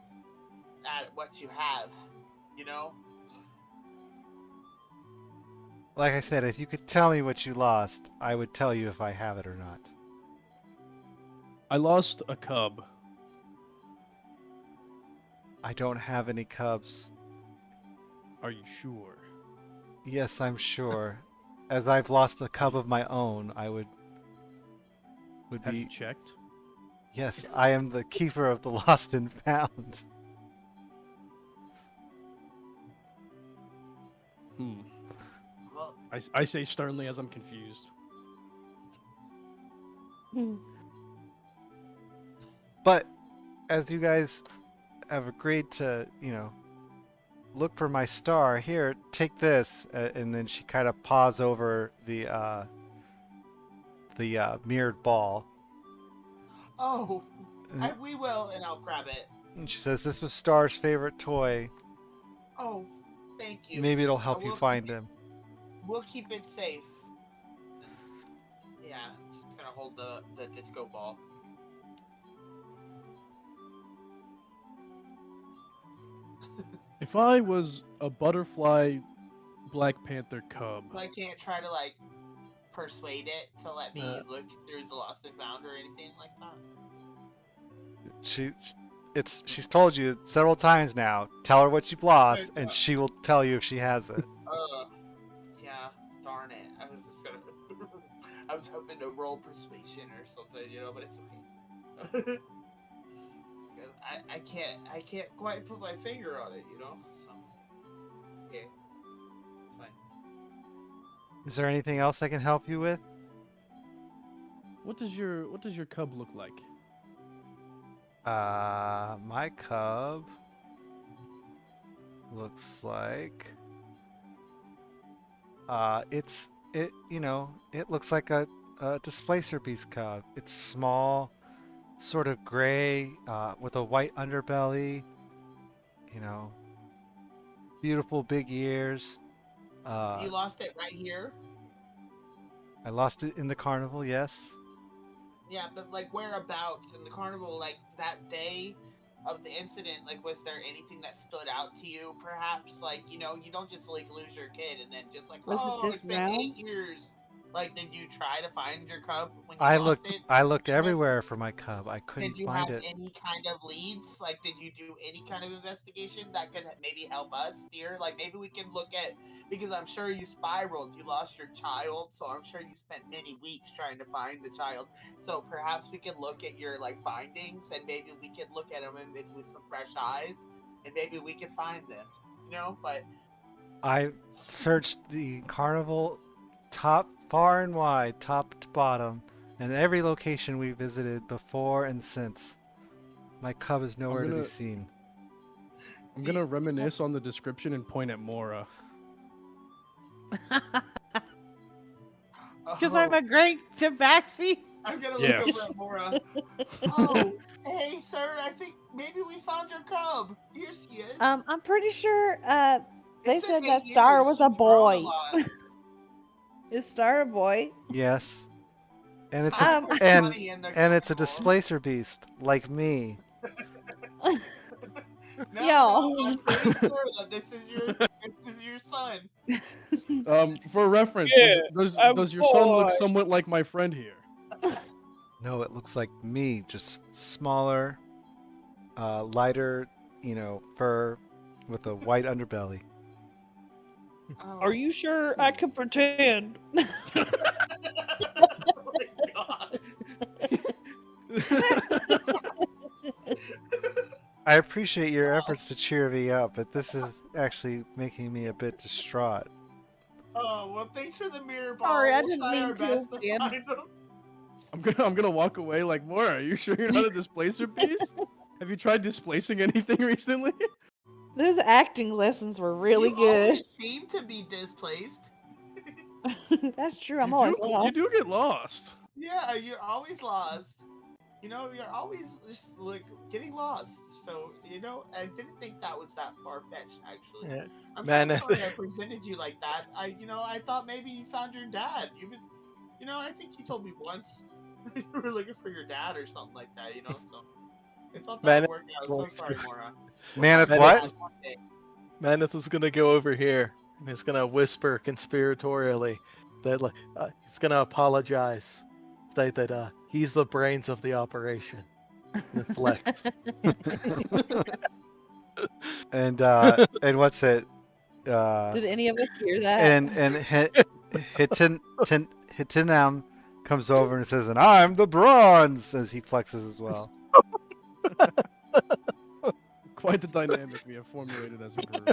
what you have. Like I said, if you could tell me what you lost, I would tell you if I have it or not. I lost a cub. I don't have any cubs. Are you sure? Yes, I'm sure. As I've lost a cub of my own, I would Have be. you checked? Yes, I am the keeper of the lost and found. Well, I say sternly as I'm confused. But as you guys have agreed to, look for my star, here, take this. And then she kind of paws over the mirrored ball. oh, we will, and I'll grab it. And she says, "This was Star's favorite toy. Oh, thank you. Maybe it'll help you we'll find keep it- them. We'll keep it safe. Yeah, just gonna hold the disco ball. If I was a butterfly Black Panther cub, So I can't try to like persuade it to let me Uh. look through the lost and found or anything like that. She's told you several times now. Tell her what you've lost, Yeah. and she will tell you if she has it. Yeah, darn it. I was just gonna. I was hoping to roll persuasion or something, but it's okay. 'Cause I can't quite put my finger on it, So, okay, fine. Is there anything else I can help you with? what does your cub look like? My cub looks like it looks like a displacer beast cub. It's small, sort of gray, with a white underbelly. Beautiful big ears. You lost it right here. I lost it in the carnival. Yes. Yeah, but like whereabouts in the carnival, like that day of the incident, like was there anything that stood out to you? Perhaps, like you don't just like lose your kid and then just like, Was it oh, this it's been realm? 8 years. Like, did you try to find your cub when you I lost looked. it? I looked Did- everywhere for my cub. I couldn't Did you find have it. any kind of leads? Like, did you do any kind of investigation that could maybe help us steer? Like, maybe we can look at, because I'm sure you spiraled. You lost your child, so I'm sure you spent many weeks trying to find the child. So perhaps we can look at your like findings, and maybe we can look at them with some fresh eyes, and maybe we can find them. But I searched the carnival far and wide, top to bottom, and every location we visited before and since. My cub is nowhere to be gonna- seen. I'm gonna reminisce on the description and point at Mora. Because I'm a great tabaxi. I'm gonna Yes. look over at Mora. Oh, hey, sir. I think maybe we found your cub. Here she is. I'm pretty sure they It's been said that 8 Star years. was a She's grown a boy. lot. Is Star a boy? Yes, and it's Um, Funny in the and it's a carnival. displacer beast like me. No, I'm pretty sure that this is your son. For reference, Yeah, does a your son look boy. somewhat like my friend here? No, it looks like me, just smaller, lighter, fur with a white underbelly. Oh, Are you sure I could pretend? oh my god. I appreciate your efforts to cheer me up, but this is actually making me a bit distraught. Oh, well, thanks for the mirror ball. Sorry, I We'll didn't try mean our to, best to man. find them. I'm gonna walk away like, Mora, are you sure you're not a displacer beast? Have you tried displacing anything recently? Those acting lessons were really You good. always seem to be displaced. That's true. I'm always You lost. do get lost. Yeah, you're always lost. You're always just like getting lost. So, I didn't think that was that far fetched. Actually, Yeah. I'm Man, so sorry I presented you like that. I thought maybe you found your dad. I think you told me once you were looking for your dad or something like that. So I thought that Man, would work out. So sorry, Mora. Maneth, We'll what? try to one day. Maneth is gonna go over here and he's gonna whisper conspiratorially that he's gonna apologize, say that he's the brains of the operation. And flex. And what's it? Did any of us hear that? And Hitinam comes over and says, "And I'm the bronze," as he flexes as well. Quite the dynamic we have formulated as a group.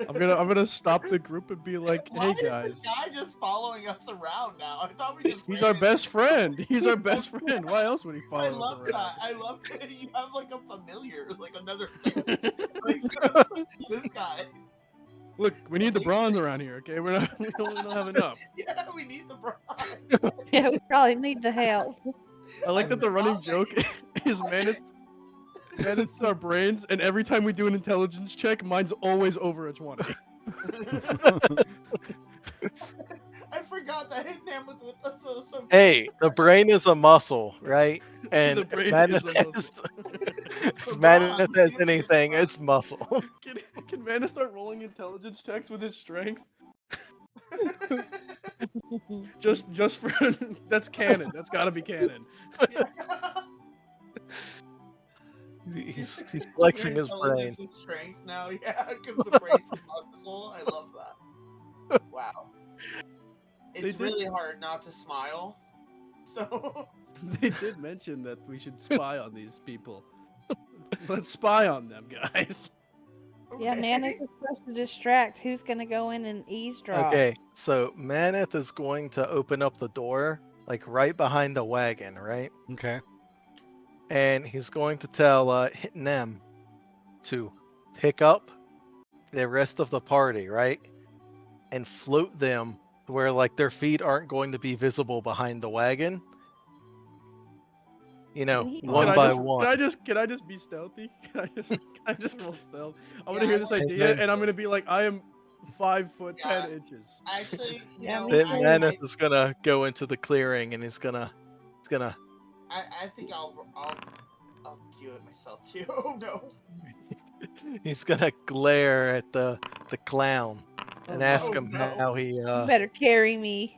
I'm gonna stop the group and be like, Why hey is this guys, guy just following us around now? I thought we just he's ran our into best him. friend. He's our best friend. Why else would he follow I us love around? that. I love that you have like a familiar, like another family. Like this guy. Look, we need the bronze around here. Okay, we don't have enough. Yeah, we need the bride. Yeah, we probably need the help. I like that the running I'll take joke it. is And it's our brains, and every time we do an intelligence check, mine's always over a 20. I forgot that Hitman was with us. So Hey, the brain is a muscle, right? And The if brain Maneth is a has, muscle. if LeBron, Maneth has you made anything, LeBron. it's muscle. Can Mana start rolling intelligence checks with his strength? Just for that's canon. That's gotta be canon. Yeah. He's Your flexing his brain. intelligence is strength now, yeah, because the brain's a muscle. I love that. Wow. It's did- really hard not to smile. So They did mention that we should spy on these people. Let's spy on them, guys. Yeah, Manus is supposed to distract. Who's gonna go in and eavesdrop? Okay, so Maneth is going to open up the door, like right behind the wagon, right? Okay. And he's going to tell Hitting them to pick up the rest of the party, right? And float them where like their feet aren't going to be visible behind the wagon. You know, Can he- one Can I by just, one. Can I just be stealthy? Can I just roll stealth? I'm gonna Yeah, hear I this wanna idea, do and I'm gonna be like, I am 5 foot Yeah. 10 inches. actually, Yeah, no, me Then too. Maneth is gonna go into the clearing and he's gonna I think I'll do it myself too. Oh no. he's gonna glare at the clown and Oh, ask no. him Oh, no. how he You better carry me.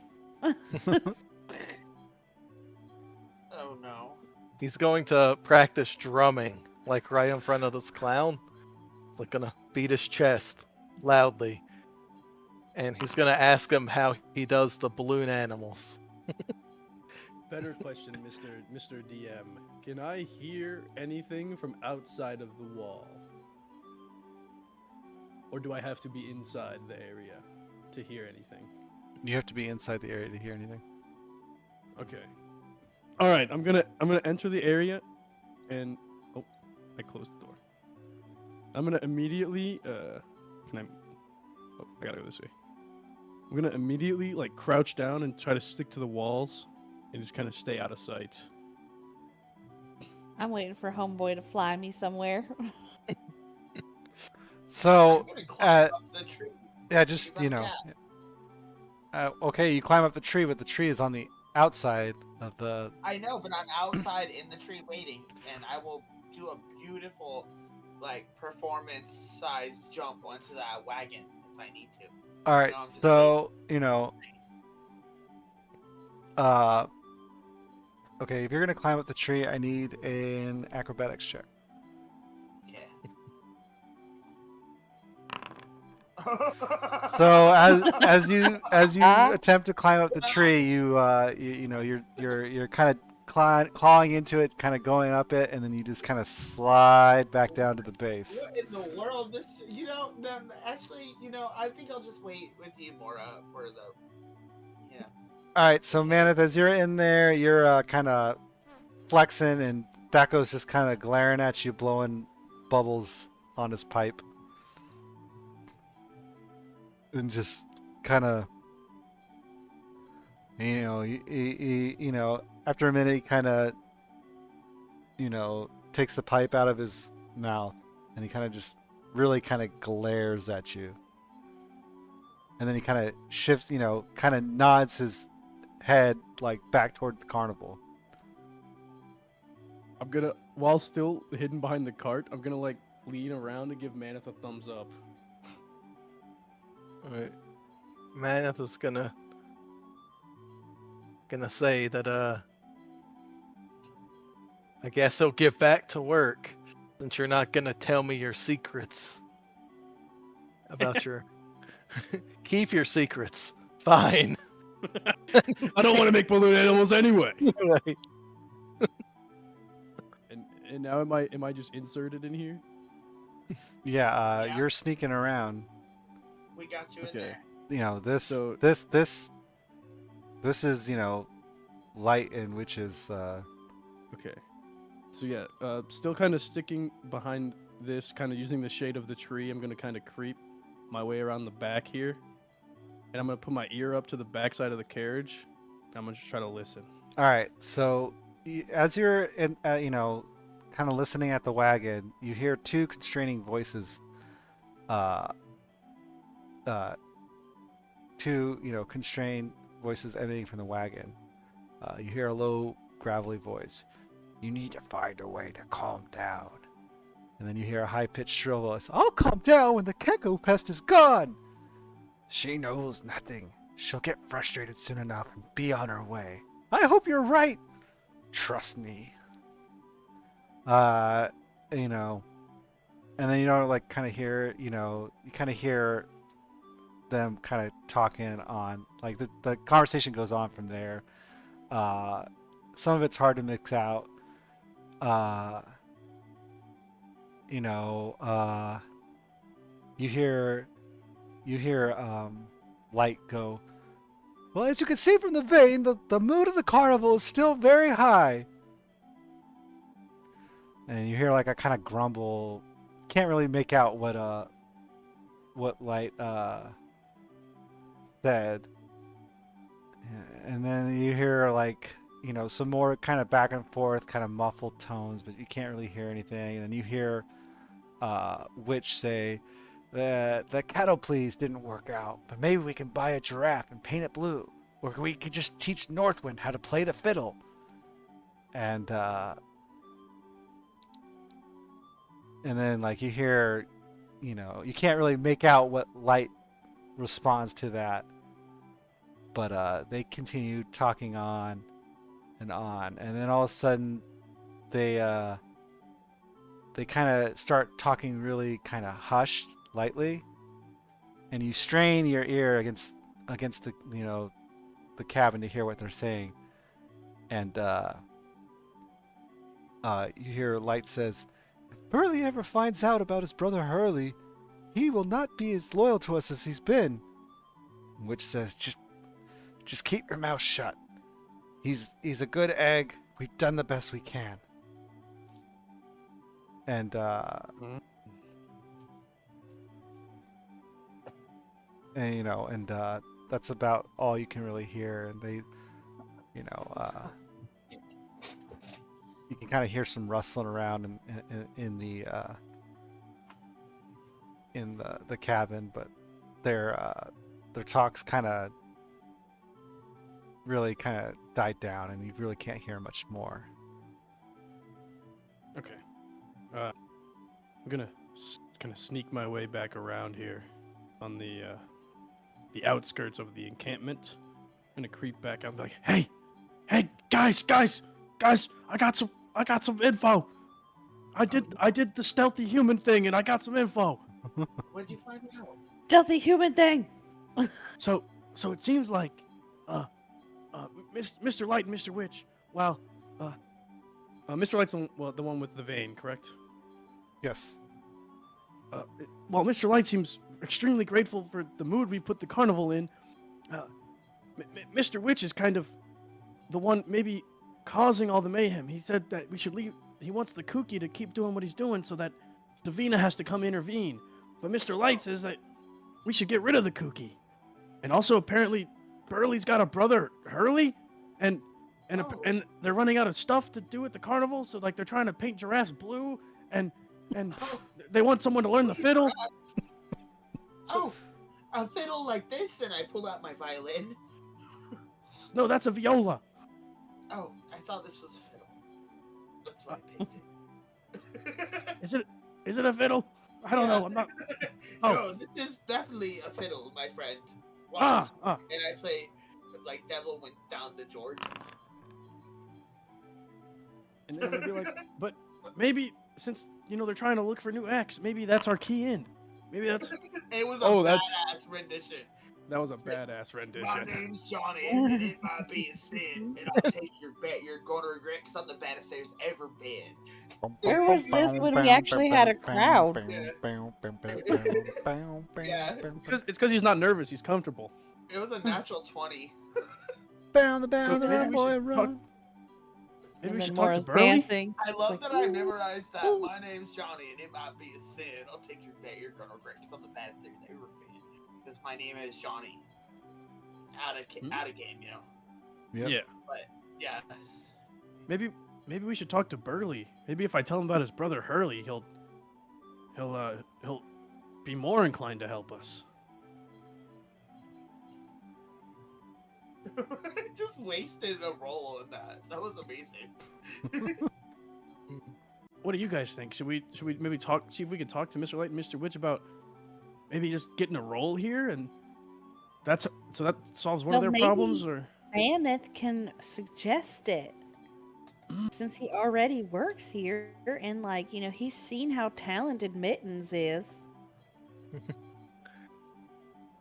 Oh no. he's going to practice drumming like right in front of this clown. He's gonna beat his chest loudly. And he's gonna ask him how he does the balloon animals. Better question, Mr. DM. Can I hear anything from outside of the wall? Or do I have to be inside the area to hear anything? You have to be inside the area to hear anything. Okay. All right, I'm gonna enter the area, and oh, I closed the door. I'm gonna immediately can I? Oh, I gotta go this way. I'm gonna immediately like crouch down and try to stick to the walls, and just kind of stay out of sight. I'm waiting for homeboy to fly me somewhere. So, I'm gonna climb up the tree. yeah, just, Because you I'm know. cat. Okay, you climb up the tree, but the tree is on the outside of the. I know, but I'm outside in the tree waiting, and I will do a beautiful, like, performance-sized jump onto that wagon if I need to. All right, No, I'm just so, okay, if you're gonna climb up the tree, I need an acrobatics check. Okay. So as you attempt to climb up the tree, you're kind of clawing into it, kind of going up it, and then you just kind of slide back down to the base. What in the world? This, then actually, I think I'll just wait with you, Mora, for the. Yeah. All right, so Maneth, as you're in there, you're kind of flexing, and Thaco's just kind of glaring at you, blowing bubbles on his pipe, and just kind of, after a minute, he kind of, takes the pipe out of his mouth, and he kind of just really kind of glares at you, and then he kind of shifts, kind of nods his head like back toward the carnival. I'm gonna, while still hidden behind the cart, I'm gonna like lean around and give Maneth a thumbs up. Alright. Maneth is gonna say that I guess he'll get back to work since you're not gonna tell me your secrets about your keep your secrets. Fine. I don't want to make balloon animals anyway. Right. And now am I just inserted in here? Yeah, Yeah. you're sneaking around. We got you Okay. in there. This So- this is light and witches. Okay. So yeah, still kind of sticking behind this, kind of using the shade of the tree. I'm gonna kind of creep my way around the back here, and I'm gonna put my ear up to the back side of the carriage. And I'm gonna just try to listen. All right, so as you're in, kind of listening at the wagon, you hear two constraining voices. Uh, two, constrained voices emanating from the wagon. You hear a low, gravelly voice. You need to find a way to calm down. And then you hear a high-pitched, shrill voice. I'll calm down when the Keko pest is gone. She knows nothing. She'll get frustrated soon enough and be on her way. I hope you're right. Trust me. And then like kind of hear, you kind of hear them kind of talking on, like the conversation goes on from there. Some of it's hard to mix out. You hear Light go, well, as you can see from the vein, the mood of the carnival is still very high. And you hear like a kind of grumble. Can't really make out what Light said. And then you hear like, some more kind of back and forth, kind of muffled tones, but you can't really hear anything. And then you hear Witch say, the cattle please didn't work out, but maybe we can buy a giraffe and paint it blue. Or we could just teach Northwind how to play the fiddle. And then like you hear, you can't really make out what Light responds to that. But they continue talking on and on. And then all of a sudden they kind of start talking really kind of hushed, lightly, and you strain your ear against the the cabin to hear what they're saying. And you hear Light says, if Burley ever finds out about his brother Hurley, he will not be as loyal to us as he's been. Which says, just keep your mouth shut. He's a good egg. We've done the best we can. And that's about all you can really hear. And they, you can kind of hear some rustling around in the cabin, but their talks kind of really kind of died down, and you really can't hear much more. Okay. I'm gonna kind of sneak my way back around here on the outskirts of the encampment. I'm gonna creep back. I'm like, hey, guys, I got some info. I did the stealthy human thing, and I got some info. What'd you find out? Stealthy human thing. So it seems like, Mr. Light and Mr. Witch. Well, Mr. Light's the one with the vein, correct? Yes. Well, Mr. Light seems extremely grateful for the mood we put the carnival in. Mr. Witch is kind of the one maybe causing all the mayhem. He said that we should leave. He wants the Kooky to keep doing what he's doing so that Davina has to come intervene. But Mr. Light says that we should get rid of the Kooky. And also, apparently, Burley's got a brother, Hurley, and they're running out of stuff to do at the carnival. So like they're trying to paint giraffes blue, and they want someone to learn the fiddle. Oh, a fiddle like this, and I pull out my violin. No, that's a viola. Oh, I thought this was a fiddle. That's why I picked it. Is it a fiddle? I don't know. I'm not. Oh. No, this is definitely a fiddle, my friend. Watch. And I play like Devil Went Down to George. And then I'm gonna be like, but maybe since they're trying to look for new acts, maybe that's our key in. Maybe that's. It was a badass rendition. That was a badass rendition. My name's Johnny, and it might be a sin, and I'll take your bet. You're gonna regret because I'm the baddest there's ever been. Where was this when we actually had a crowd? Yeah. It's because he's not nervous. He's comfortable. It was a natural 20. Bound the maybe run, we boy, should run. Maybe we And should then talk Laura's to Burley. dancing. I Just love like, that I "Ooh, memorized that. ooh." My name's Johnny, and it might be a sin. I'll take your bet. You're gonna regret because I'm the baddest there's ever been. Because my name is Johnny. Out of game, Yep. Yeah. But yeah. Maybe maybe we should talk to Burley. Maybe if I tell him about his brother Hurley, he'll be more inclined to help us. Just wasted a roll on that. That was amazing. What do you guys think? Should we maybe see if we can talk to Mr. Light and Mr. Witch about maybe just getting a roll here, and that solves one of Well, their problems, maybe- or Maneth can suggest it. Since he already works here and like, he's seen how talented Mittens is.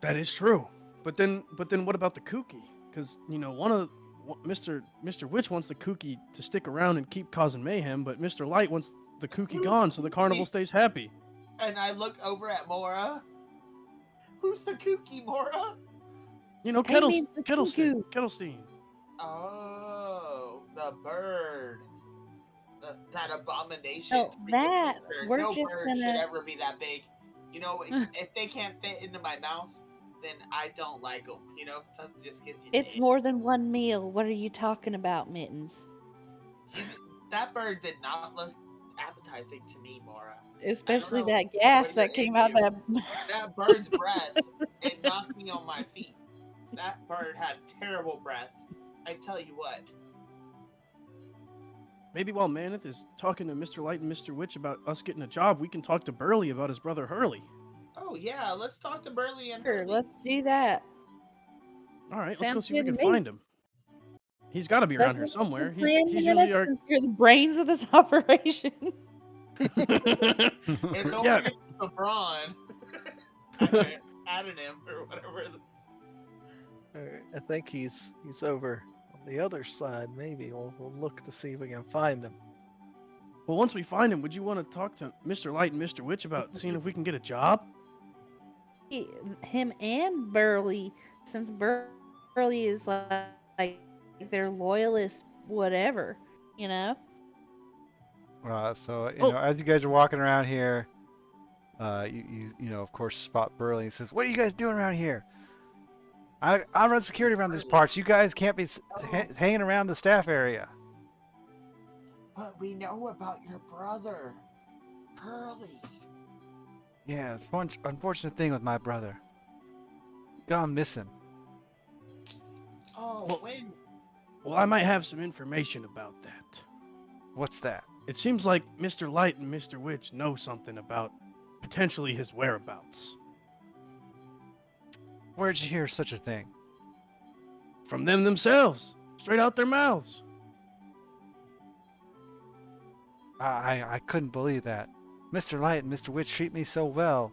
that is true. But then what about the Kooky? Because Mr. Witch wants the Kooky to stick around and keep causing mayhem, but Mr. Light wants the Kooky Who's gone so the carnival Kooky? stays happy. And I look over at Mora. Who's the kooky, Mora? means the cuckoo. Kettlestein. Oh, the bird. That abomination. Oh, freaking that. bird. We're No just bird should gonna. ever be that big. If they can't fit into my mouth, then I don't like them. Something just gives me. It's more than one meal. What are you talking about, Mittens? That bird did not look appetizing to me, Mora. Especially know that gas what that it came is out you- that. That bird's breath, it knocked me on my feet. That bird had terrible breath. I tell you what. Maybe while Maneth is talking to Mr. Light and Mr. Witch about us getting a job, we can talk to Burley about his brother Hurley. Oh yeah, let's talk to Burley and Sure, Hurley. let's do that. All right, let's go Sounds see if we good can to me. find him. He's got to be around here Sounds like a somewhere. good He's plan, usually Maneth, our. since you're the brains of this operation. And don't Yeah. forget LeBron. Adding him or whatever. Alright, I think he's over on the other side. Maybe we'll look to see if we can find him. Well, once we find him, would you want to talk to Mr. Light and Mr. Witch about seeing if we can get a job? Him and Burley, since Burley is like their loyalist, whatever, So Oh. as you guys are walking around here, you of course spot Burley and says, "What are you guys doing around here? I run security around these parts. You guys can't be hanging around the staff area." But we know about your brother, Hurley. Yeah, it's one unfortunate thing with my brother. Gone missing. Oh, Well- when? Well, I might have some information about that. What's that? It seems like Mr. Light and Mr. Witch know something about potentially his whereabouts. Where'd you hear such a thing? From them themselves, straight out their mouths. I couldn't believe that. Mr. Light and Mr. Witch treat me so well.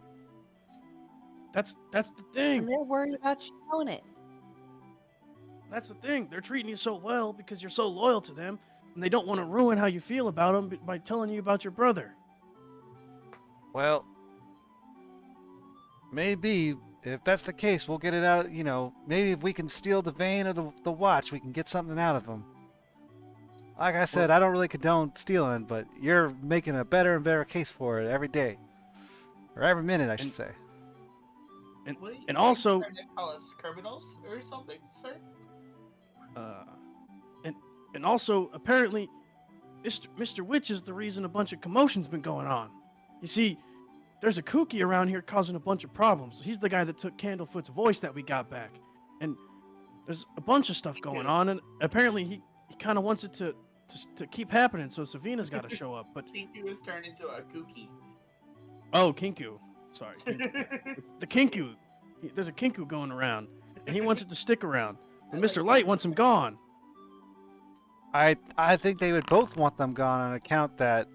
That's the and thing. they're worried about you knowing it. That's the thing. They're treating you so well because you're so loyal to them, and they don't want to ruin how you feel about them by telling you about your brother. Well, maybe if that's the case, we'll get it out. Maybe if we can steal the vein or the watch, we can get something out of them. Like I said, I don't really condone stealing, but you're making a better and better case for it every day, or every minute, I should say. What are you And also- trying to call us criminals or something, sir? And also, apparently, Mr. Witch is the reason a bunch of commotion's been going on. You see, there's a kooky around here causing a bunch of problems. He's the guy that took Candlefoot's voice that we got back. And there's a bunch of stuff going on, and apparently he kind of wants it to keep happening, so Savina's got to show up. But Kinku has turned into a kooky. oh, Kinku. Sorry. Kinku. The Kinku. There's a Kinku going around, and he wants it to stick around. And Mr. Light wants him gone. I think they would both want them gone on account that,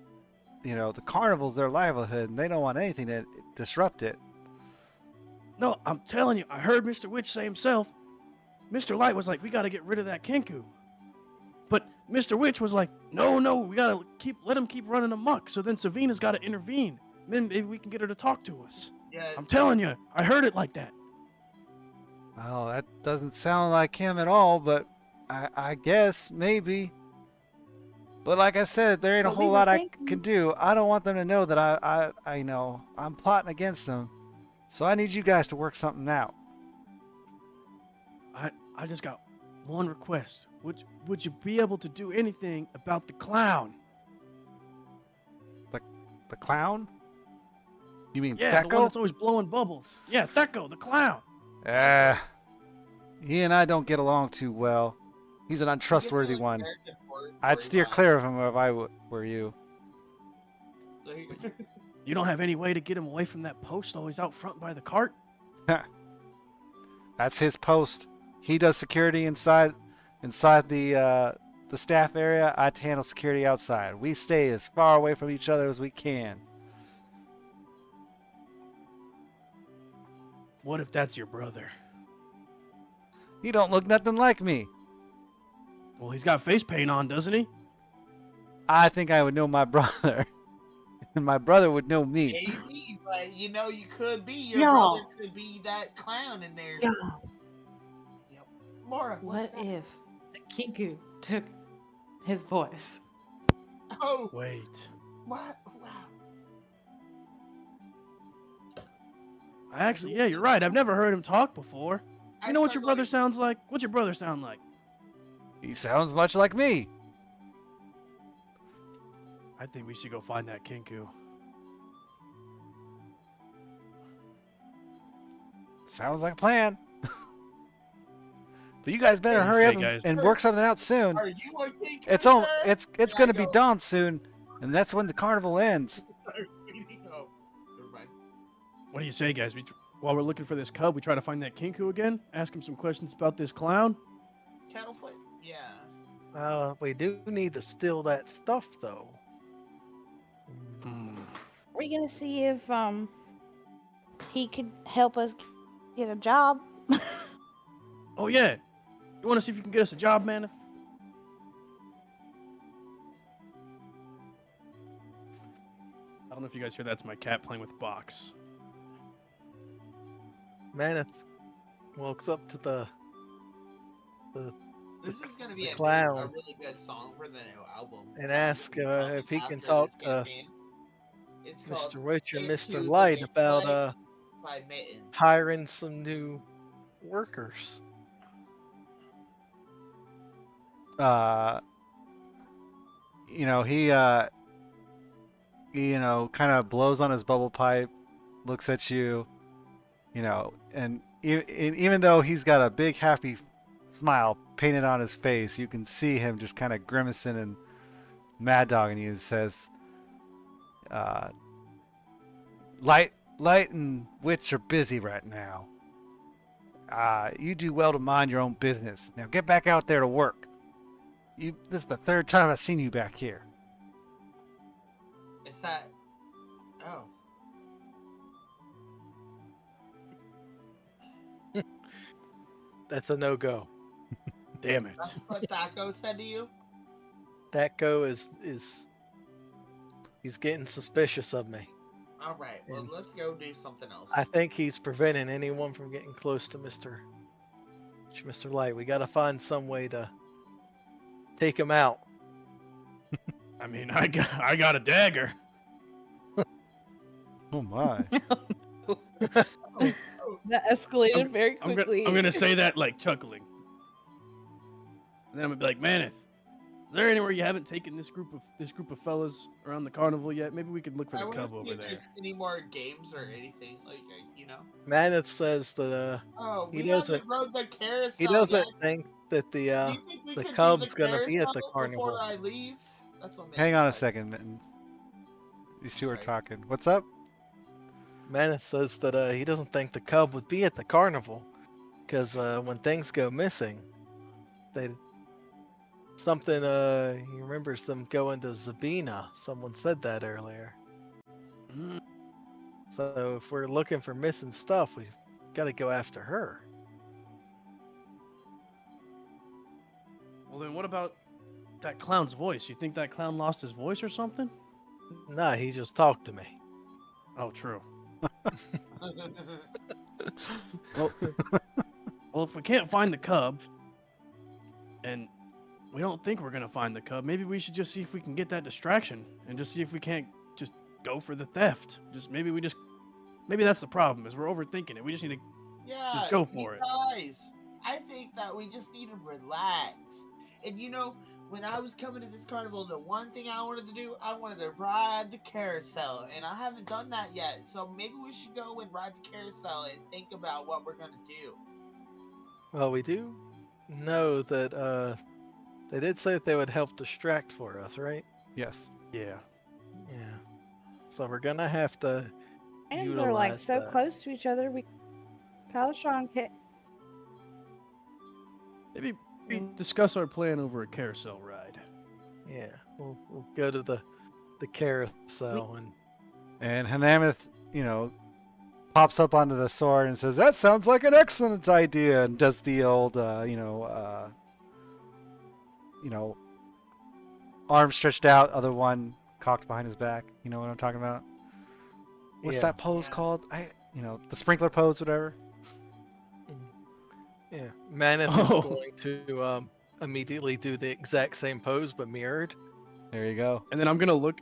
the carnival's their livelihood, and they don't want anything to disrupt it. No, I'm telling you, I heard Mr. Witch say himself. Mr. Light was like, we got to get rid of that Kinku. But Mr. Witch was like, no, we got to let him keep running amok. So then Savina's got to intervene. Then maybe we can get her to talk to us. Yes. I'm telling you, I heard it like that. Well, that doesn't sound like him at all, but I guess maybe. But like I said, there ain't a But we whole were lot I thinking- can do. I don't want them to know that I know I'm plotting against them. So I need you guys to work something out. I just got one request. Would you be able to do anything about the clown? The clown? You mean Yeah, the one Thecko? that's always blowing bubbles. Yeah, Thecko, the clown. He and I don't get along too well. He's an He gets a untrustworthy little one. character for I'd his steer eyes. clear of him if I were you. So he- You don't have any way to get him away from that post always out front by the cart? That's his post. He does security inside the staff area. I handle security outside. We stay as far away from each other as we can. What if that's your brother? He don't look nothing like me. Well, he's got face paint on, doesn't he? I think I would know my brother. And my brother would know me. Maybe, but you know, you could be your Yeah. brother could be that clown in there. Yeah. Yep. Mora, what's What that? if the Kinku took his voice? Oh, Wait. what? Wow. Yeah, you're right. I've never heard him talk before. I You know what start your brother going- sounds like? What's your brother sound like? He sounds much like me. I think we should go find that Kinku. Sounds like a plan. But you guys better What do you hurry say, up guys? and work something out soon. Are you a king? It's on. sir? It's Can I going to be go? dawn soon, and that's when the carnival ends. Oh, never mind. What do you say, guys? While we're looking for this cub, we try to find that Kinku again. Ask him some questions about this clown. Cattlefoot? Yeah. We do need to steal that stuff, though. Hmm. We're gonna see if he could help us get a job. Oh yeah. You want to see if you can get us a job, man? I don't know if you guys hear that's my cat playing with a box. Maneth walks up to the This is gonna be a clown. really good song for the new album. And ask, Probably if he can after talk this to campaign. It's called Mr. Witch and Into Mr. the Light Big about Light by Mittens. hiring some new workers. You know, he kind of blows on his bubble pipe, looks at you, and even though he's got a big happy smile painted on his face, you can see him just kind of grimacing and mad dogging you. He says, Light and Witch are busy right now. You do well to mind your own business. Now get back out there to work. This is the third time I've seen you back here. Is that? Oh. That's a no-go. Damn it. That's what Taco said to you? That go is he's getting suspicious of me. All right. Well, And- let's go do something else. I think he's preventing anyone from getting close to Mr. Light. We got to find some way to take him out. I mean, I got a dagger. Oh my. That escalated I'm- very I'm quickly. gonna say that like chuckling, and then I'm gonna be like, Maneth, is there anywhere you haven't taken this group of fellas around the carnival yet? Maybe we could look for I the want to cub see over if there. there's any more games or anything like Maneth says that Oh, He we doesn't- haven't rode the carousel. he doesn't yet. think that Do the you think we the could do cub's the gonna be at the carousel carnival. before I leave? That's what Hang Mittens on a says. second, Mittens. You two are Sorry. talking. What's up? Maneth says that he doesn't think the cub would be at the carnival because when things go missing, he remembers them going to Zabina. Someone said that earlier. Mm, So if we're looking for missing stuff, we've got to go after her. Well, then what about that clown's voice? You think that clown lost his voice or something? Nah, he just talked to me. Oh, true. Well, if we can't find the cub, and we don't think we're gonna find the cub, maybe we should just see if we can get that distraction and just see if we can't just go for the theft. Maybe that's the problem, is we're overthinking it. We just need to Yeah. go you for it. Guys, I think that we just need to relax. And you know, when I was coming to this carnival, the one thing I wanted to do, I wanted to ride the carousel, and I haven't done that yet. So maybe we should go and ride the carousel and think about what we're gonna do. Well, we do know that they did say that they would help distract for us, right? Yes. Yeah. Yeah. So we're gonna have to Hands are like utilize so that. close to each other. We Palatron can Maybe we discuss our plan over a carousel ride. Yeah, we'll go to the carousel And Hanamith, pops up onto the sword and says, "That sounds like an excellent idea," and does the old, arm stretched out, other one cocked behind his back. You know what I'm talking about? What's Yeah. that pose Yeah. called? The sprinkler pose, whatever. yeah. Maneth Oh. is going to immediately do the exact same pose but mirrored. There you go. And then I'm gonna look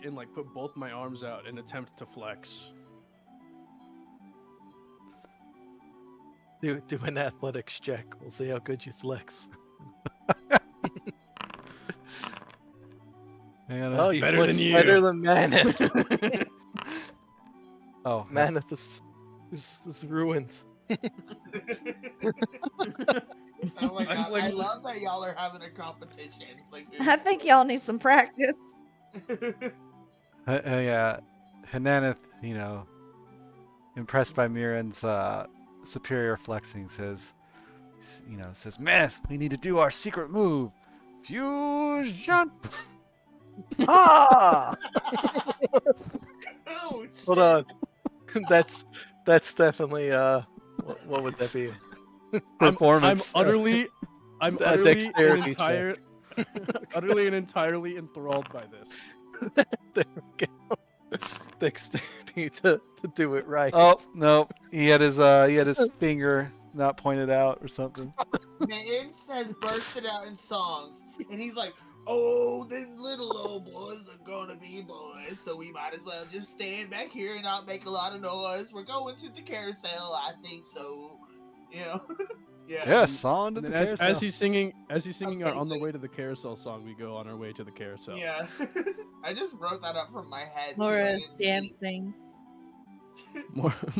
and like put both my arms out and attempt to flex. Do an athletics check. We'll see how good you flex. Hang on. Oh, you Better flexed than you. better than Maneth. Oh, Maneth is ruined. Oh my I god, I like- love that y'all are having a competition. Like, I think y'all need some practice. yeah. Hananeth, impressed by Miran's superior flexing, says, "Myth, we need to do our secret move, fusion." Ah! Oh, Hold on. That's definitely what would that be? Performance. I'm utterly A and dexterity check. utterly and entirely enthralled by this. There we go. Dexterity to do it right. Oh no, he had his finger not pointed out or something. Mittens has bursted out in songs, and he's like, "Oh, them little old boys are gonna be boys, so we might as well just stand back here and not make a lot of noise. We're going to the carousel, I think so." Yeah. Yes, on to And the then carousel. as he's singing our "On the Amazing. Way to the Carousel" song, we go on our way to the carousel. Yeah. I just wrote that up from my head. too. I Laura's didn't see- dancing.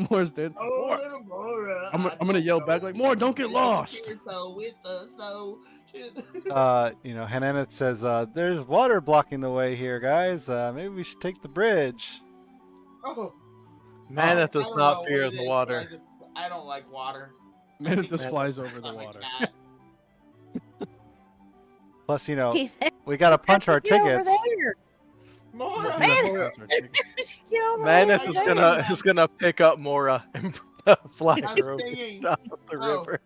Moore's dead. Oh, More. little Mora. I'm I gonna don't yell know. back like, "More! Don't get Go to the lost!" carousel with us, so. Hananeth says, "There's water blocking the way here, guys. Maybe we should take the bridge." Oh. Maneth I does don't not know fear what it the is, but water. I don't like water. I Man, it think just it's flies like over the on a water. cat. Plus, Keith, we gotta punch our get over tickets. there. Mora! Man. Our ticket. Get over Maneth there. is gonna pick up Mora and fly I'm her over singing. the Oh. river.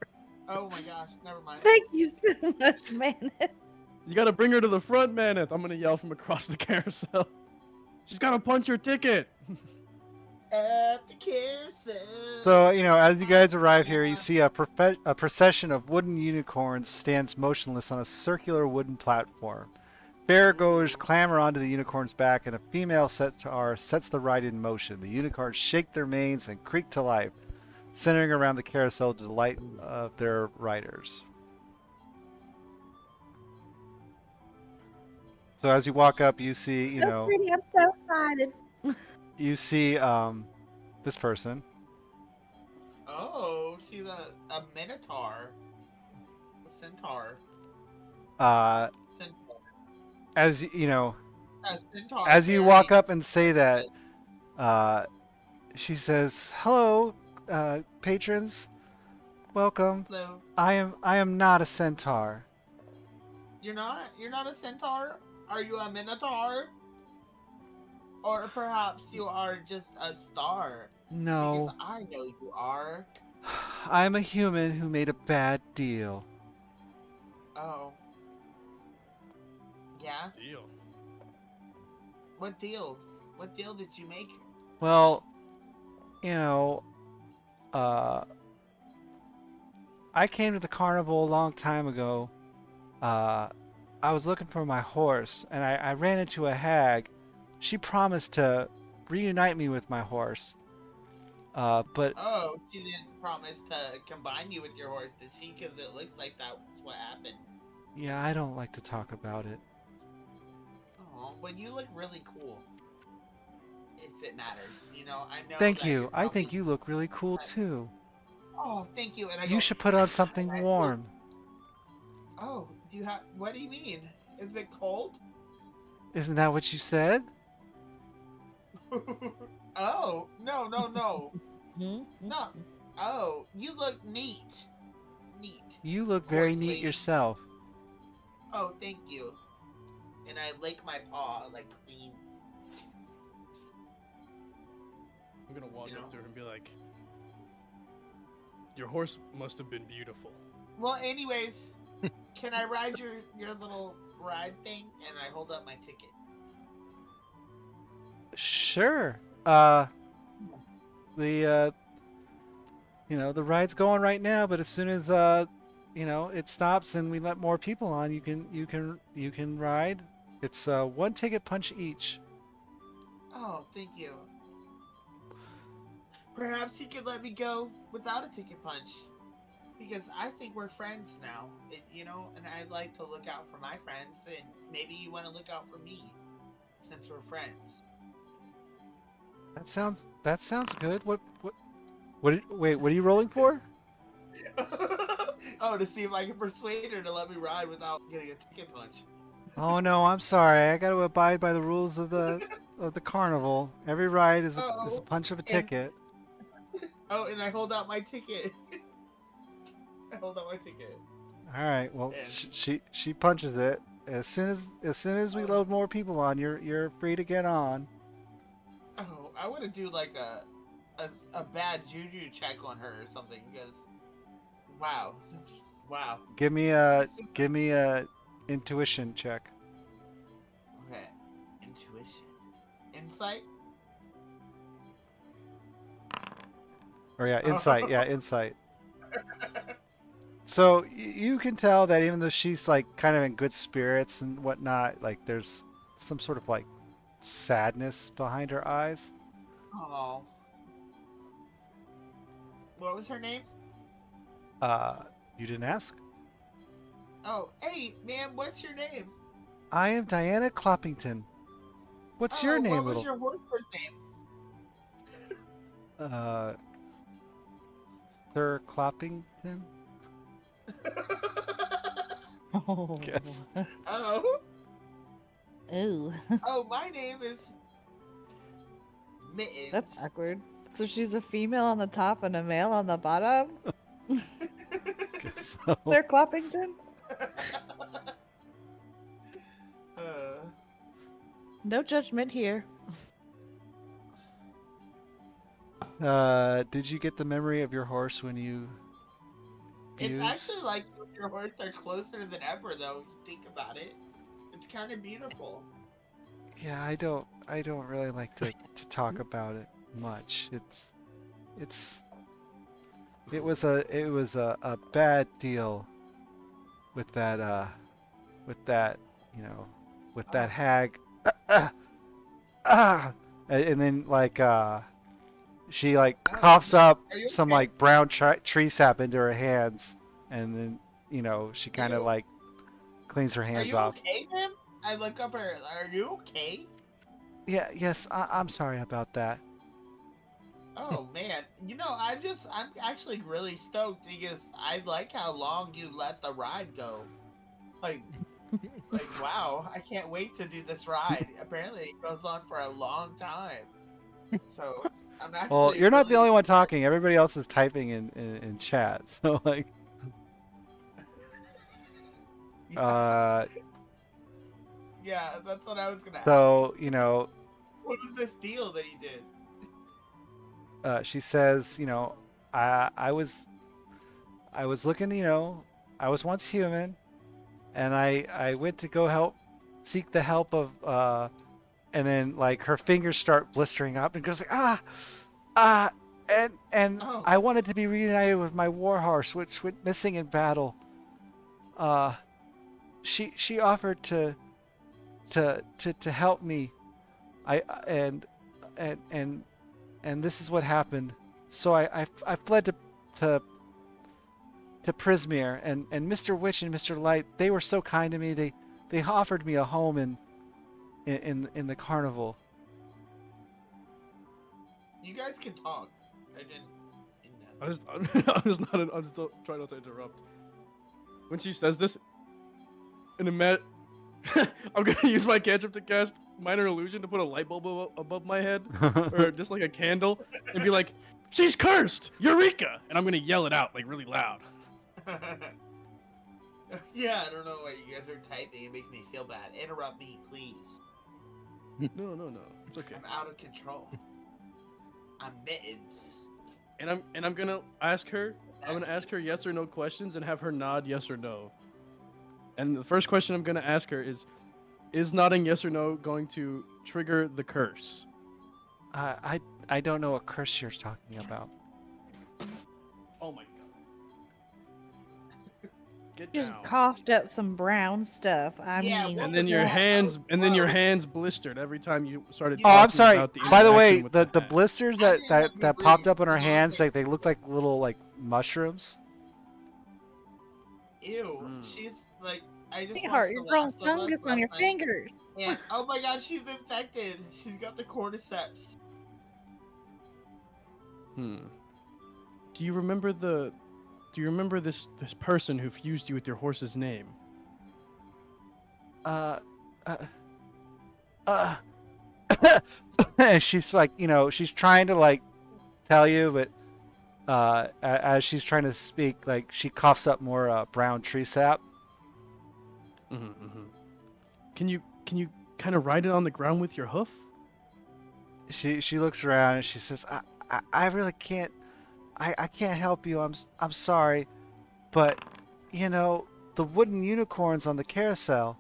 Oh my gosh, never mind. Thank you so much, man. You gotta bring her to the front, Maneth. I'm gonna yell from across the carousel. She's gotta punch her ticket. At the carousel. So, as you guys arrive here, you see a procession of wooden unicorns stands motionless on a circular wooden platform. Fairgoers clamber onto the unicorn's back, and a female centaur sets the ride in motion. The unicorns shake their manes and creak to life, centering around the carousel to the delight of their riders. So as you walk up, you see, So pretty. I'm so excited. you see this person. Oh, she's a minotaur. A centaur. Uh, Centaur. as A centaur. as you walk up and say that, she says, "Hello, patrons. Welcome. Hello. I am not a centaur. You're not a centaur? Are you a minotaur? Or perhaps you are just a star? No, Because I know you are. I am a human who made a bad deal. Oh. Yeah? Deal. What deal? What deal did you make? Well, I came to the carnival a long time ago. I was looking for my horse, and I ran into a hag. She promised to reunite me with my horse. But Oh, she didn't promise to combine you with your horse, did she? Because it looks like that's what happened. yeah, I don't like to talk about it. Oh, but you look really cool. If it matters, I know Thank that you. you're I probably. think you look really cool too. Oh, thank you. And I You go. should put on And something I feel. warm. Oh, do you have? What do you mean? Is it cold? Isn't that what you said? Oh, no, no, no, Hmm? no. Oh, you look neat. Neat. You look very Horse neat lady. yourself. Oh, thank you. And I lick my paw like clean. I'm gonna walk You know. up to her and be like, "Your horse must have been beautiful." Well, anyways, can I ride your little ride thing? And I hold up my ticket. Sure. The the ride's going right now, but as soon as it stops and we let more people on, you can ride. It's one ticket punch each. Oh, thank you. Perhaps you could let me go without a ticket punch. Because I think we're friends now, and I'd like to look out for my friends, and maybe you want to look out for me, since we're friends. That sounds good. Wait, what are you rolling for? Oh, to see if I can persuade her to let me ride without getting a ticket punch. Oh no, I'm sorry. I got to abide by the rules of the carnival. Every ride is a Oh, punch of a and ticket. and I hold out my ticket. I hold out my ticket. All right. Well, And she punches it. As soon as we oh, load more people on, you're free to get on. oh, I want to do like a bad juju check on her or something because wow, wow. Give me a intuition check. Okay, intuition, insight. Or yeah, insight. Yeah, insight. So you can tell that even though she's like kind of in good spirits and whatnot, like there's some sort of like sadness behind her eyes. Oh, what was her name? Uh, you didn't ask. Oh, hey, ma'am, what's your name? I am Diana Cloppington. What's your Oh, name, what was little? your horse's name? Uh, Sir Cloppington. Oh. Yes. Oh, Ooh. oh, my name is Mittens. That's awkward. So she's a female on the top and a male on the bottom? Guess so. Sir Cloppington? uh, No judgment here. Did you get the memory of your horse when you it's fused? actually like you and your horse are closer than ever, though. If you think about it, it's kind of beautiful. Yeah, I don't really like to talk about it much. It was a bad deal with that with that with that hag. And then like she like Oh, coughs up are you some okay? like brown tree sap into her hands, and then she Are kind of you like cleans her are hands you off. okay, ma'am? I look up her. Are you okay? Yeah, yes, I'm sorry about that. Oh man, I'm actually really stoked because I like how long you let the ride go. Like, wow, I can't wait to do this ride. Apparently, it goes on for a long time. So I'm actually Well, you're not the really only one talking. Everybody else is typing in chat. So like, yeah, yeah, that's what I was gonna ask. so What was this deal that you did? she says, I was looking, I was once human, and I went to go seek the help of, and then like her fingers start blistering up and goes like, and Oh, I wanted to be reunited with my war horse, which went missing in battle. She offered to help me. I and and this is what happened. So I fled to Prismere, and Mr. Witch and Mr. Light, they were so kind to me. They offered me a home in the carnival. You guys can talk. I didn't. I'm just trying not to interrupt. When she says this, I'm gonna use my cantrip to cast minor illusion to put a light bulb above my head, or just like a candle, and be like, "She's cursed, Eureka!" And I'm gonna yell it out like really loud. Yeah, I don't know why you guys are typing. It makes me feel bad. Interrupt me, please. No, it's okay. I'm out of control. I'm mittens. And I'm gonna ask her. I'm gonna ask her yes or no questions and have her nod yes or no. And the first question I'm gonna ask her is nodding yes or no going to trigger the curse? I don't know what curse you're talking about. Oh my god. Get Just down. coughed up some brown stuff. I Yeah, mean, what And then was your that? hands That was and then your gross. hands blistered every time you started Oh, I'm talking sorry. about the By the way, interaction with the hand. blisters I that didn't have that to popped breathe. up on her No, hands, they- like they looked like little like mushrooms. Ew, Mm. she's like. I just sweetheart, watched you're The growing Last of Us fungus on your last night, fingers. and oh my god, she's infected. She's got the cordyceps. Do you remember this person who fused you with your horse's name? And she's like, she's trying to like tell you, but as she's trying to speak, like she coughs up more brown tree sap. Can you kind of ride it on the ground with your hoof? She looks around and she says, I really can't. I can't help you. I'm sorry, but the wooden unicorns on the carousel,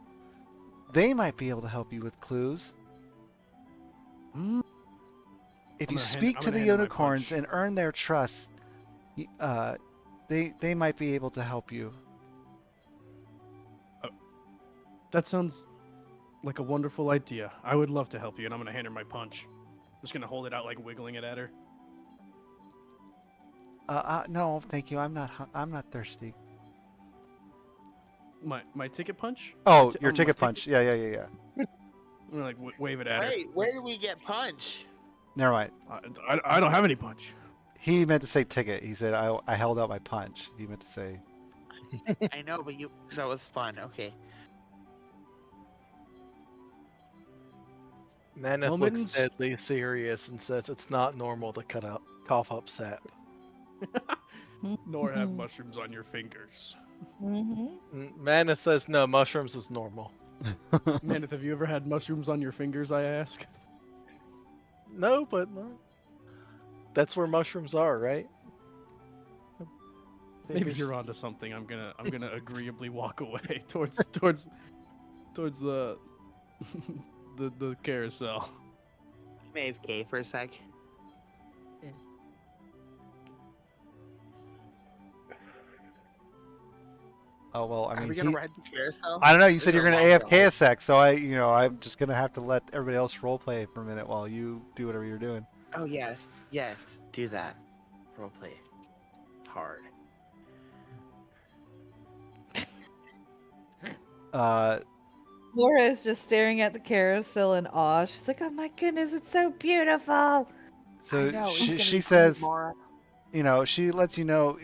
they might be able to help you with clues. Mm. If I'm you gonna speak to hand the her my unicorns punch. and earn their trust, they might be able to help you. That sounds like a wonderful idea. I would love to help you, and I'm gonna hand her my punch. I'm just gonna hold it out, like wiggling it at her. No, thank you. I'm not thirsty. My ticket punch? Oh, Ti- your my ticket punch. Yeah. I'm gonna like wave it at her. Wait, where do we get punch? Never mind. I don't have any punch. He meant to say ticket. He said I held out my punch. He meant to say. I know, but that was fun. Okay. Maneth looks Mittens? deadly serious and says it's not normal to cough up sap. Nor have mushrooms on your fingers. Maneth says no, mushrooms is normal. Maneth, have you ever had mushrooms on your fingers? I ask. No, but no. That's where mushrooms are, right? Maybe Fingers. you're onto something. I'm gonna agreeably walk away towards the the carousel. I'm AFK for a sec. Oh well, I Are mean, we gonna ride the carousel? I don't know. You This said is you're a gonna long AFK a ride. sec, so I'm just gonna have to let everybody else roleplay for a minute while you do whatever you're doing. Oh yes, do that. Roleplay. Hard. Laura is just staring at the carousel in awe. She's like, "Oh my goodness, it's so beautiful." So I know, it's she gonna she be says, more. she lets you know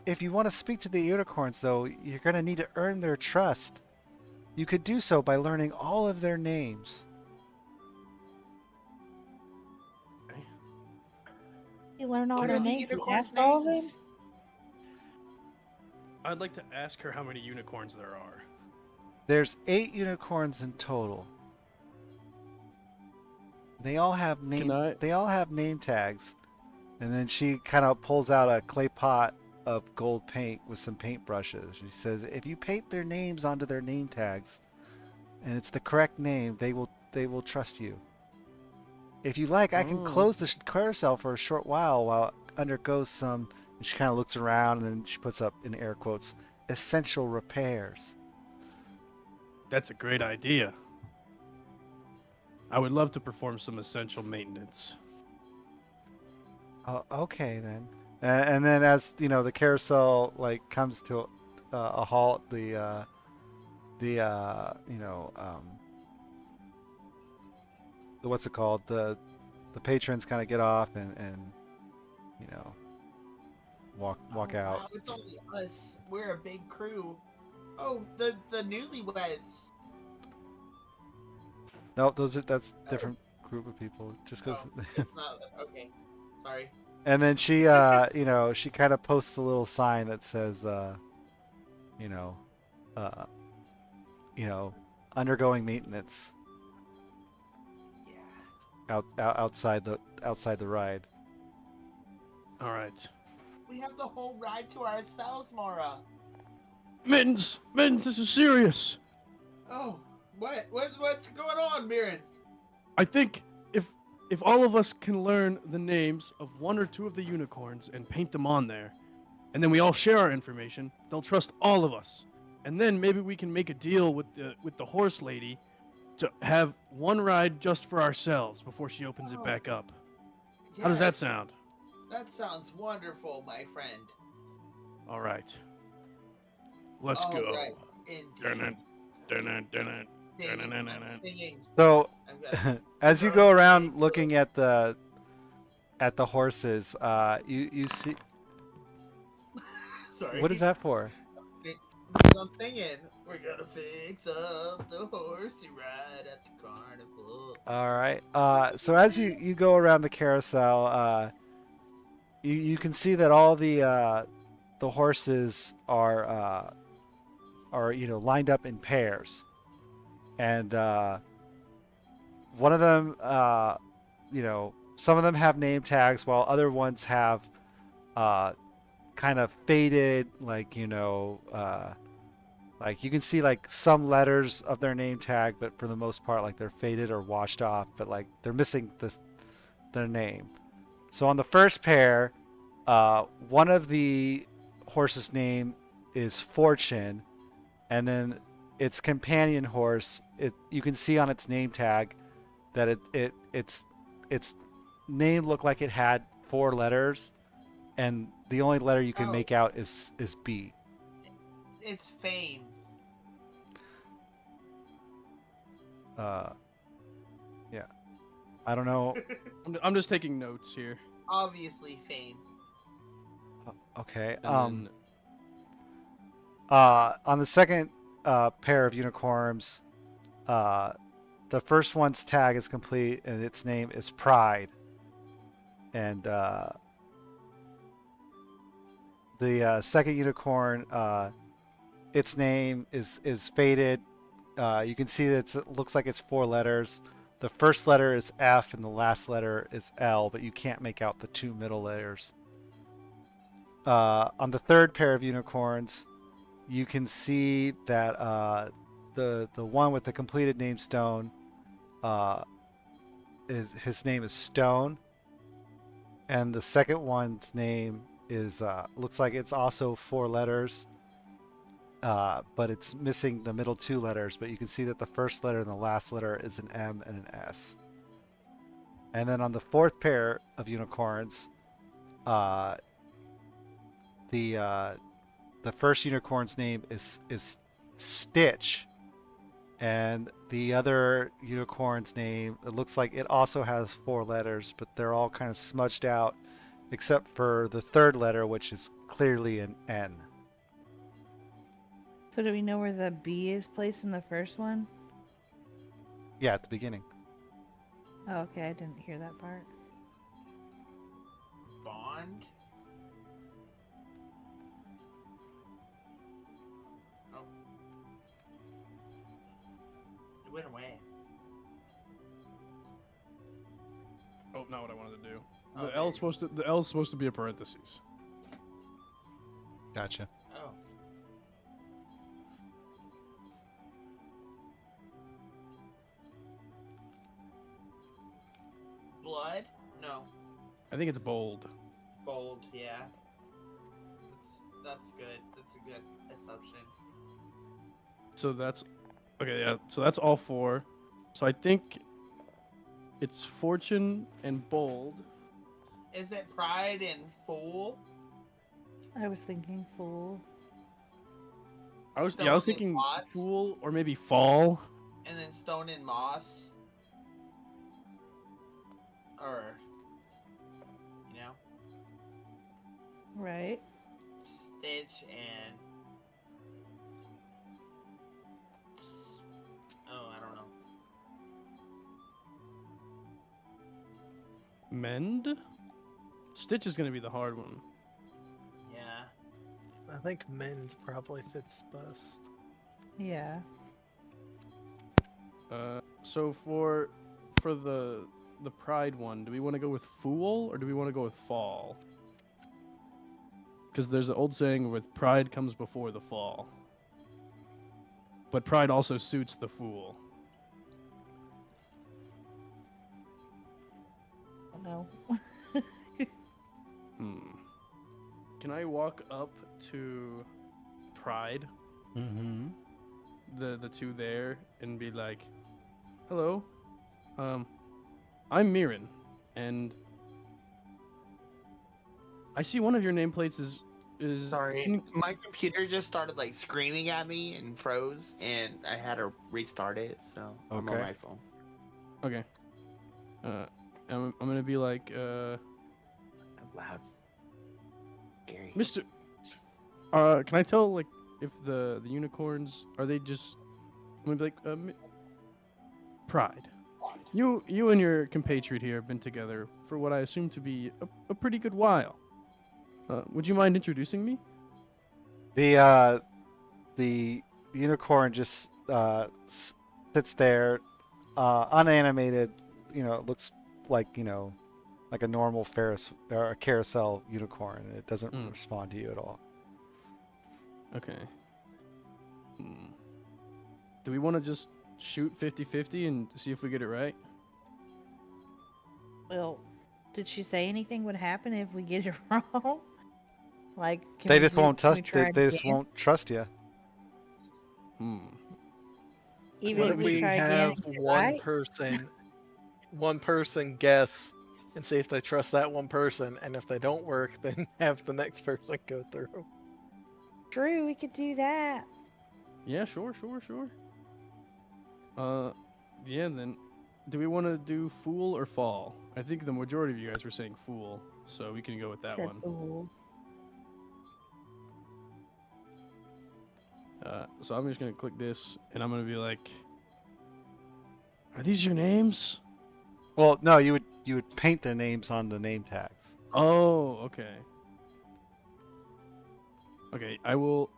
if you want to speak to the unicorns, though, you're gonna need to earn their trust. You could do so by learning all of their names. You learn all What their are the names. You unicorns' asked all of them. names? I'd like to ask her how many unicorns there are. There's 8 unicorns in total. They all have They all have name tags, and then she kind of pulls out a clay pot of gold paint with some paintbrushes. She says, "If you paint their names onto their name tags, and it's the correct name, they will trust you. If you like, I can close the carousel for a short while it undergoes some." And she kind of looks around, and then she puts up in air quotes, "essential repairs." That's a great idea. I would love to perform some essential maintenance. Oh, okay then. And then as you know, the carousel like comes to a halt. You know the what's it called? The patrons kind of get off and you know walk Oh out. wow, it's only us. We're a big crew. Oh, the newlyweds. No, that's Oh, different group of people. Just because. oh, it's not. Okay, sorry. And then she you know she kind of posts a little sign that says you know uh you know undergoing maintenance Yeah, outside the ride. All right. we have the whole ride to ourselves, Mara. Mittens, Mittens, this is serious. Oh, what's going on, Mirren? I think if all of us can learn the names of one or two of the unicorns and paint them on there, and then we all share our information, they'll trust all of us. And then maybe we can make a deal with the horse lady to have one ride just for ourselves before she opens it Oh, back up. How does that yes, sound? that sounds wonderful, my friend. All right. Let's All go. right, indeed. Dun-dun, dun-dun, dun-dun, Singing, I'm dun-dun-dun-dun. singing. So I'm gonna as you throw go a around big looking at the horses, you see Sorry. what is that for? Because I'm singing. We're gonna fix up the horsey ride at the carnival. All right. So as you go around the carousel, you can see that all the horses are you know lined up in pairs, and one of them you know some of them have name tags while other ones have uh, kind of faded like like you can see like some letters of their name tag, but for the most part like they're faded or washed off, but like they're missing their name. So on the first pair, one of the horse's name is Fortune, and then its companion horse, you can see on its name tag that its name looked like it had 4 letters, and the only letter you can Oh, make out is B. it's fame. Uh, yeah, I don't know. I'm just taking notes here. Obviously, fame. Okay. And then On the second pair of unicorns, the first one's tag is complete, and its name is Pride. And the second unicorn, its name is faded. You can see that it looks like it's 4 letters. The first letter is F, and the last letter is L, but you can't make out the 2 middle letters. On the third pair of unicorns, you can see that the one with the completed name Stone, his name is Stone, and the second one's name is looks like it's also 4 letters, but it's missing the middle 2 letters. But you can see that the first letter and the last letter is an M and an S. And then on the fourth pair of unicorns, uh, the first unicorn's name is Stitch, and the other unicorn's name, it looks like it also has 4 letters, but they're all kind of smudged out except for the third letter, which is clearly an N. So do we know where the B is placed in the first one? Yeah, at the beginning. Oh, okay, I didn't hear that part. Bond? Oh. It went away. oh, not what I wanted to do. Oh, The L is supposed to be a parentheses. Gotcha. Oh. Blood? No. I think it's bold. Bold, yeah. That's good. That's a good assumption. So that's okay. Yeah. So that's all 4. So I think it's Fortune and bold. Is it pride and fool? I was thinking fool. I was Stone and thinking moss? fool or maybe fall. And then stone and moss? Or, you know, Right. Stitch and... Oh, I don't know. Mend? Stitch is gonna be the hard one. Yeah. I think mend probably fits best. Yeah. So for the pride one, do we want to go with fool or do we want to go with fall? Because there's an old saying with pride comes before the fall. But pride also suits the fool. No. Can I walk up to pride, Mm-hmm. the two there, and be like, "Hello, I'm Mirren, and I see one of your nameplates is Sorry, my computer just started like screaming at me and froze, and I had to restart it. So I'm on Okay. my phone. Okay. I'm gonna be like, I'm loud. Scary. Mr. Can I tell like if the unicorns are they just? I'm gonna be like, Pride. You and your compatriot here have been together for what I assume to be a pretty good while. Would you mind introducing me? The unicorn just sits there, unanimated. You know, it looks like like a normal Ferris or a carousel unicorn. It doesn't respond to you at all. Okay. Do we want to just shoot 50-50 and see if we get it right? Well, did she say anything would happen if we get it wrong? Like, They just won't can we trust. try They just again? won't trust you. Even What if if we we try again have and get it one right? person guess and see if they trust that one person, and if they don't work, then have the next person go through. True, we could do that. Yeah, sure. Yeah, then do we want to do fool or fall? I think the majority of you guys were saying fool, so we can go with that Said one. fool. So I'm just gonna click this, and I'm gonna be like, "Are these your names?" Well, no, you would paint the names on the name tags. Oh, okay. Okay, I will.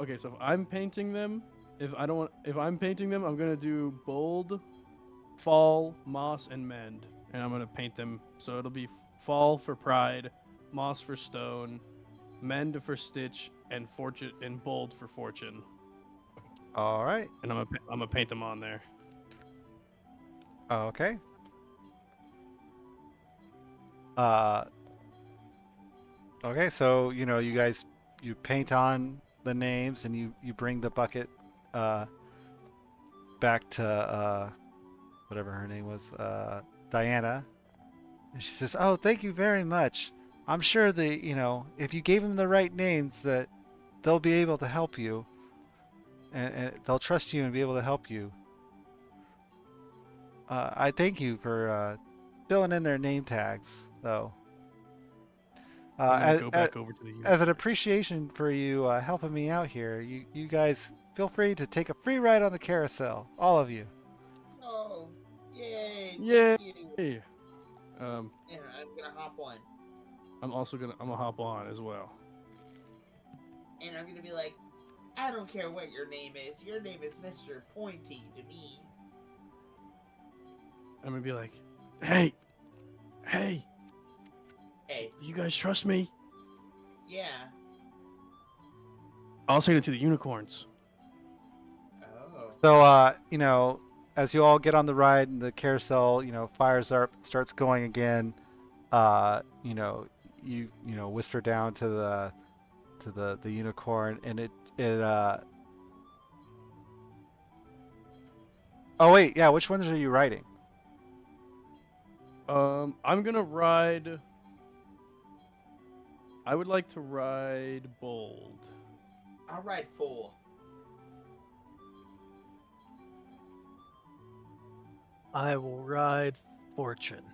Okay, so if I'm painting them, if I'm painting them, I'm gonna do bold, fall, moss, and mend, and I'm gonna paint them so it'll be fall for pride, moss for stone, mend for stitch, and fortune and bold for fortune. All right. And I'm gonna paint them on there. Okay. Okay, so you guys paint on the names and you bring the bucket back to whatever her name was, Diana, and she says, "Oh, thank you very much. I'm sure if you gave them the right names that they'll be able to help you, and they'll trust you and be able to help you. I thank you for filling in their name tags, though. I'm gonna go back over to the As an unicorns. appreciation for you helping me out here, you guys feel free to take a free ride on the carousel, all of you." Oh, yay! Yay! Thank you. Hey, And I'm gonna hop on. I'm gonna hop on as well. And I'm gonna be like, I don't care what your name is. Your name is Mr. Pointy to me. I'm gonna be like, hey, Hey, you guys trust me? yeah. I'll say it to the unicorns. Oh. So, as you all get on the ride and the carousel, fires up, starts going again. You whisper down to the unicorn, and it. Oh wait, yeah. Which ones are you riding? I'm gonna ride. I would like to ride bold. I'll ride full. I will ride fortune.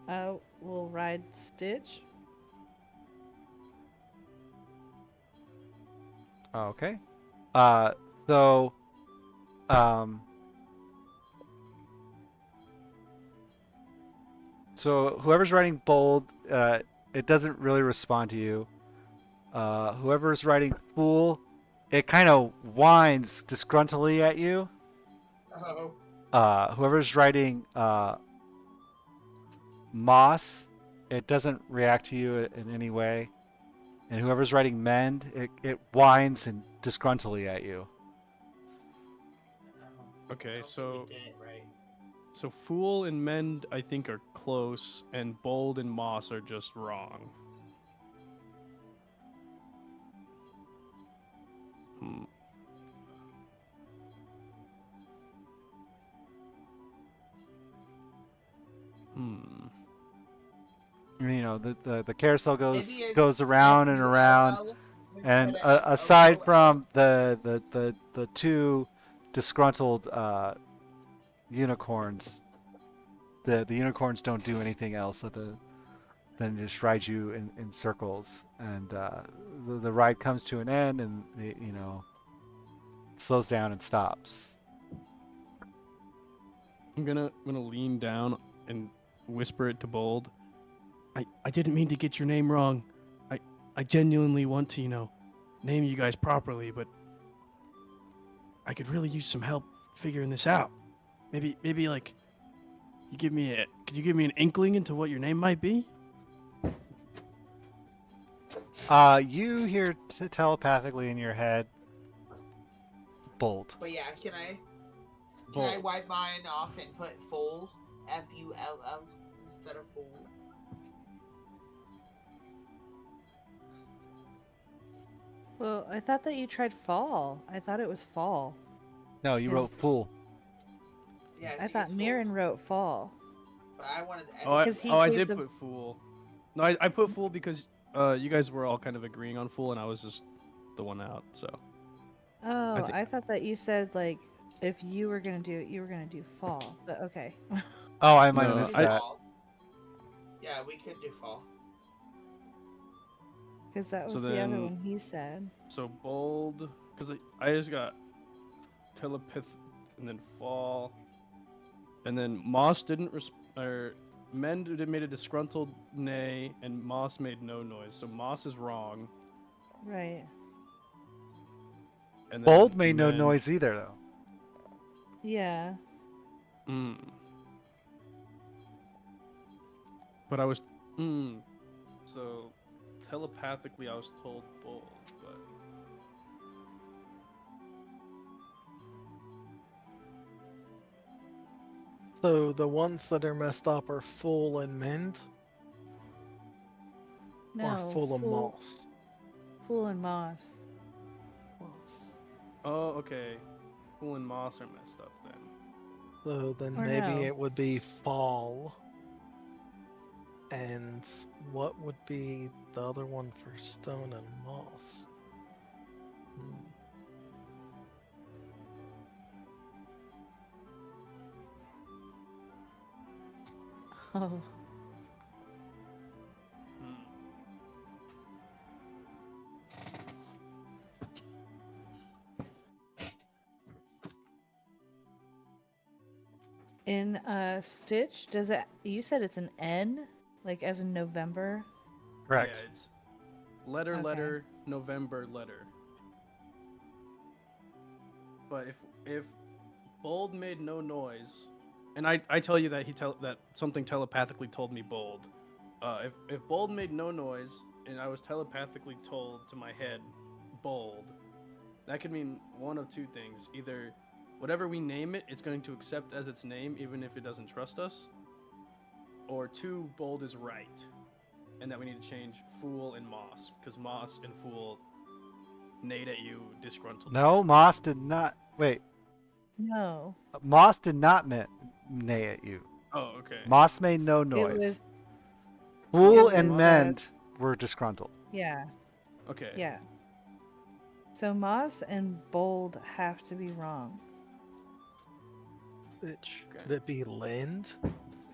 We'll ride Stitch. Okay. So, um, so whoever's writing bold, it doesn't really respond to you. Whoever's writing fool, it kind of whines disgruntledly at you. Oh. Whoever's writing moss, it doesn't react to you in any way. And whoever's writing mend, it whines and disgruntledly at you. Okay, I don't think so- we did it right. So fool and mend, I think, are close, and bold and moss are just wrong. Hmm. Hmm. You know, the carousel goes Maybe it's goes around and around. FULL And instead of aside FOL. from the two disgruntled unicorns, the unicorns don't do anything else than just ride you in circles. And the ride comes to an end, and it, slows down and stops. I'm gonna lean down and whisper it to Bold. I didn't mean to get your name wrong. I genuinely want to, name you guys properly, but I could really use some help figuring this out. Maybe like could you give me an inkling into what your name might be? You hear telepathically in your head, bold. But yeah, can I Bold. wipe mine off and put full FULL instead of full? Well, I thought that you tried fall. I thought it was fall. No, you wrote Is- fool. Yeah, I think thought it's full. Mirren wrote fall. But I wanted. Oh, I 'Cause he I gave did the- put fool. No, I put fool because you guys were all kind of agreeing on fool, and I was just the one out. So Oh, thi- I thought that you said like if you were gonna do it, you were gonna do fall. But okay. Oh, I might have No, missed We could that. fall. Yeah, we could do fall. Because that was So the other then- one he said. So bold, because I just got telepith and then fall, and then Moss didn't or Mend made a disgruntled neigh, and Moss made no noise. So Moss is wrong. Right. And then Bold made no Mend- noise either, though. Yeah. But I was so telepathically I was told bold, but So the ones that are messed up are full and mend, No. or full of moss. Fool and moss. oh okay, Fool and Moss are messed up then. So then Or maybe no. it would be fall. And what would be the other one for stone and moss? Hmm. Oh. In Stitch, does it? You said it's an N, like as in November. Correct. Yeah, it's letter, Okay. letter, November, letter. But if Bold made no noise, and I tell you that that something telepathically told me Bold. If Bold made no noise, and I was telepathically told to my head, Bold, that could mean one of two things: either whatever we name it, it's going to accept as its name, even if it doesn't trust us, or two, Bold is right, and that we need to change Fool and Moss, because Moss and Fool neighed at you disgruntled. No, Moss did not. Wait, No. Moss did not neigh at you. Oh, okay. Moss made no It noise. was Fool it and was, Mend were disgruntled. yeah, Okay. yeah. So Moss and Bold have to be wrong. Which Okay. could it be Lind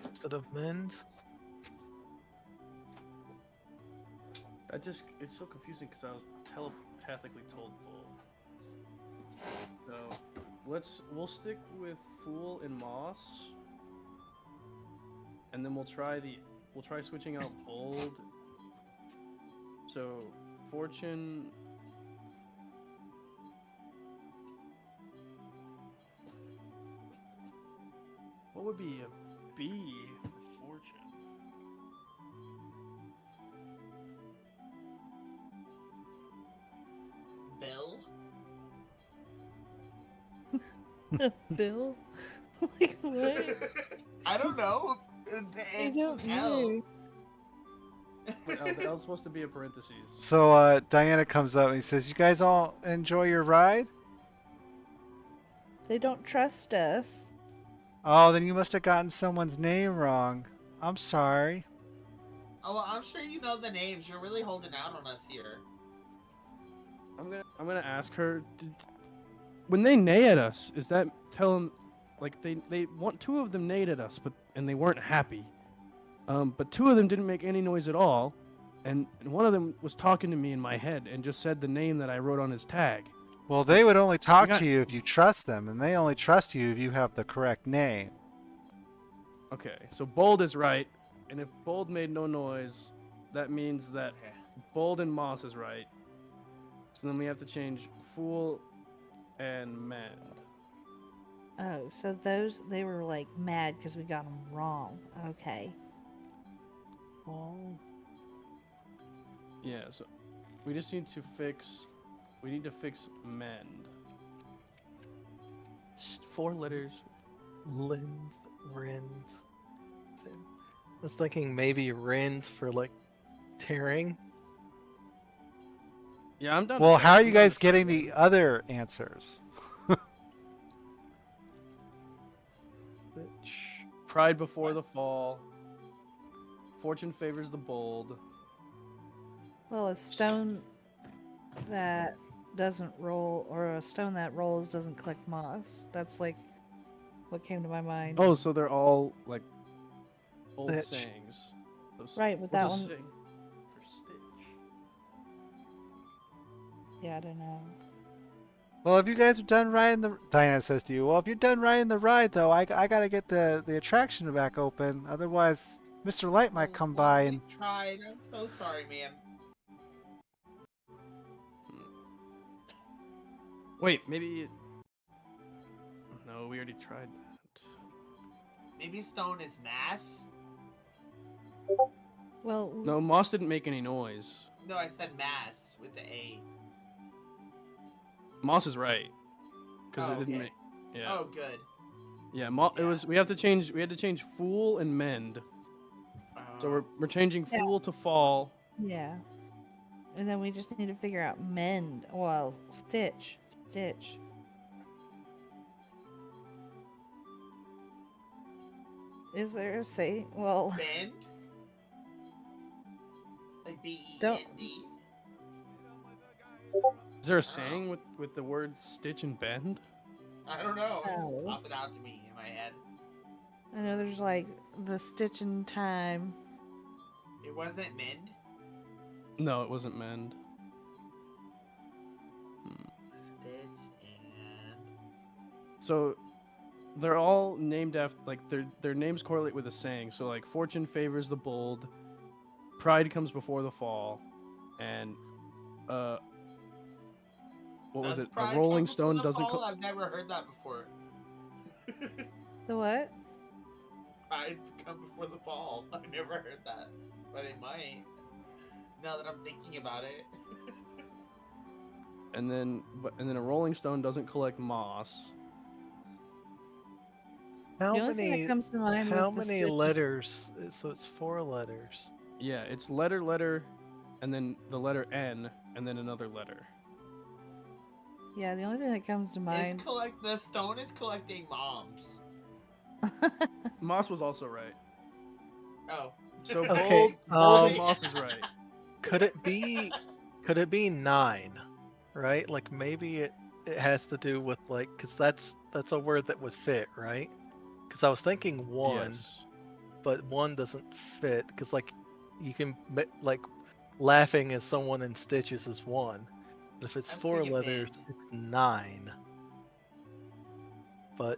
instead of Mend? It's so confusing because I was telepathically told both. So we'll stick with Fool and Moss, and then we'll try switching out Bold. So Fortune. What would be a B for Fortune? Bill? Bill? Like what? I don't know. I It's don't L. know. Wait, that was supposed to be a parentheses. So Diana comes up and he says, "You guys all enjoy your ride?" They don't trust us. Oh, then you must have gotten someone's name wrong. I'm sorry. Oh, well, I'm sure you know the names. You're really holding out on us here. I'm gonna ask her. When they neigh at us, is that telling, like they want two of them neighed at us, and they weren't happy. But two of them didn't make any noise at all, and one of them was talking to me in my head and just said the name that I wrote on his tag. Well, they would only talk got- to you if you trust them, and they only trust you if you have the correct name. Okay, so Bold is right, and if Bold made no noise, that means that Okay. Bold and Moss is right. So then we have to change Fool and Mend. Oh, so they were like mad because we got them wrong. Okay. Oh. Yeah, so we just need to fix. We need to fix Mend. 4 letters. Lind, Rind, Fin. I was thinking maybe Rind for like tearing. Yeah, I'm done. Well, how are you guys getting the other answers? Which Pride before the fall. Fortune favors the bold. Well, a stone that doesn't roll, or a stone that rolls doesn't collect moss. That's like what came to my mind. Oh, so they're all like old Bitch. sayings. Right, but What's that a one- saying for Stitch? Yeah, I don't know. Well, if you guys are done riding the... Diana says to you, well, if you're done riding the ride, though, I gotta get the attraction back open. Otherwise, Mr. Light might come by and... We tried. I'm so sorry, man. Wait, maybe. No, we already tried that. Maybe stone is mass? Well, No, Moss didn't make any noise. No, I said mass with the A. Moss is right. Because Oh, it didn't okay. make. Yeah. Oh, good. Yeah. It Yeah. was. We had to change Fool and Mend. So we're changing Yeah. Fool to Fall. yeah. And then we just need to figure out mend. Well, stitch. Is there a say? Well, Bend? Like B-E-N-D? Don't- Is there a saying with the words stitch and bend? I don't know. No. Pop it out to me in my head. I know there's like the stitch in time. It wasn't mend? No, it wasn't mend. Stitch and... So they're all named after, like, their names correlate with a saying. So like fortune favors the bold, pride comes before the fall, and what was Does it? pride A rolling come stone before the doesn't. fall? I've never heard that before. The what? Pride come before the fall. I've never heard that. But it might. Now that I'm thinking about it. And then a rolling stone doesn't collect moss. how The only thing many that comes to mind how was the many stitches. letters? So it's 4 letters. Yeah, it's letter, and then the letter N, and then another letter. Yeah, the only thing that comes to mind. The stone is collecting moms. Moss was also right. Oh. So Okay, bold and um, Moss is right. Could it be 9? Right? Like maybe it has to do with like because that's a word that would fit, right? Because I was thinking 1, Yes. but 1 doesn't fit because like you can like laughing as someone in stitches is 1. But if it's I'm 4 thinking letters, band. it's 9. But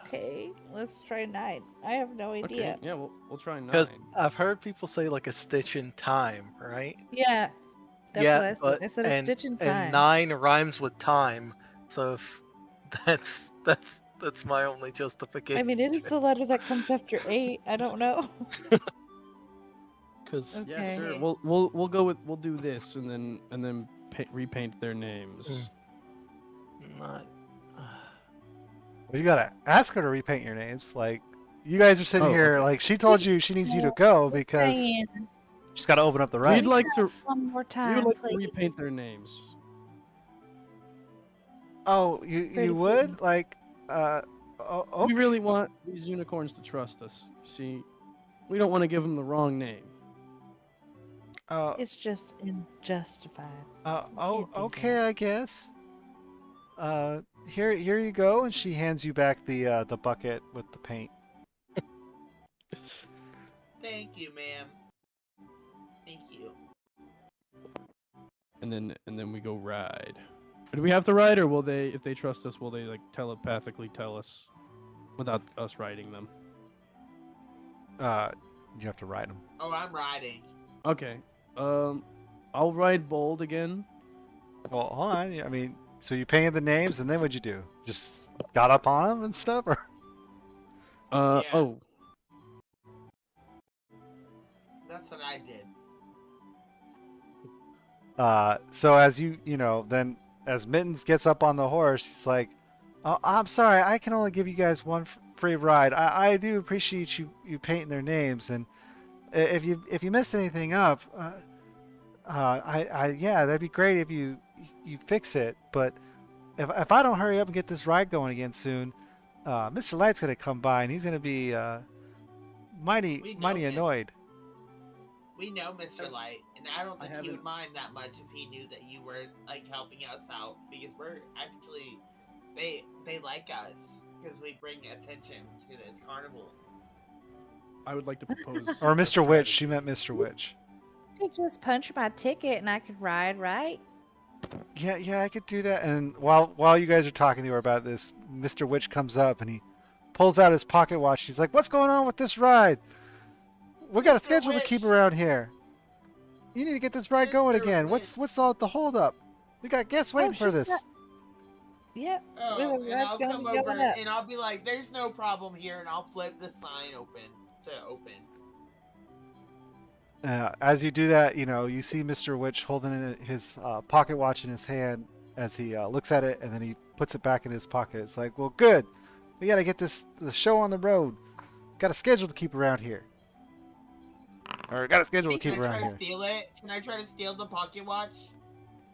Okay, let's try 9. I have no Okay. idea. Yeah, we'll try 9. because I've heard people say like a stitch in time, right? Yeah, that's Yeah, what I said. but I said a stitch in and time. 9 rhymes with time, so if that's my only justification. I mean, it is the letter that comes after 8. I don't know. Because Yeah, Okay. sure. We'll go with we'll do this and then repaint their names. not. Well, you gotta ask her to repaint your names. Like, you guys are sitting Oh, here. okay. Like, she told you she needs you to go Just because saying. she's got to open up the We'd right. like to One more we would time, like to please. repaint their names. Oh, you Pretty would like? Okay. We really want these unicorns to trust us. See, we don't want to give them the wrong name. It's just unjustified. Oh, can't do okay, that. I guess. Here you go, and she hands you back the bucket with the paint. Thank you, ma'am. Thank you. And then we go ride. Do we have to ride, or will they, if they trust us, will they like telepathically tell us without us riding them? You have to ride them. Oh, I'm riding. Okay. I'll ride bold again. Well, hold on. I mean, so you painted the names, and then what'd you do? Just got up on them and stuff, or? Yeah. Oh. That's what I did. So as you know, then as Mittens gets up on the horse, he's like, "Oh, I'm sorry, I can only give you guys one free ride. I do appreciate you painting their names, and if you messed anything up, yeah, that'd be great if you fix it. But if I don't hurry up and get this ride going again soon, Mr. Light's gonna come by and he's gonna be mighty We know him. annoyed." We know Mr. Light, and I don't I think he would haven't- mind that much if he knew that you were like helping us out because we're actually they like us because we bring attention to this carnival. I would like to propose. Or a Mr. Witch. She strategy. meant Mr. Witch. You could just punch my ticket and I could ride, right? Yeah, I could do that. And while you guys are talking to her about this, Mr. Witch comes up and he pulls out his pocket watch. He's like, "What's going on with this ride? We got a Mr. schedule to keep Witch! around here. You need to get this ride going Mr. again. Witch! What's all the holdup? We got guests waiting for she's this." got- Yep. Oh, Well, and that's I'll gonna come be over going up. and I'll be like, "There's no problem here," and I'll flip the sign open to open. As you do that, you see Mr. Witch holding his pocket watch in his hand as he looks at it, and then he puts it back in his pocket. It's like, well, good. We got to get the show on the road. Got a schedule to keep around here. Or got a schedule to keep Can I around try here. to steal it? Can I try to steal the pocket watch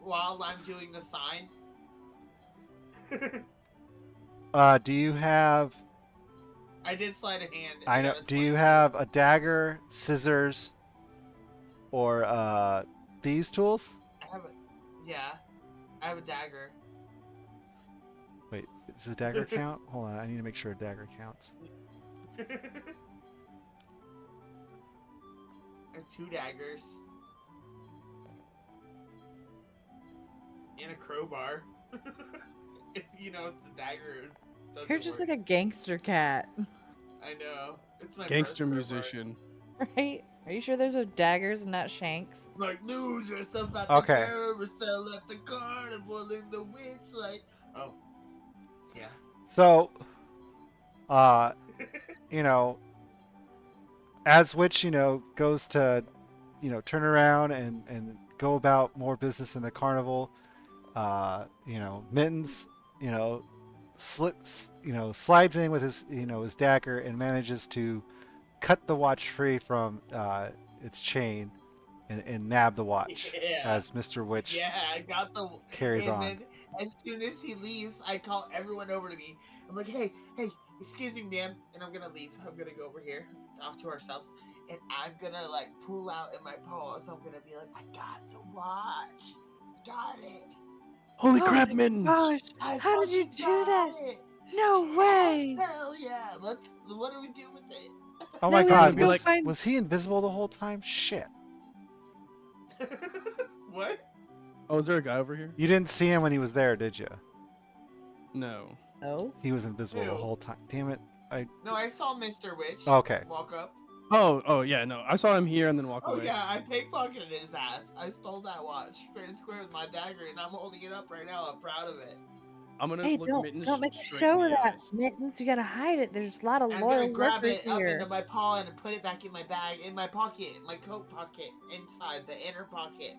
while I'm doing the sign? Do you have? I did slide a hand. I know. got a Do you 20. have a dagger, scissors, or thieves' tools? Yeah, I have a dagger. Wait, does a dagger count? Hold on, I need to make sure a dagger counts. I have 2 daggers. And a crowbar. If the dagger doesn't You're just work. like a gangster cat, I know. It's my Gangster first crowbar. musician. right? Are you sure those are daggers and not shanks? Like lose yourself at Okay. the carousel at the carnival in the Witchlight. Oh. Yeah. So, as Witch, goes to, turn around and go about more business in the carnival, Mittens, slides in with his dagger and manages to cut the watch free from its chain, and nab the watch Yeah. as Mr. Witch Yeah, I got the. carries And on. then as soon as he leaves, I call everyone over to me. I'm like, hey, excuse me, ma'am. And I'm gonna leave. I'm gonna go over here, off to ourselves, and I'm gonna like pull out in my paws. I'm gonna be like, I got the watch. Got it. Holy Oh crap, my Mittens! gosh! I How did you fucking do that? got it. No Yeah, way! hell yeah. What do we do with it? Oh Now my we have God! to be go like- find. Was he invisible the whole time? Shit! What? Oh, is there a guy over here? You didn't see him when he was there, did you? No. No. He was invisible the Who? whole time. Damn it! No, I saw Mr. Witch Okay. walk up. Oh yeah, no. I saw him here and then walk Oh away. yeah, I pickpocketed his ass. I stole that watch fair and square with my dagger, and I'm holding it up right now. I'm proud of it. I'm gonna Hey, look don't Mittens make a straight show in of the that, eyes. Mittens. You gotta hide it. There's a lot of And I'm gonna loyal grab workers it up here. into my paw and put it back in my bag, in my pocket, my coat pocket, inside the inner pocket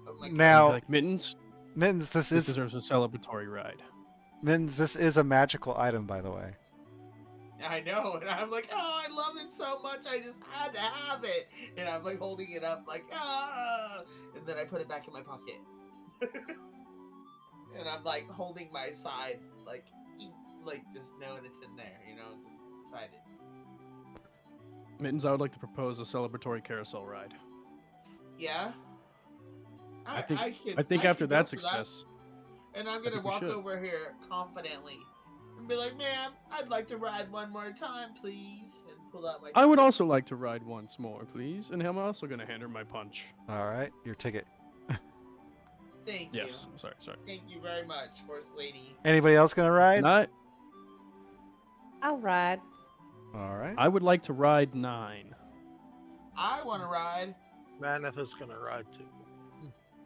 of my coat. Now- Be like Mittens, Mittens, this deserves a celebratory ride. Mittens, this is a magical item, by the way. I know, and I'm like, oh, I love it so much, I just had to have it. And I'm like holding it up, like, ah, and then I put it back in my pocket. And I'm like holding my side, like just knowing it's in there, just excited. Mittens, I would like to propose a celebratory carousel ride. Yeah. I think I after can go that for success, and I'm gonna think we walk should. over here confidently and be like, ma'am, I'd like to ride one more time, please, and pull out my. I would ticket. also like to ride once more, please. And I'm also gonna hand her my punch. All right, your ticket. Thank Yes. you. Sorry. Thank you very much, horse lady. Anybody else gonna ride? Not. I'll ride. All right. I would like to ride 9. I want to ride. Maneth is gonna ride too.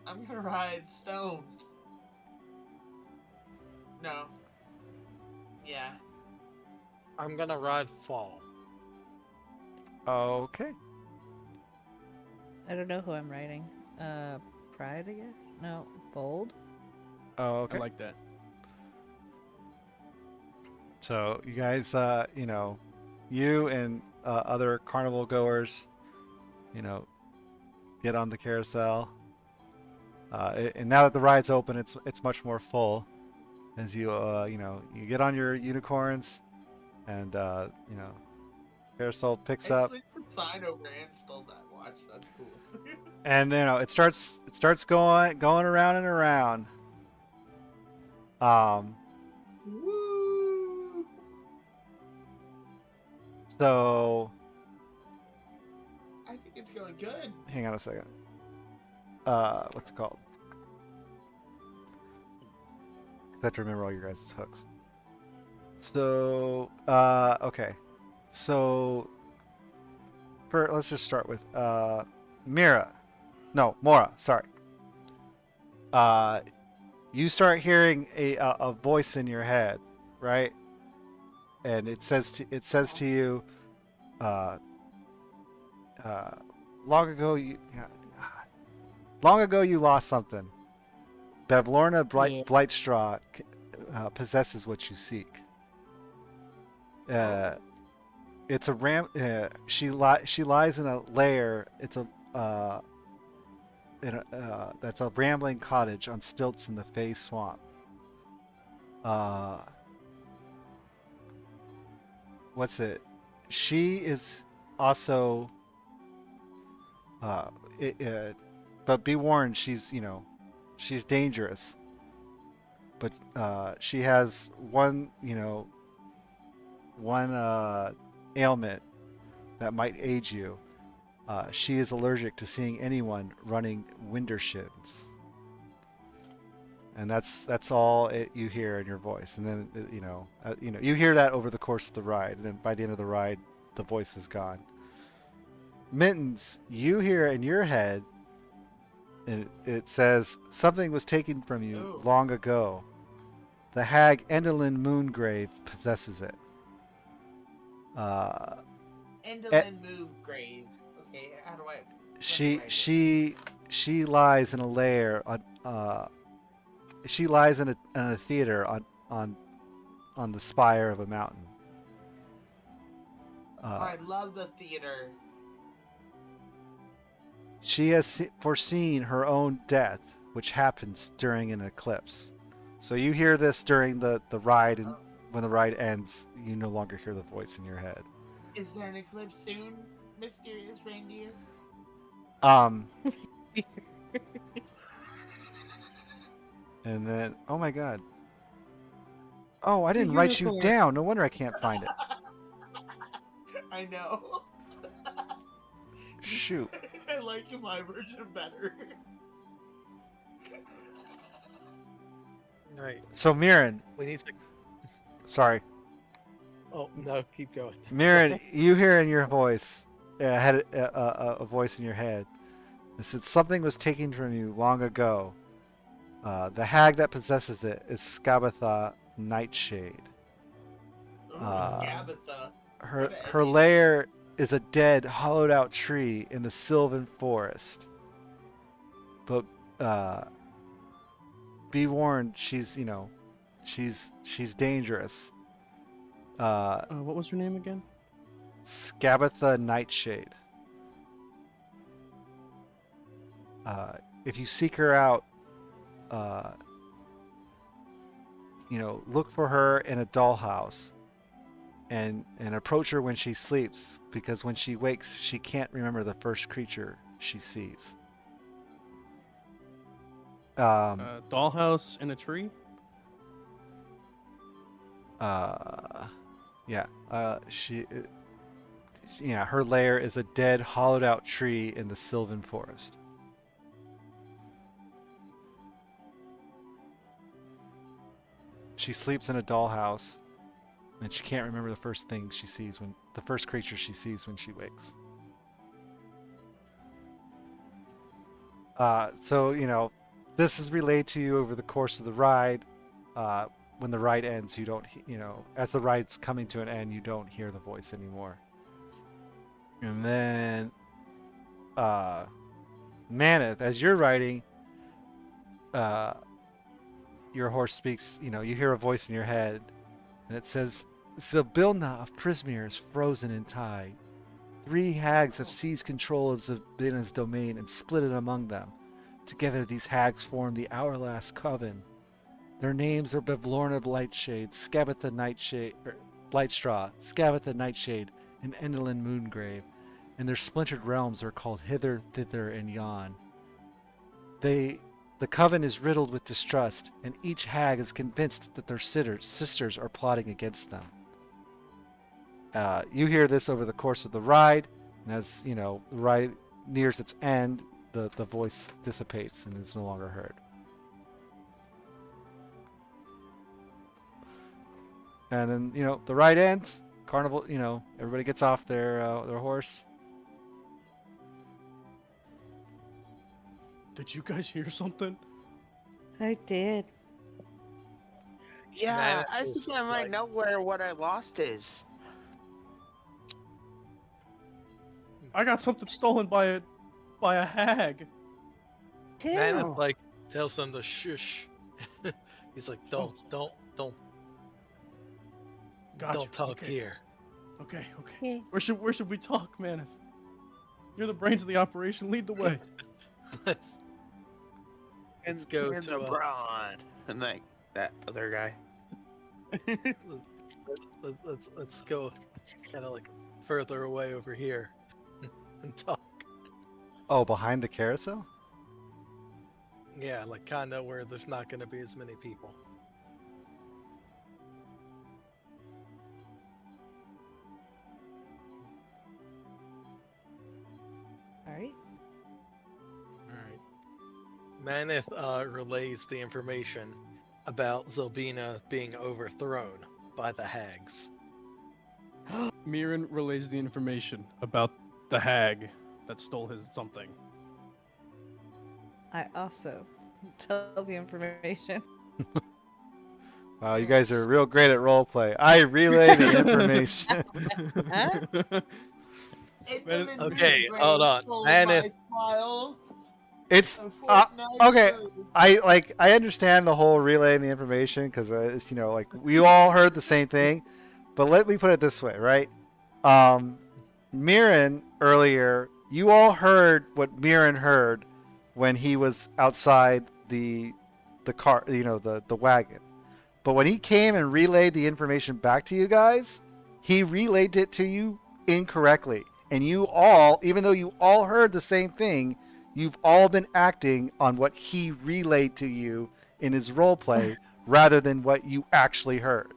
I'm gonna ride Stone. No. Yeah. I'm gonna ride Fall. Okay. I don't know who I'm riding. Pride, I guess. No, Bold. Okay. I like that. So you guys, you and other carnival goers, get on the carousel. And now that the ride's open, it's much more full. As you you get on your unicorns, and carousel picks I up, switched the sign over and stole that watch. That's cool. and it starts going around and around. Woo! So I think it's going good. hang on a second. What's it called? I have to remember all your guys' hooks. So, okay. So, let's just start with Mora, sorry. You start hearing a voice in your head, right? And it says to you, long ago you lost something. Bevlorna Blightstraw possesses what you seek. It's a she lies in a lair. It's that's a rambling cottage on stilts in the Fey Swamp. What's it? She is also. But be warned, she's dangerous. But she has one ailment that might age you. She is allergic to seeing anyone running Wintershins. And that's all you hear in your voice. And then you hear that over the course of the ride, and then by the end of the ride, the voice is gone. Mittens, you hear in your head, and it says, something was taken from you long ago. The hag Endelyn Moongrave possesses it. Endelyn Moongrave. Okay, how do I? She lies in a lair on. She lies in a theater on the spire of a mountain. I love the theater. She has foreseen her own death, which happens during an eclipse. So you hear this during the ride, and when the ride ends, you no longer hear the voice in your head. Is there an eclipse soon, mysterious reindeer? And then, oh my god. Oh, I It's a didn't write you unicorn. down. No wonder I can't find it. I know. Shoot. I like my version better. All right. So Mirren, We need to. sorry. Oh no, keep going. Mirren, you hear in your voice, had a voice in your head. It said something was taken from you long ago. The hag that possesses it is Skabatha Nightshade. Ooh, Uh, Skabatha. Her lair is a dead, hollowed out tree in the Sylvan Forest. But be warned, she's dangerous. What was her name again? Skabatha Nightshade. If you seek her out, look for her in a dollhouse and approach her when she sleeps, because when she wakes, she can't remember the first creature she sees. Dollhouse in a tree? Yeah. Her lair is a dead, hollowed out tree in the Sylvan Forest. She sleeps in a dollhouse, and she can't remember the first creature she sees when she wakes. So this is relayed to you over the course of the ride. When the ride ends, you don't, as the ride's coming to an end, you don't hear the voice anymore. And then, Maneth, as you're riding, your horse speaks, you hear a voice in your head, and it says, Zabilna of Prismere is frozen in tide. 3 hags have seized control of Zabina's domain and split it among them. Together these hags form the Hourlast Coven. Their names are Bevlorna Blightshade, Skabatha Nightshade, Blightstraw, Skabatha Nightshade, and Endelin Moongrave, and their splintered realms are called Hither, Thither, and Yon. The coven is riddled with distrust, and each hag is convinced that their sisters are plotting against them. You hear this over the course of the ride, and as the ride nears its end, the voice dissipates and is no longer heard. And then the ride ends. Carnival, everybody gets off their horse. Did you guys hear something? I did. Yeah, Man, I it's think I might like- know where what I lost is. I got something stolen by a hag. Maneth Too. like tells them to shush. He's like, don't Gotcha. talk Okay. here. Okay. Yeah. Where should we talk, Maneth? You're the brains of the operation. Lead the way. Let's go And to LeBron. And like that other guy. let's go kind of like further away over here and talk. Oh, behind the carousel? Yeah, like kind of where there's not going to be as many people. All right. All right. Maneth relays the information about Zelbina being overthrown by the hags. Mirren relays the information about the hag that stole his something. I also tell the information. Wow, you guys are real great at roleplay. I relay the information. Okay, hold on. Maneth- It's okay. I understand the whole relaying the information because it's we all heard the same thing, but let me put it this way, right? Mirren earlier, you all heard what Mirren heard when he was outside the car, the wagon. But when he came and relayed the information back to you guys, he relayed it to you incorrectly. And you all, even though you all heard the same thing, you've all been acting on what he relayed to you in his role play rather than what you actually heard.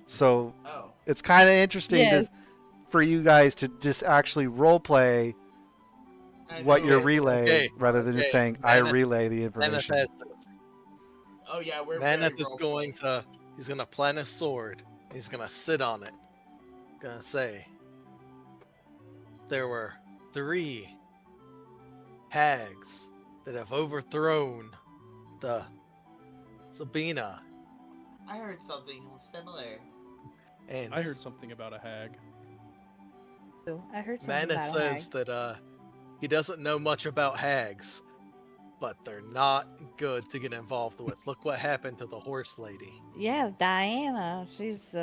So Oh. it's kind of interesting Yes. for you guys to just actually role play I what know. you're relaying okay, rather than just okay. saying, I Maneth- relay the Maneth information. has this. Oh yeah, we're Maneth very is role going play. he's gonna plant his sword. He's gonna sit on it. Gonna say, there were 3 hags that have overthrown the Sabina, I heard something similar. and I heard something about a hag. I heard something Maneth about a hag. says that he doesn't know much about hags, but they're not good to get involved with. Look what happened to the horse lady. Yeah, Diana. She's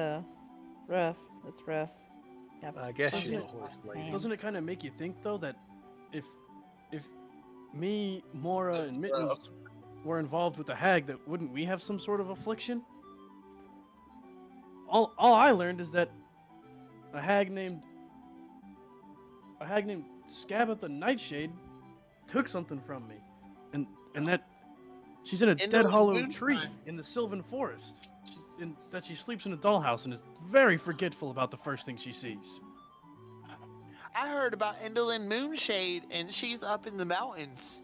rough. That's rough. Yep. I guess Oh, she's a yes. horse lady. Man. Doesn't it kind of make you think though that if me, Mora, and Mittens were involved with the hag, that wouldn't we have some sort of affliction? All I learned is that a hag named Scabatha Nightshade took something from me, and that she's in a In dead the hollow moonshine. tree in the Sylvan Forest. That she sleeps in a dollhouse and is very forgetful about the first thing she sees. I heard about Endolin Moonshade, and she's up in the mountains.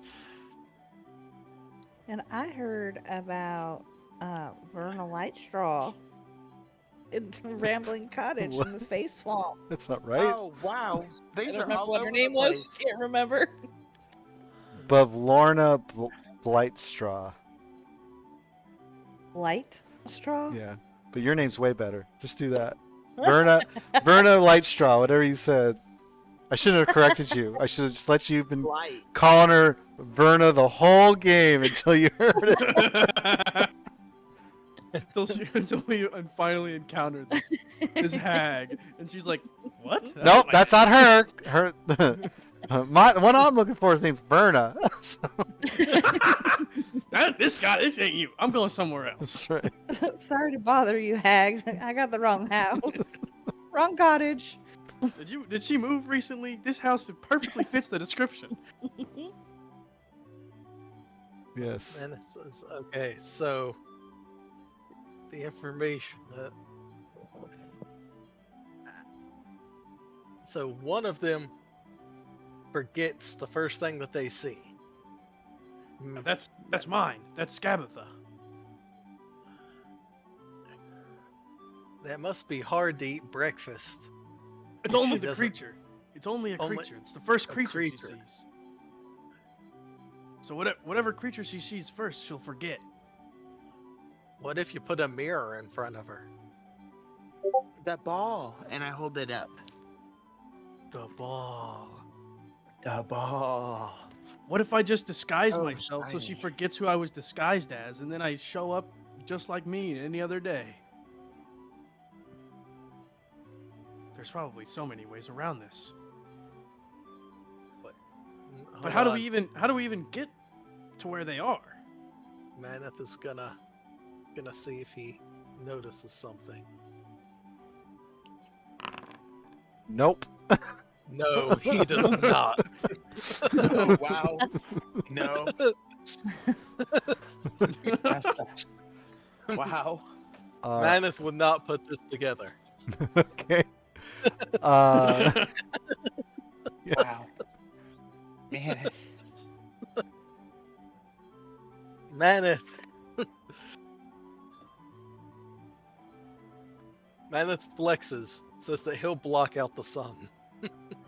And I heard about Verna Lightstraw in Rambling Cottage What? in the Face Swamp. That's not right. Oh wow, I these don't are remember all what over her the name was. place. Can't remember. Bavlorna Blightstraw. Light straw. Yeah. But your name's way better. Just do that. Verna Lightstraw, whatever you said. I shouldn't have corrected you. I should have just let you have been Light. calling her Verna the whole game until you heard it. until we finally encountered this hag, and she's like, "What? Nope, my that's not her. Her, the one I'm looking for is name's Verna. So, This ain't you. I'm going somewhere else." that's right. Sorry to bother you, hag. I got the wrong house. Wrong cottage. Did she move recently? This house perfectly fits the description. Yes. Maneth says, okay, so the information. So one of them forgets the first thing that they see. That's mine. That's Scabatha. That must be hard to eat breakfast. It's She only the doesn't- creature. It's only a Only creature. It's the first a creature she creature. sees. So whatever creature she sees first, she'll forget. What if you put a mirror in front of her? That ball, and I hold it up. The ball. The ball. What if I just disguise Oh, myself so she shiny. forgets who I was disguised as, and then I show up just like me any other day? There's probably so many ways around this. But how do we even get to where they are? Maneth is gonna see if he notices something. Nope. No, he does not. Oh, wow. No. Wow. Maneth would not put this together. Okay. Wow. Man. Maneth. Maneth flexes, says that he'll block out the sun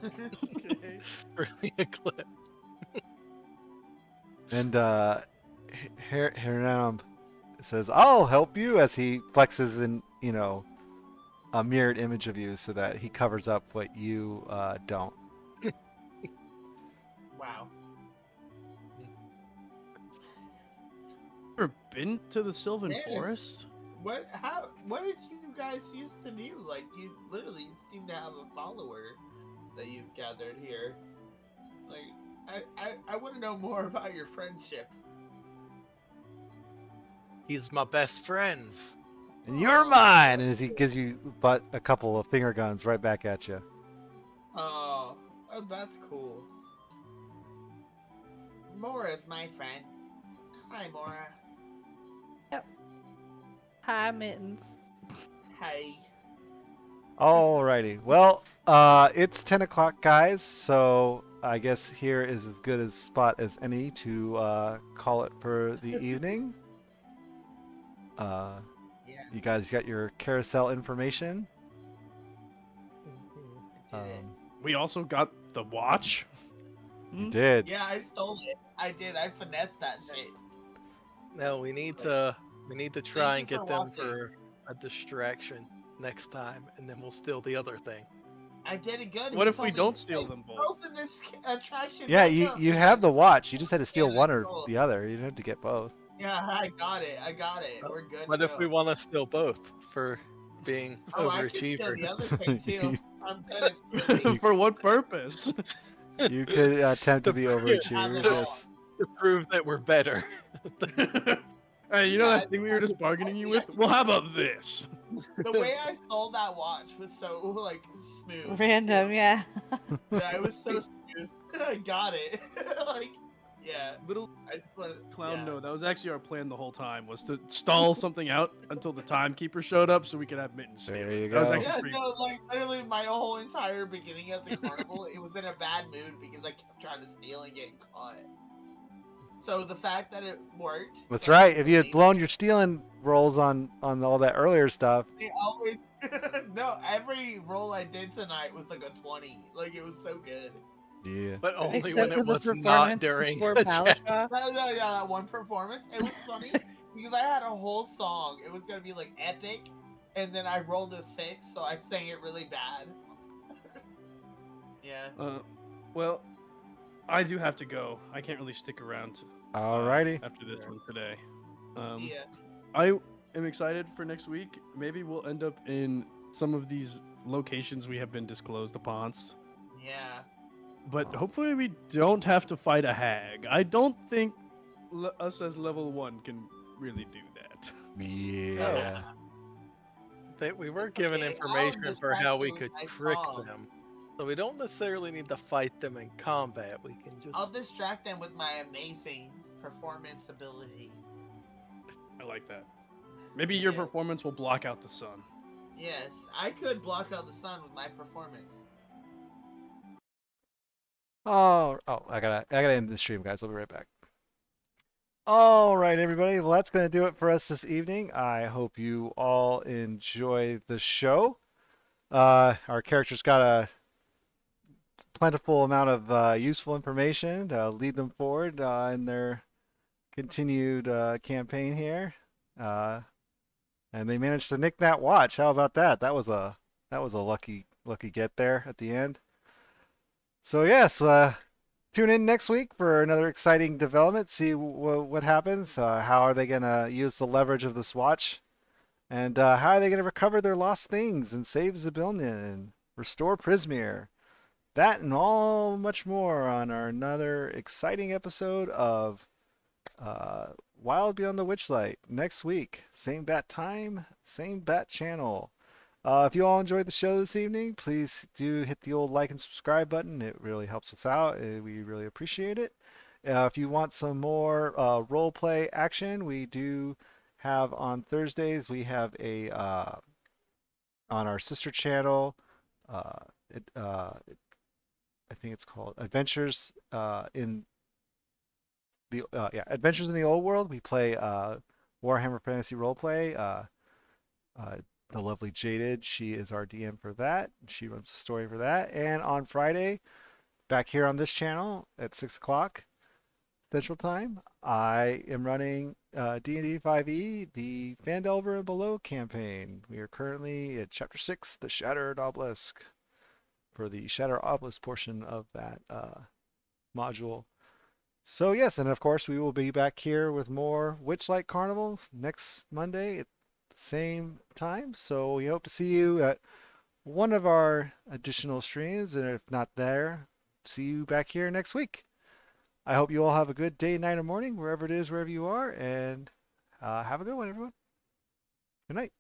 Okay. for the eclipse. And Hernam says, "I'll help you," as he flexes in, a mirrored image of you, so that he covers up what you don't. Wow. Ever been to the Sylvan Yes. Forest? What did you guys used to do? Like, you literally seem to have a follower that you've gathered here. Like, I want to know more about your friendship. He's my best friend. And you're mine! And as he gives you a couple of finger guns right back at you. Oh, that's cool. Mora's my friend. Hi, Mora. Hi, Mittens. Hi. Alrighty. Well, it's 10 o'clock, guys, so I guess here is as good a spot as any to call it for the evening. Yeah. You guys got your carousel information. I did it. We also got the watch. You did. Yeah, I stole it. I did. I finessed that shit. No, we need to try and you get for them watching. for a distraction next time, and then we'll steal the other thing. I did it good. What He if we told me, don't steal "Hey, them both? Open this attraction. Yeah, back you up," you and have I- the watch. You just had to steal and I one or stole. the other. You didn't have to get both. Yeah, I got it. I got it. We're good. What to if we go. want to steal both for being Oh, I can steal overachievers? the other thing too. I'm good at stealing. For what purpose? You could attempt to The be proof- overachievers. Have it all. Yes. to prove that we're better. Hey, you know Yeah, that thing we were just bargaining you with? Well, how about this? The way I stole that watch was so like smooth. Random, too. yeah. Yeah, it was so smooth. I got it. Like, yeah. Little I just wanted. clown yeah. no, that was actually our plan the whole time, was to stall something out until the timekeeper showed up so we could have Mittens steal There it. you That was go. actually Yeah, pretty- no, like literally my whole entire beginning of the carnival, it was in a bad mood because I kept trying to steal and getting caught. So the fact that it worked. That's that right. was If you had amazing. blown your stealing rolls on all that earlier stuff, It always no, every roll I did tonight was like a 20. Like it was so good. yeah. But only Except when for it the was not performance during before the chat. Balasha. Yeah, that one performance. It was funny because I had a whole song. It was gonna be like epic, and then I rolled a 6, so I sang it really bad. Yeah. Well, I do have to go. I can't really stick around Alrighty. after this one today. Yeah. I am excited for next week. Maybe we'll end up in some of these locations we have been disclosed upon. Yeah. But hopefully we don't have to fight a hag. I don't think us as level 1 can really do that. Yeah. We were given Okay, I'll information for how we distract could you with my trick song. them. So we don't necessarily need to fight them in combat. We can just I'll distract them with my amazing performance ability. I like that. Maybe your Yeah. performance will block out the sun. Yes, I could block out the sun with my performance. Oh, I gotta end the stream, guys. I'll be right back. All right, everybody. Well, that's gonna do it for us this evening. I hope you all enjoy the show. Our characters got a plentiful amount of useful information to lead them forward in their continued campaign here. And they managed to nick that watch. How about that? That was a lucky get there at the end. So yes, tune in next week for another exciting development. See what happens. How are they gonna use the leverage of this watch, and how are they gonna recover their lost things and save Zabilia and restore Prismere? That and all much more on our another exciting episode of Wild Beyond the Witchlight next week. Same bat time, same bat channel. If you all enjoyed the show this evening, please do hit the old like and subscribe button. It really helps us out. We really appreciate it. If you want some more role play action, we do have on Thursdays, we have a on our sister channel. I think it's called Adventures in the Adventures in the Old World. We play Warhammer Fantasy Roleplay. The lovely Jaded, she is our DM for that. She runs the story for that. And on Friday, back here on this channel at 6 o'clock Central Time, I am running D&D 5e, the Phandelver and Below campaign. We are currently at Chapter 6, the Shattered Obelisk, for the Shattered Obelisk portion of that module. So yes, and of course we will be back here with more Witchlight Carnival next Monday at the same time. So we hope to see you at one of our additional streams, and if not there, see you back here next week. I hope you all have a good day, night, or morning, wherever it is, wherever you are, and have a good one, everyone. Good night.